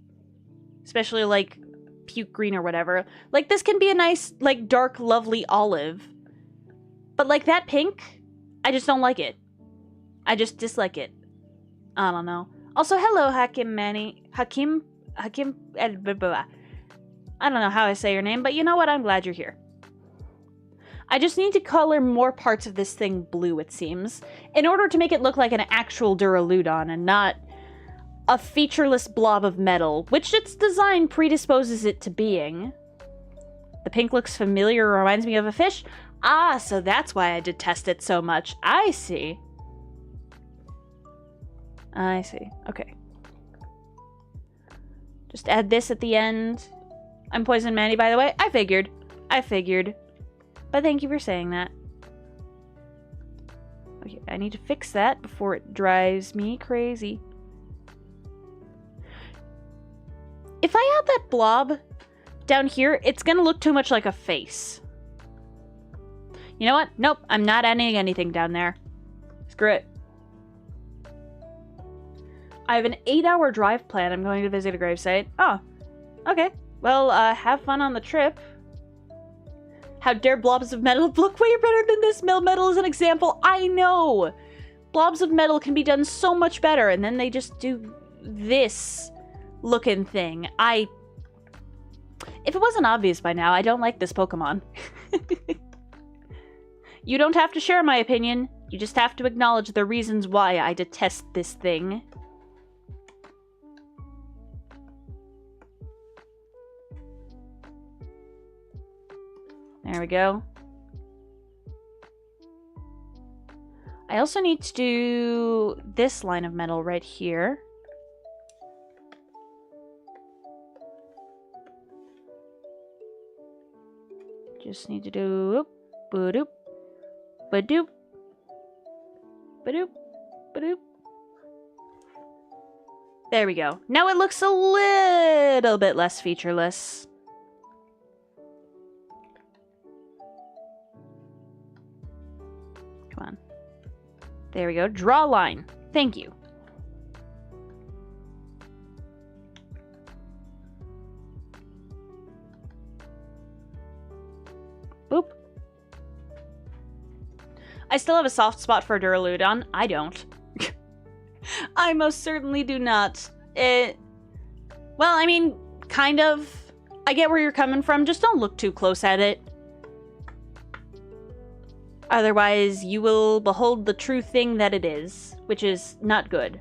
Especially, like, puke green or whatever. Like, this can be a nice, like, dark, lovely olive. But, like, that pink, I just don't like it. I just dislike it. I don't know. Also, hello, Hakim. I don't know how I say your name, but you know what? I'm glad you're here. I just need to color more parts of this thing blue, it seems, in order to make it look like an actual Duraludon and not a featureless blob of metal, which its design predisposes it to being. The pink looks familiar, reminds me of a fish. Ah, so that's why I detest it so much. I see. I see. Okay. Just add this at the end. I'm Poison Mandy, by the way. I figured. But thank you for saying that. Okay, I need to fix that before it drives me crazy. If I add that blob down here, it's gonna look too much like a face. You know what? Nope, I'm not adding anything down there. Screw it. I have an 8-hour drive plan. I'm going to visit a gravesite. Oh, okay. Well, have fun on the trip. How dare blobs of metal look way better than this? Metal is an example. I know! Blobs of metal can be done so much better, and then they just do this looking thing. If it wasn't obvious by now, I don't like this Pokemon. You don't have to share my opinion. You just have to acknowledge the reasons why I detest this thing. There we go. I also need to do this line of metal right here. Just need to do ba-doop, ba-doop, ba-doop, ba-doop. There we go. Now it looks a little bit less featureless. Come on. There we go. Draw a line. Thank you. Boop. I still have a soft spot for Duraludon. I don't. I most certainly do not. Well, I mean, kind of. I get where you're coming from. Just don't look too close at it. Otherwise, you will behold the true thing that it is, which is not good.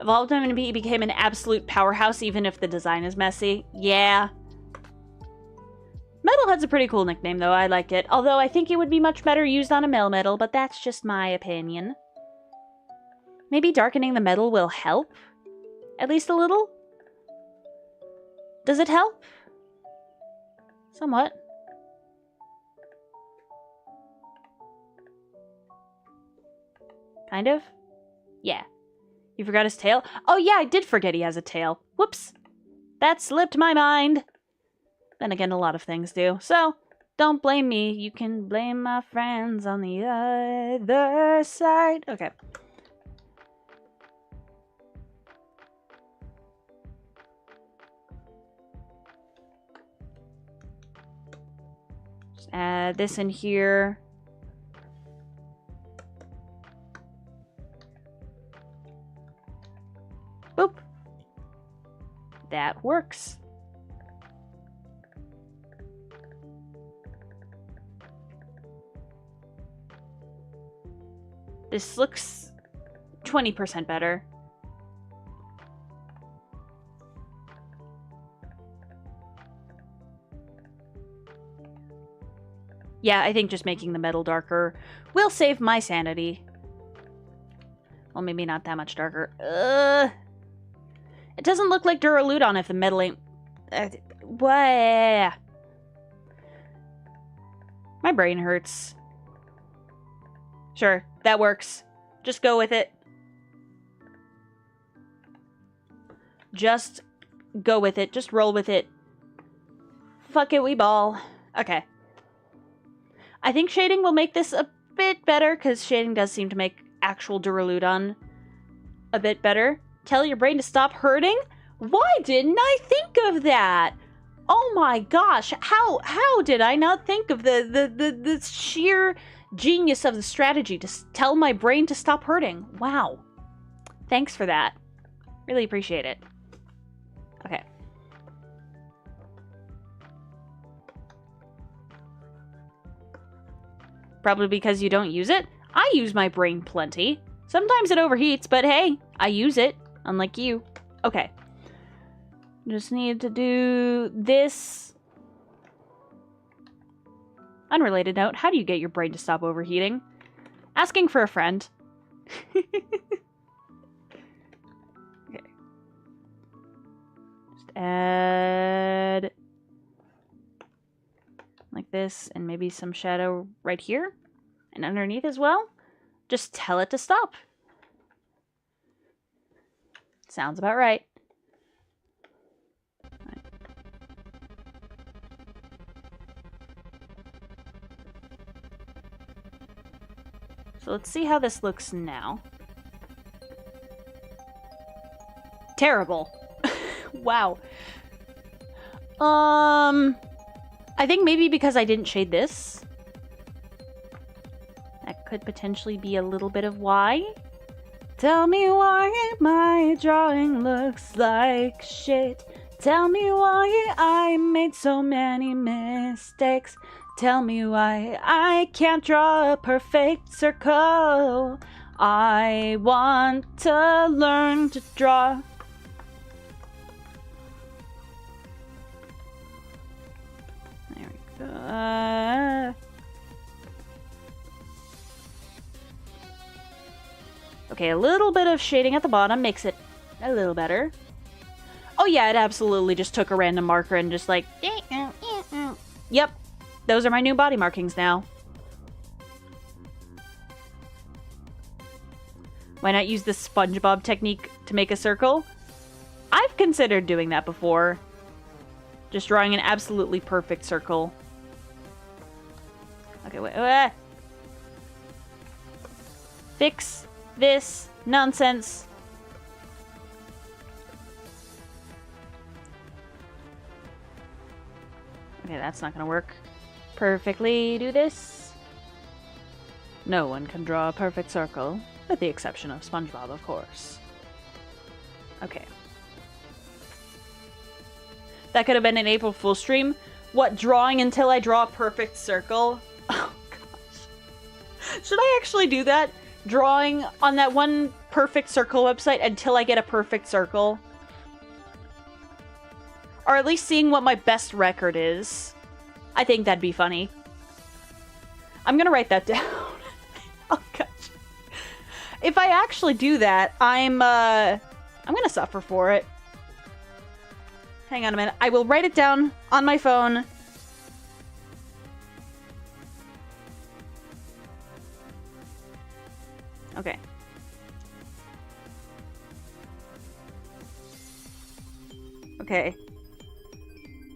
Evolved him and he became an absolute powerhouse, even if the design is messy. Yeah. Metalhead's a pretty cool nickname, though. I like it. Although I think it would be much better used on a Melmetal, but that's just my opinion. Maybe darkening the metal will help? At least a little? Does it help? Somewhat. Kind of? Yeah. You forgot his tail? Oh yeah, I did forget he has a tail. Whoops. That slipped my mind. Then again, a lot of things do. So, don't blame me. You can blame my friends on the other side. Okay. Just add this in here. Boop. That works. This looks 20% better. Yeah, I think just making the metal darker will save my sanity. Well, maybe not that much darker. It doesn't look like Duraludon if the metal ain't... what? My brain hurts. Sure, that works. Just go with it. Just go with it. Just roll with it. Fuck it, we ball. Okay. I think shading will make this a bit better, because shading does seem to make actual Duraludon a bit better. Tell your brain to stop hurting? Why didn't I think of that? Oh my gosh, how did I not think of the sheer genius of the strategy to tell my brain to stop hurting? Wow. Thanks for that. Really appreciate it. Okay. Probably because you don't use it? I use my brain plenty. Sometimes it overheats, but hey, I use it, unlike you. Okay. Just need to do this. Unrelated note, how do you get your brain to stop overheating? Asking for a friend. Okay. Just add like this, and maybe some shadow right here and underneath as well. Just tell it to stop. Sounds about right. So let's see how this looks now. Terrible. Wow. I think maybe because I didn't shade this. That could potentially be a little bit of why. Tell me why my drawing looks like shit. Tell me why I made so many mistakes. Tell me why I can't draw a perfect circle. I want to learn to draw. There we go. Okay, a little bit of shading at the bottom makes it a little better. Oh yeah, it absolutely just took a random marker and just like... Yep, those are my new body markings now. Why not use the SpongeBob technique to make a circle? I've considered doing that before. Just drawing an absolutely perfect circle. Okay, wait. Fix this nonsense. Okay, that's not gonna work perfectly. Do this. No one can draw a perfect circle, with the exception of SpongeBob, of course. Okay. That could have been an April Fool's stream. What, drawing until I draw a perfect circle? Oh, gosh. Should I actually do that? Drawing on that one perfect circle website until I get a perfect circle? Or at least seeing what my best record is. I think that'd be funny. I'm gonna write that down. Oh, gosh. If I actually do that, I'm gonna suffer for it. Hang on a minute. I will write it down on my phone. Okay. Okay.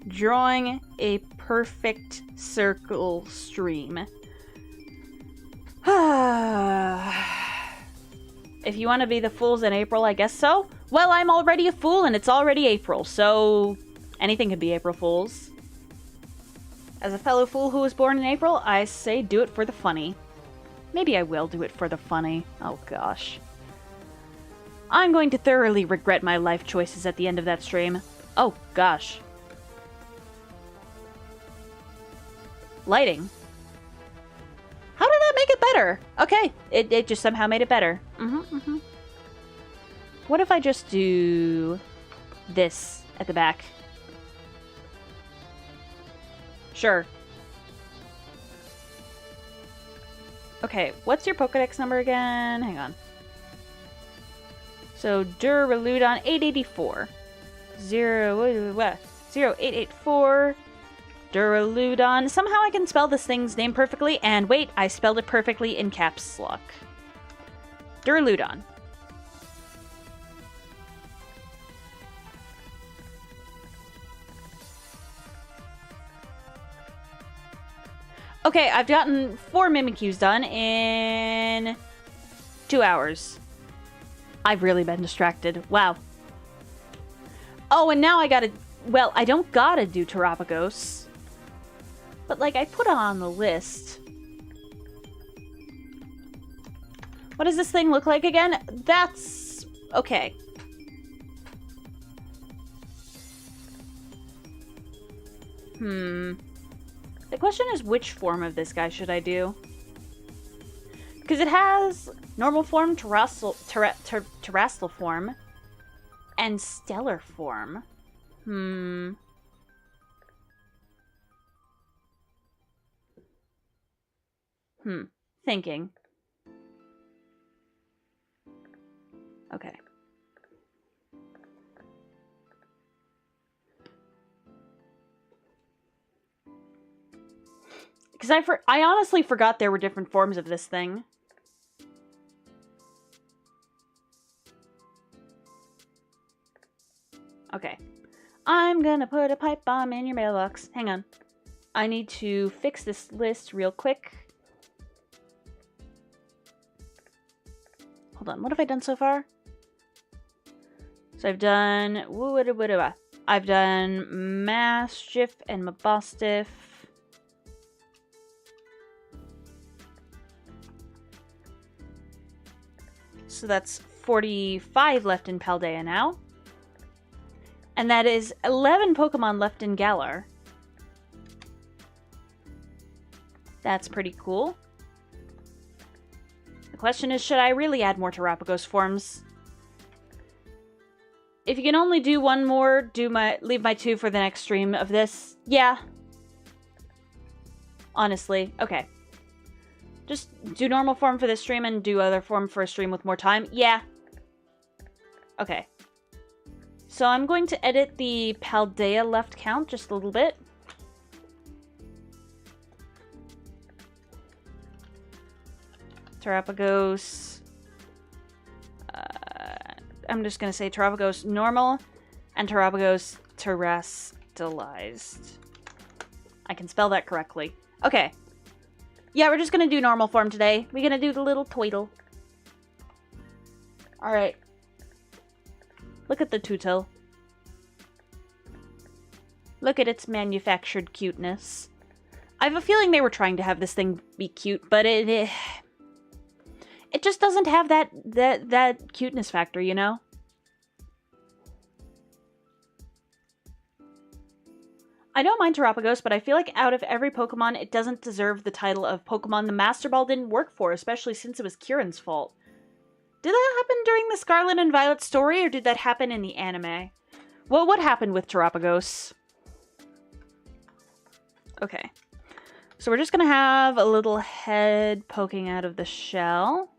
Drawing a perfect circle stream. If you want to be the fools in April, I guess so. Well, I'm already a fool and it's already April, so anything could be April Fools. As a fellow fool who was born in April, I say do it for the funny. Maybe I will do it for the funny. Oh gosh. I'm going to thoroughly regret my life choices at the end of that stream. Oh gosh. Lighting. How did that make it better? Okay, it just somehow made it better. What if I just do this at the back? Sure. Okay, what's your Pokedex number again? Hang on. So, Duraludon 884. 0884. Duraludon. Somehow I can spell this thing's name perfectly, and wait, I spelled it perfectly in caps lock. Duraludon. Okay, I've gotten 4 Mimikyus done in 2 hours. I've really been distracted. Wow. Oh, and now I gotta... Well, I don't gotta do Terapagos. But, like, I put it on the list. What does this thing look like again? That's... okay. The question is, which form of this guy should I do? Because it has normal form, terrestrial form, and stellar form. Thinking. Okay. Because I honestly forgot there were different forms of this thing. Okay. I'm gonna put a pipe bomb in your mailbox. Hang on. I need to fix this list real quick. Hold on, what have I done so far? So I've done... I've done Mastiff and Mabostiff. So that's 45 left in Paldea now. And that is 11 Pokemon left in Galar. That's pretty cool. The question is, should I really add more Terapagos forms? If you can only do one more, leave my 2 for the next stream of this. Yeah. Honestly, okay. Just do normal form for this stream and do other form for a stream with more time. Yeah. Okay. So I'm going to edit the Paldea left count just a little bit. Terapagos. I'm just going to say Terapagos normal and Terapagos terrestrialized. I can spell that correctly. Okay. Yeah, we're just going to do normal form today. We're going to do the little Tweedle. Alright. Look at the Tutel. Look at its manufactured cuteness. I have a feeling they were trying to have this thing be cute, but it just doesn't have that cuteness factor, you know? I don't mind Terapagos, but I feel like out of every Pokemon, it doesn't deserve the title of Pokemon the Master Ball didn't work for, especially since it was Kieran's fault. Did that happen during the Scarlet and Violet story, or did that happen in the anime? Well, what happened with Terapagos? Okay. So we're just gonna have a little head poking out of the shell.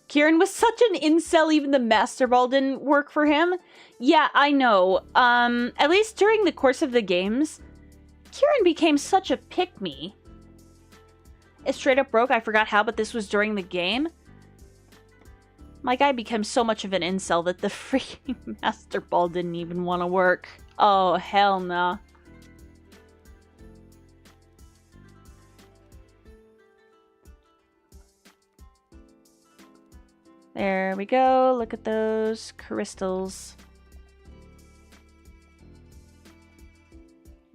Kieran was such an incel, even the Master Ball didn't work for him. Yeah, I know. At least during the course of the games, Kieran became such a pick-me. It straight up broke, I forgot how, but this was during the game. My guy became so much of an incel that the freaking Master Ball didn't even want to work. Oh, hell no. There we go. Look at those crystals.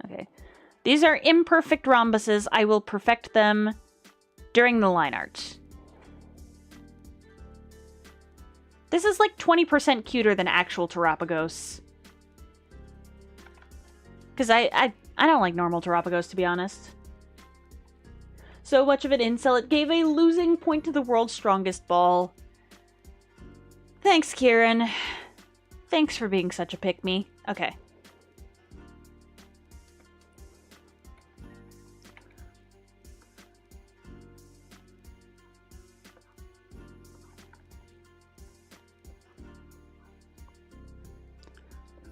Okay. These are imperfect rhombuses. I will perfect them during the line art. This is like 20% cuter than actual Terapagos. Because I don't like normal Terapagos, to be honest. So much of an incel, it gave a losing point to the world's strongest ball. Thanks, Kieran. Thanks for being such a pick-me. Okay.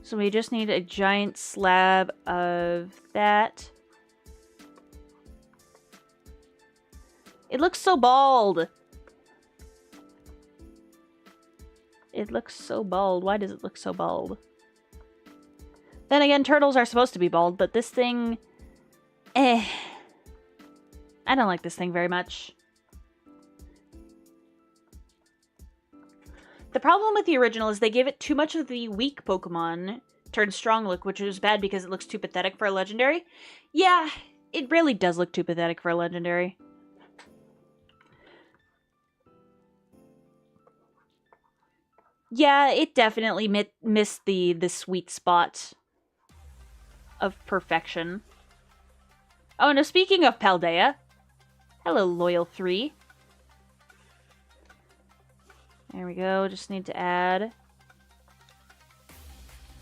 So we just need a giant slab of that. It looks so bald. It looks so bald. Why does it look so bald? Then again, turtles are supposed to be bald, but this thing... I don't like this thing very much. The problem with the original is they gave it too much of the weak Pokemon turned strong look, which is bad because it looks too pathetic for a legendary. Yeah, it really does look too pathetic for a legendary. Yeah, it definitely missed the sweet spot of perfection. Oh, no, speaking of Paldea. Hello, Loyal 3. There we go. Just need to add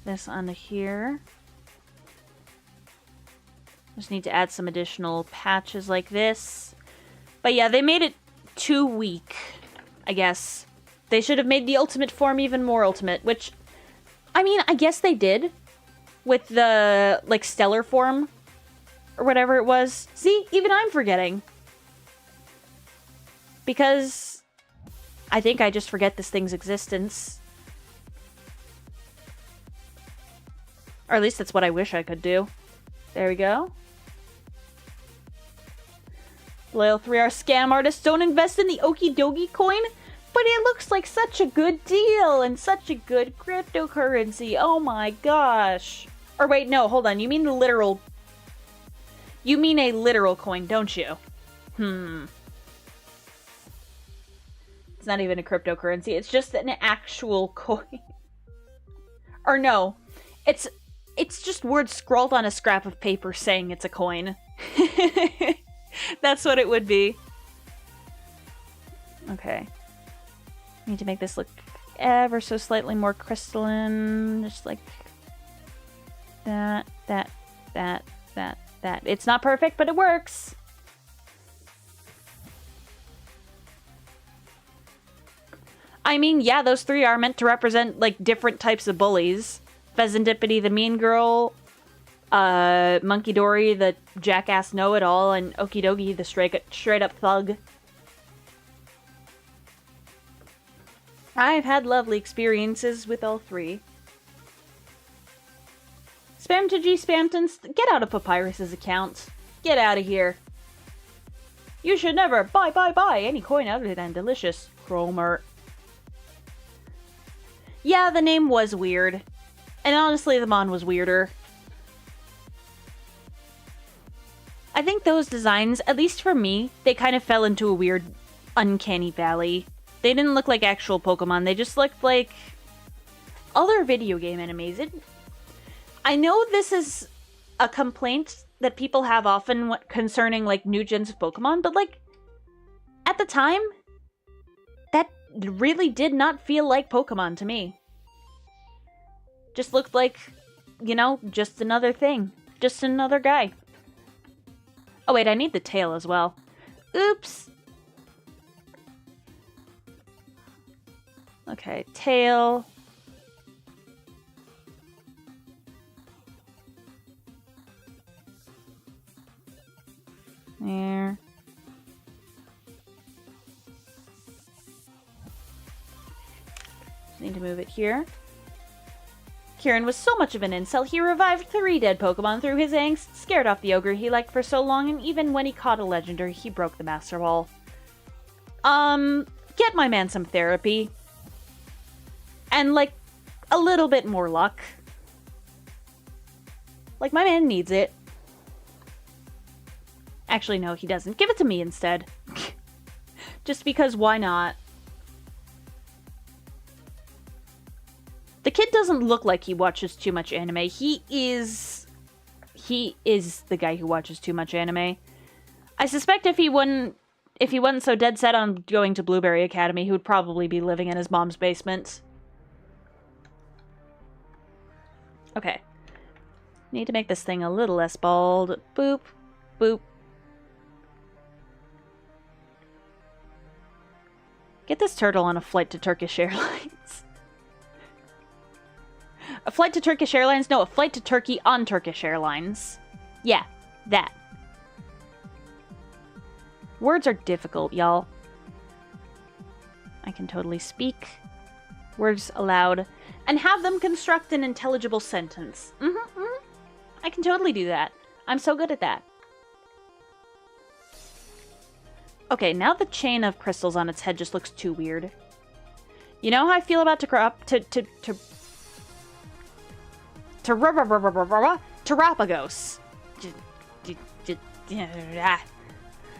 this onto here. Just need to add some additional patches like this. But yeah, they made it too weak, I guess. They should have made the ultimate form even more ultimate, which, I mean, I guess they did with the, like, stellar form or whatever it was. See, even I'm forgetting. Because I think I just forget this thing's existence. Or at least that's what I wish I could do. There we go. Loyal 3R scam artists don't invest in the Okie Dokie coin, but it looks like such a good deal and such a good cryptocurrency. Oh my gosh. Or wait, no, hold on. You mean the literal... You mean a literal coin, don't you? It's not even a cryptocurrency. It's just an actual coin. Or no. It's just words scrawled on a scrap of paper saying it's a coin. That's what it would be. Okay. Need to make this look ever so slightly more crystalline. Just like that. It's not perfect, but it works. I mean, yeah, those three are meant to represent, like, different types of bullies. Pheasantipity, the mean girl. Monkey Dory, the jackass know-it-all. And Okie Dokie, the straight-up thug. I've had lovely experiences with all three. Spam to G Spamtons, get out of Papyrus's account. Get out of here. You should never buy any coin other than delicious Cromer. Yeah, the name was weird. And honestly, the Mon was weirder. I think those designs, at least for me, they kind of fell into a weird, uncanny valley. They didn't look like actual Pokemon. They just looked like other video game enemies. I know this is a complaint that people have often concerning, like, new gens of Pokemon, but, like, at the time, that really did not feel like Pokemon to me. Just looked like, you know, just another thing. Just another guy. Oh wait, I need the tail as well. Oops! Okay, tail. There. Just need to move it here. Kieran was so much of an incel, he revived 3 dead Pokemon through his angst, scared off the ogre he liked for so long, and even when he caught a legendary, he broke the Master Ball. Get my man some therapy. And, like, a little bit more luck. Like, my man needs it. Actually, no, he doesn't. Give it to me instead. Just because, why not? The kid doesn't look like he watches too much anime. He is the guy who watches too much anime. I suspect if he wasn't so dead set on going to Blueberry Academy, he would probably be living in his mom's basement. Okay. Need to make this thing a little less bald. Boop. Boop. Get this turtle on a flight to Turkish Airlines. A flight to Turkish Airlines? No, a flight to Turkey on Turkish Airlines. Yeah, that. Words are difficult, y'all. I can totally speak words aloud and have them construct an intelligible sentence. I can totally do that. I'm so good at that. Okay, now the chain of crystals on its head just looks too weird. You know how I feel about Terapagos.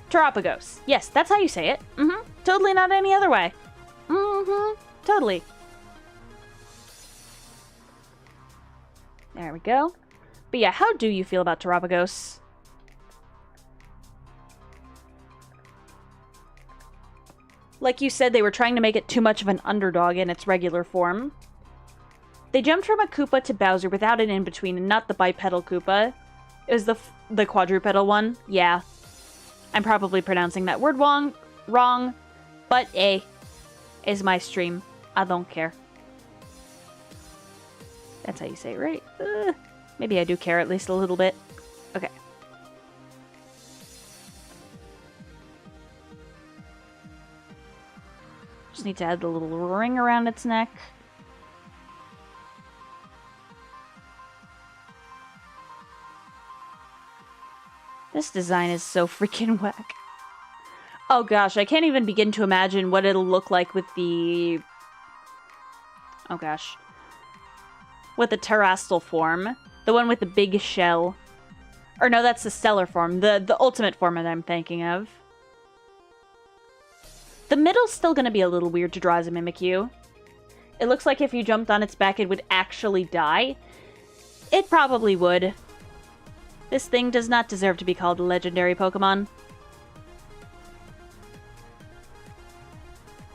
Terapagos. Yes, that's how you say it. Totally not any other way. Totally. There we go. But yeah, how do you feel about Terapagos? Like you said, they were trying to make it too much of an underdog in its regular form. They jumped from a Koopa to Bowser without an in-between, and not the bipedal Koopa. It was the quadrupedal one. Yeah. I'm probably pronouncing that word wrong, but is my stream. I don't care. That's how you say it, right? Maybe I do care at least a little bit. Okay. Just need to add the little ring around its neck. This design is so freaking whack. Oh gosh, I can't even begin to imagine what it'll look like with the... Oh gosh. With the terrestrial form. The one with the big shell. Or no, that's the stellar form. The ultimate form that I'm thinking of. The middle's still going to be a little weird to draw as a Mimikyu. It looks like if you jumped on its back, it would actually die. It probably would. This thing does not deserve to be called a legendary Pokemon.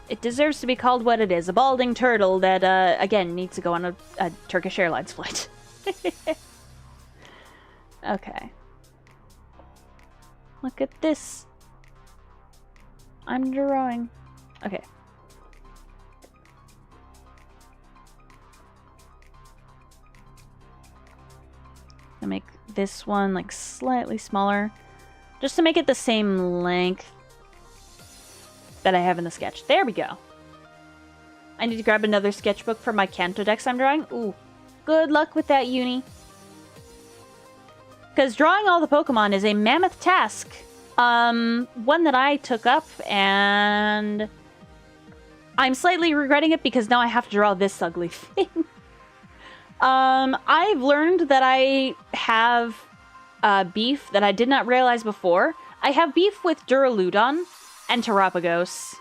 It deserves to be called what it is, a balding turtle that, again, needs to go on a Turkish Airlines flight. Okay. Look at this. I'm drawing. Okay. I'll make this one like slightly smaller, just to make it the same length that I have in the sketch. There we go. I need to grab another sketchbook for my Kanto decks I'm drawing. Ooh, good luck with that, uni. Because drawing all the Pokemon is a mammoth task. One that I took up, and I'm slightly regretting it because now I have to draw this ugly thing. I've learned that I have beef that I did not realize before. I have beef with Duraludon and Terapagos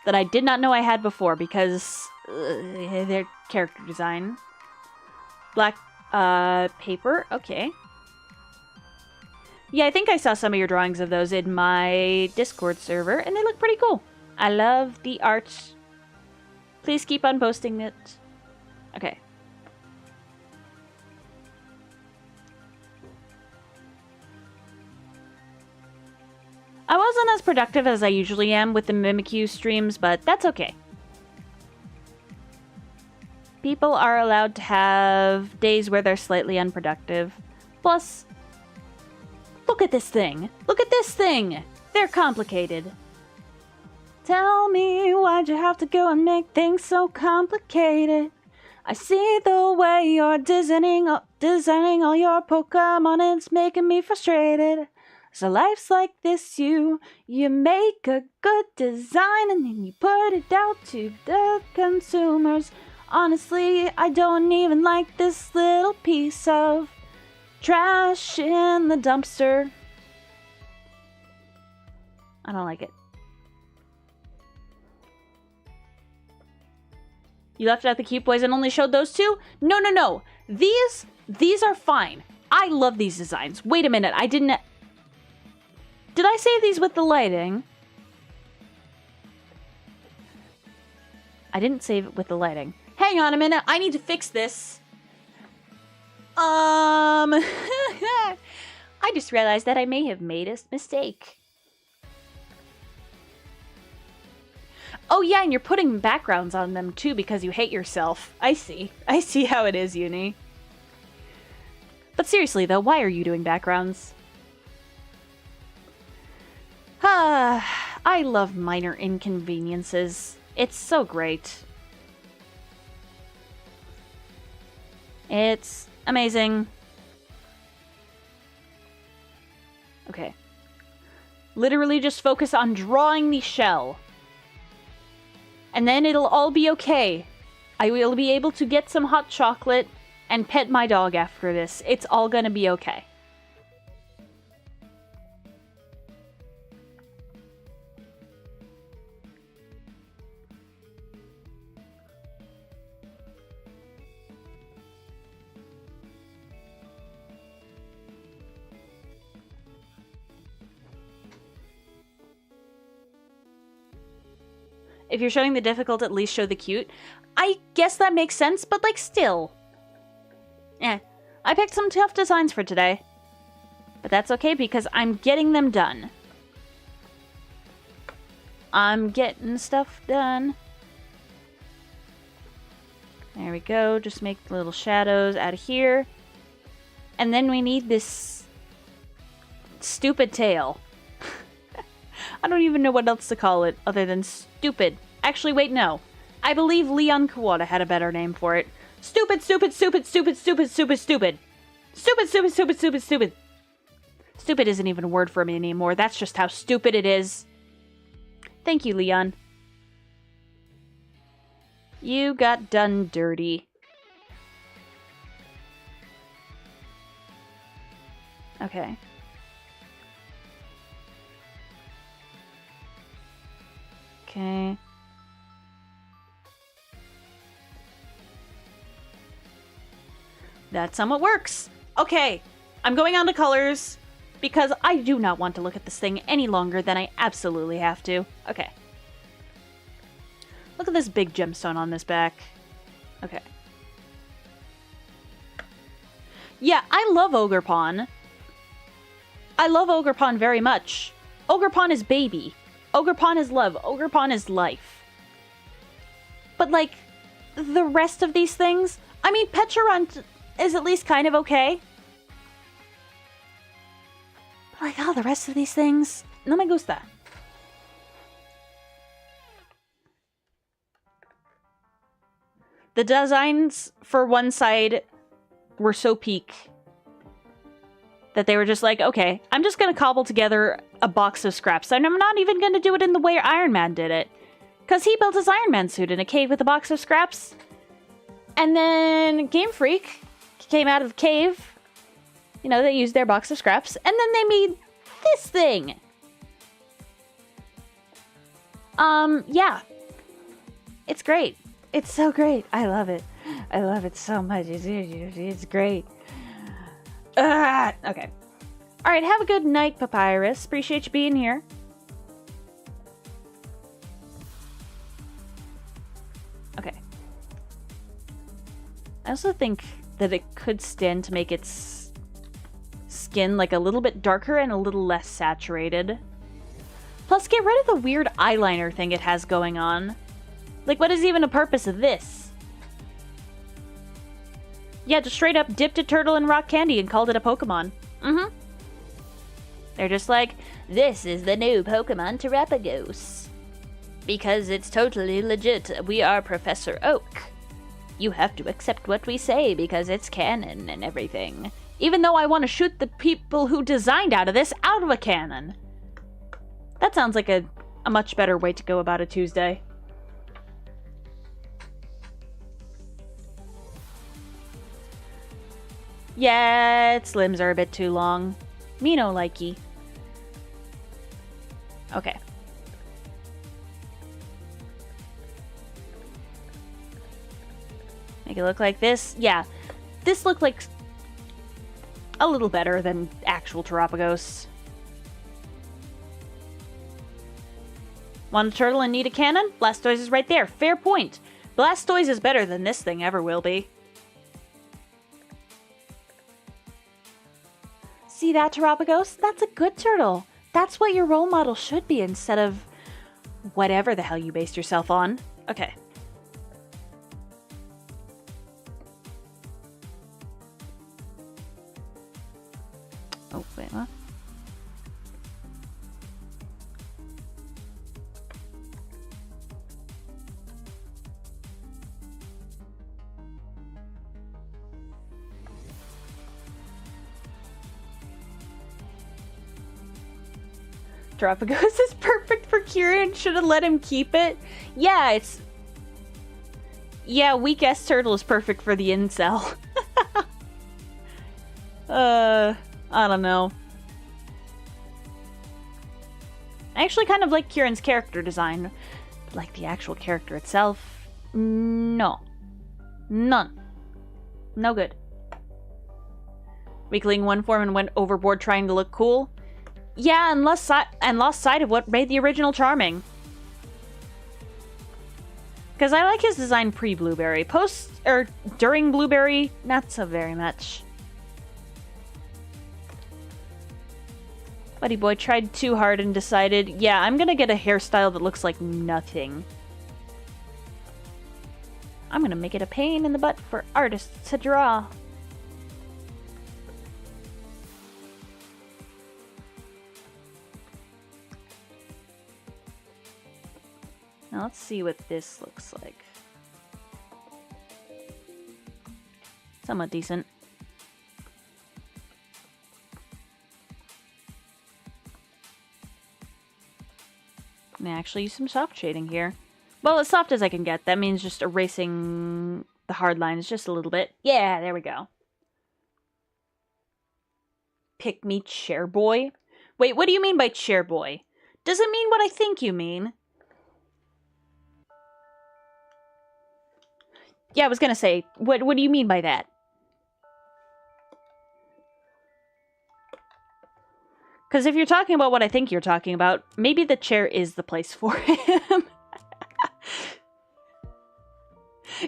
that I did not know I had before because their character design. Black paper, okay. Yeah, I think I saw some of your drawings of those in my Discord server, and they look pretty cool. I love the art. Please keep on posting it. Okay. I wasn't as productive as I usually am with the Mimikyu streams, but that's okay. People are allowed to have days where they're slightly unproductive. Plus, look at this thing. Look at this thing. They're complicated. Tell me, why'd you have to go and make things so complicated? I see the way you're designing all your Pokemon, it's making me frustrated. So life's like this, you make a good design and then you put it out to the consumers. Honestly, I don't even like this little piece of trash in the dumpster. I don't like it. You left out the cute boys and only showed those two? No, no, no. These are fine. I love these designs. Wait a minute, I didn't... Did I save these with the lighting? I didn't save it with the lighting. Hang on a minute, I need to fix this. I just realized that I may have made a mistake. Oh yeah, and you're putting backgrounds on them too because you hate yourself. I see. I see how it is, Uni. But seriously though, why are you doing backgrounds? I love minor inconveniences. It's so great. It's amazing. Okay. Literally just focus on drawing the shell. And then it'll all be okay. I will be able to get some hot chocolate and pet my dog after this. It's all gonna be okay. If you're showing the difficult, at least show the cute. I guess that makes sense, but like still. I picked some tough designs for today. But that's okay because I'm getting them done. I'm getting stuff done. There we go. Just make little shadows out of here. And then we need this stupid tail. I don't even know what else to call it other than stupid. Actually, wait, no. I believe Leon Kawada had a better name for it. Stupid, stupid, stupid, stupid, stupid, stupid, stupid. Stupid, stupid, stupid, stupid, stupid. Stupid isn't even a word for me anymore. That's just how stupid it is. Thank you, Leon. You got done dirty. Okay. Okay. That somewhat works. Okay. I'm going on to colors because I do not want to look at this thing any longer than I absolutely have to. Okay. Look at this big gemstone on this back. Okay. Yeah, I love Ogerpon. I love Ogerpon very much. Ogerpon is baby. Ogerpon is love. Ogerpon is life. But, like, the rest of these things... I mean, Pecharunt is at least kind of okay. But, like, oh, the rest of these things... No me gusta. The designs for one side were so peak that they were just like, okay, I'm just gonna cobble together a box of scraps, and I'm not even gonna do it in the way Iron Man did it. Because he built his Iron Man suit in a cave with a box of scraps. And then Game Freak came out of the cave. You know, they used their box of scraps. And then they made this thing. Yeah. It's great. It's so great. I love it. I love it so much. It's great. Okay. Alright, have a good night, Papyrus. Appreciate you being here. Okay. I also think that it could stand to make its skin like a little bit darker and a little less saturated. Plus, get rid of the weird eyeliner thing it has going on. Like, what is even the purpose of this? Yeah, just straight up dipped a turtle in rock candy and called it a Pokemon. Mm-hmm. They're just like, this is the new Pokemon Terapagos. Because it's totally legit. We are Professor Oak. You have to accept what we say because it's canon and everything. Even though I want to shoot the people who designed out of this out of a cannon. That sounds like a much better way to go about a Tuesday. Yeah, its limbs are a bit too long. Me no likey. Okay. Make it look like this. Yeah, this looked like a little better than actual Terapagos. Want a turtle and need a cannon? Blastoise is right there. Fair point. Blastoise is better than this thing ever will be. See that, Terapagos? That's a good turtle. That's what your role model should be instead of Whatever the hell you based yourself on. Okay. Oh, wait, what? Dropagos is perfect for Kieran. Should have let him keep it. Yeah, it's... Yeah, weak S turtle is perfect for the incel. I don't know. I actually kind of like Kieran's character design. But like the actual character itself, no. None. No good. Weakling one form and went overboard trying to look cool. Yeah, and lost sight of what made the original charming. Because I like his design pre-Blueberry. Post, or during Blueberry, not so very much. Buddy Boy tried too hard and decided, yeah, I'm gonna get a hairstyle that looks like nothing. I'm gonna make it a pain in the butt for artists to draw. Now let's see what this looks like. Somewhat decent. I'm gonna actually use some soft shading here. Well, as soft as I can get. That means just erasing the hard lines just a little bit. Yeah, there we go. Pick me chair boy? Wait, what do you mean by chair boy? Does it mean what I think you mean? Yeah, I was gonna say, what do you mean by that? Because if you're talking about what I think you're talking about, maybe the chair is the place for him.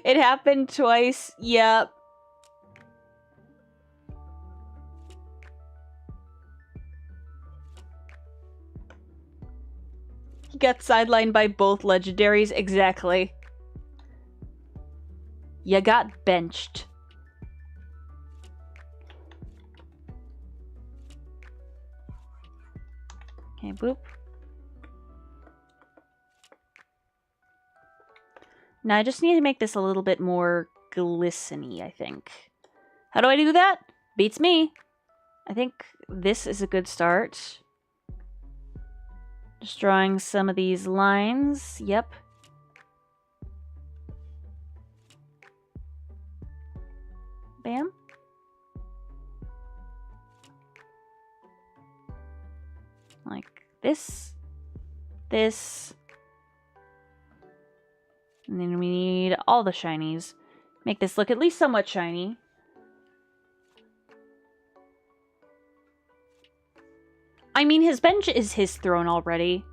It happened twice. Yep. He got sidelined by both legendaries. Exactly. You got benched. Okay, boop. Now I just need to make this a little bit more glisteny, I think. How do I do that? Beats me. I think this is a good start. Just drawing some of these lines. Yep. Bam. Like this. This. And then we need all the shinies. Make this look at least somewhat shiny. I mean, his bench is his throne already.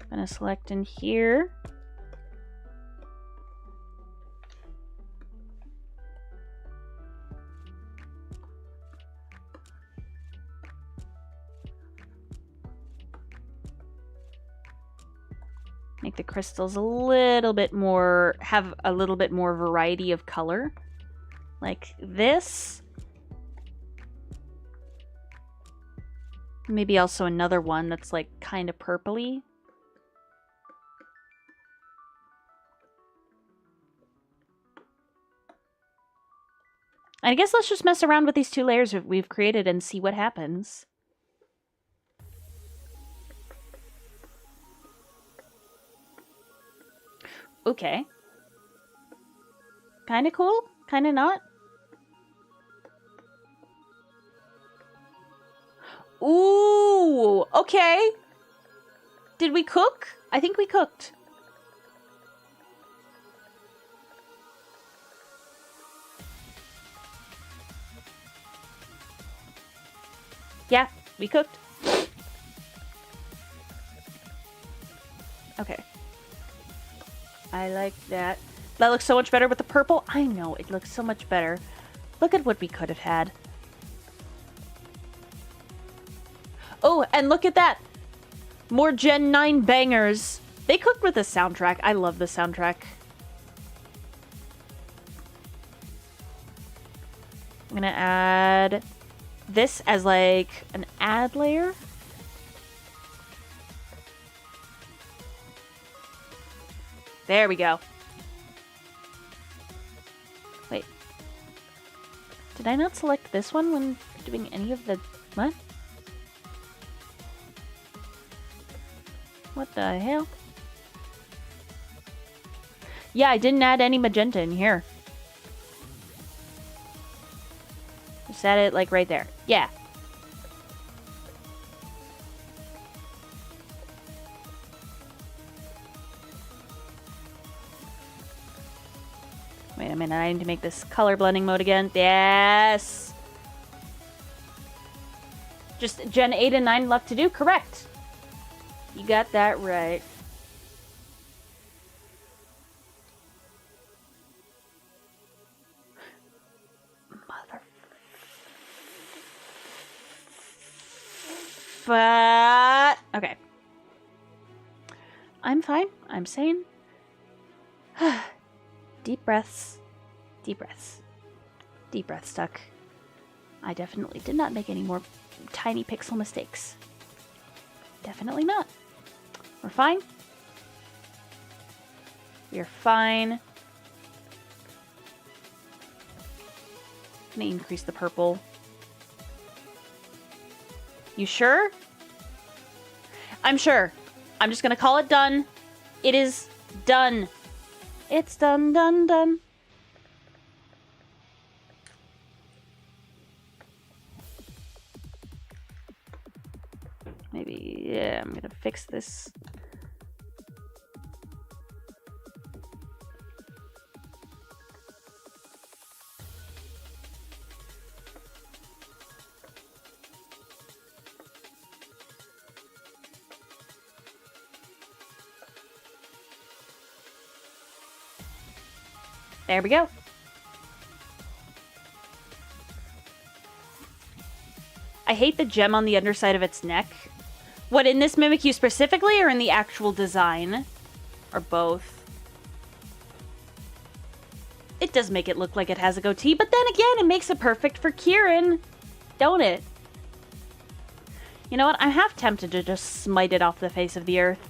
I'm gonna select in here. Make the crystals a little bit more, have a little bit more variety of color. Like this. Maybe also another one that's like kind of purpley. I guess let's just mess around with these two layers that we've created and see what happens. Okay. Kind of cool, kind of not. Ooh, okay. Did we cook? I think we cooked. Yeah, we cooked. Okay. I like that. That looks so much better with the purple. I know, it looks so much better. Look at what we could have had. Oh, and look at that. More Gen 9 bangers. They cooked with the soundtrack. I love the soundtrack. I'm gonna add this as like an ad layer. There we go. Wait. Did I not select this one when doing any of the... What? What the hell? Yeah, I didn't add any magenta in here. Just add it like right there. Yeah. Wait a minute, I need to make this color blending mode again. Yes! Just Gen 8 and 9 left to do. Correct. You got that right. But okay. I'm fine. I'm sane. Deep breaths. Deep breaths. Deep breaths, Duck. I definitely did not make any more tiny pixel mistakes. Definitely not. We're fine. We're fine. I'm gonna increase the purple. You sure? I'm sure. I'm just gonna call it done. It is done. It's done, done, done. Maybe, yeah, I'm gonna fix this. There we go. I hate the gem on the underside of its neck. What, in this Mimikyu specifically, or in the actual design? Or both? It does make it look like it has a goatee, but then again, it makes it perfect for Kieran. Don't it? You know what? I'm half tempted to just smite it off the face of the earth.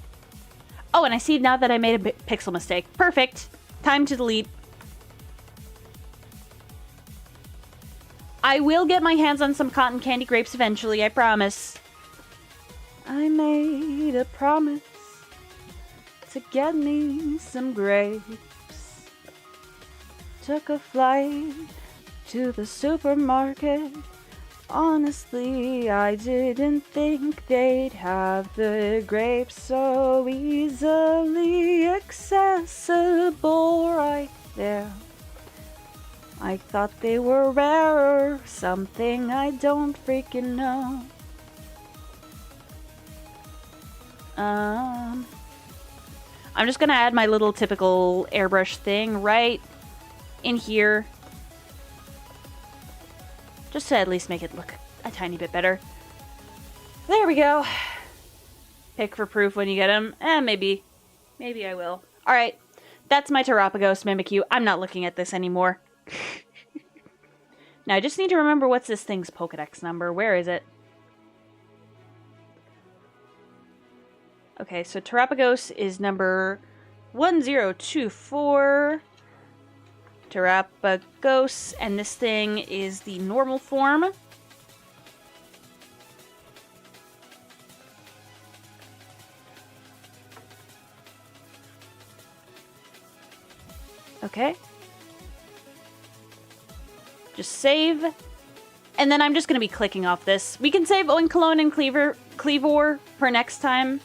Oh, and I see now that I made a pixel mistake. Perfect. Time to delete. I will get my hands on some cotton candy grapes eventually, I promise. I made a promise to get me some grapes. Took a flight to the supermarket. Honestly, I didn't think they'd have the grapes so easily accessible right there. I thought they were rarer, something I don't freaking know. I'm just gonna add my little typical airbrush thing right in here. Just to at least make it look a tiny bit better. There we go. Pick for proof when you get them. Maybe I will. Alright, that's my Terapagos Mimikyu. I'm not looking at this anymore. Now, I just need to remember what's this thing's Pokedex number. Where is it? Okay, so Terapagos is number 1024. Terapagos, and this thing is the normal form. Okay. Just save. And then I'm just going to be clicking off this. We can save Oinkologne and Cleavor for next time.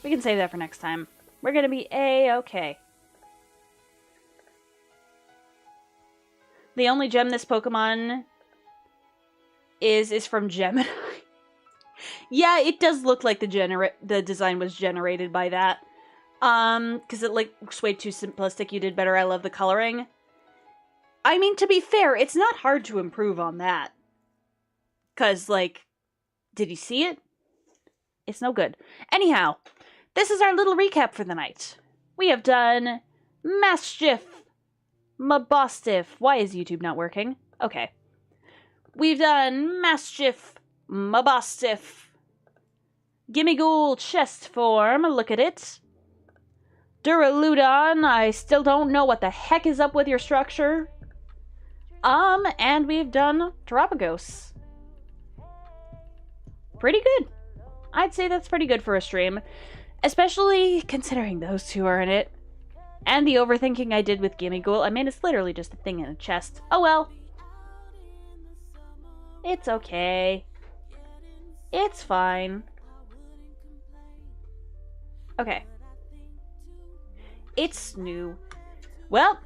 We can save that for next time. We're going to be A-okay. The only gem this Pokemon is from Gemini. Yeah, it does look like the design was generated by that. Because it, like, looks way too simplistic. You did better. I love the coloring. I mean, to be fair, it's not hard to improve on that. Because, like, did you see it? It's no good. Anyhow, this is our little recap for the night. We have done Mischief, Mabostiff. Why is YouTube not working? Okay. We've done Mischief, Mabostiff, Gimmighoul chest form. Look at it. Duraludon, I still don't know what the heck is up with your structure. And we've done Terapagos. Pretty good. I'd say that's pretty good for a stream. Especially considering those two are in it. And the overthinking I did with Gimmighoul. I mean, it's literally just a thing in a chest. Oh well. It's okay. It's fine. Okay. It's new. Well,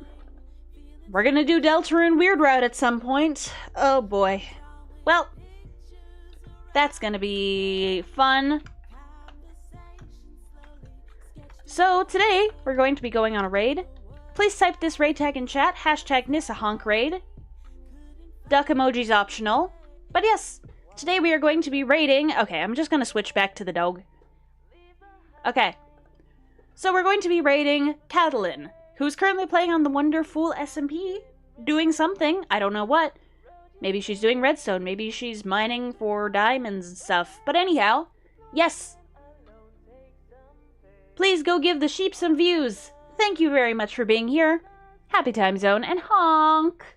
we're gonna do Deltarune Weird Route at some point. Oh boy. Well, that's gonna be fun. So today, we're going to be going on a raid. Please type this raid tag in chat, hashtag Nyssa Honk raid. Duck emoji's optional. But yes, today we are going to be raiding... Okay, I'm just gonna switch back to the dog. Okay. So we're going to be raiding Catalin, who's currently playing on the Wonderful SMP, doing something, I don't know what. Maybe she's doing redstone, maybe she's mining for diamonds and stuff. But anyhow, yes. Please go give the sheep some views. Thank you very much for being here. Happy Time Zone and honk!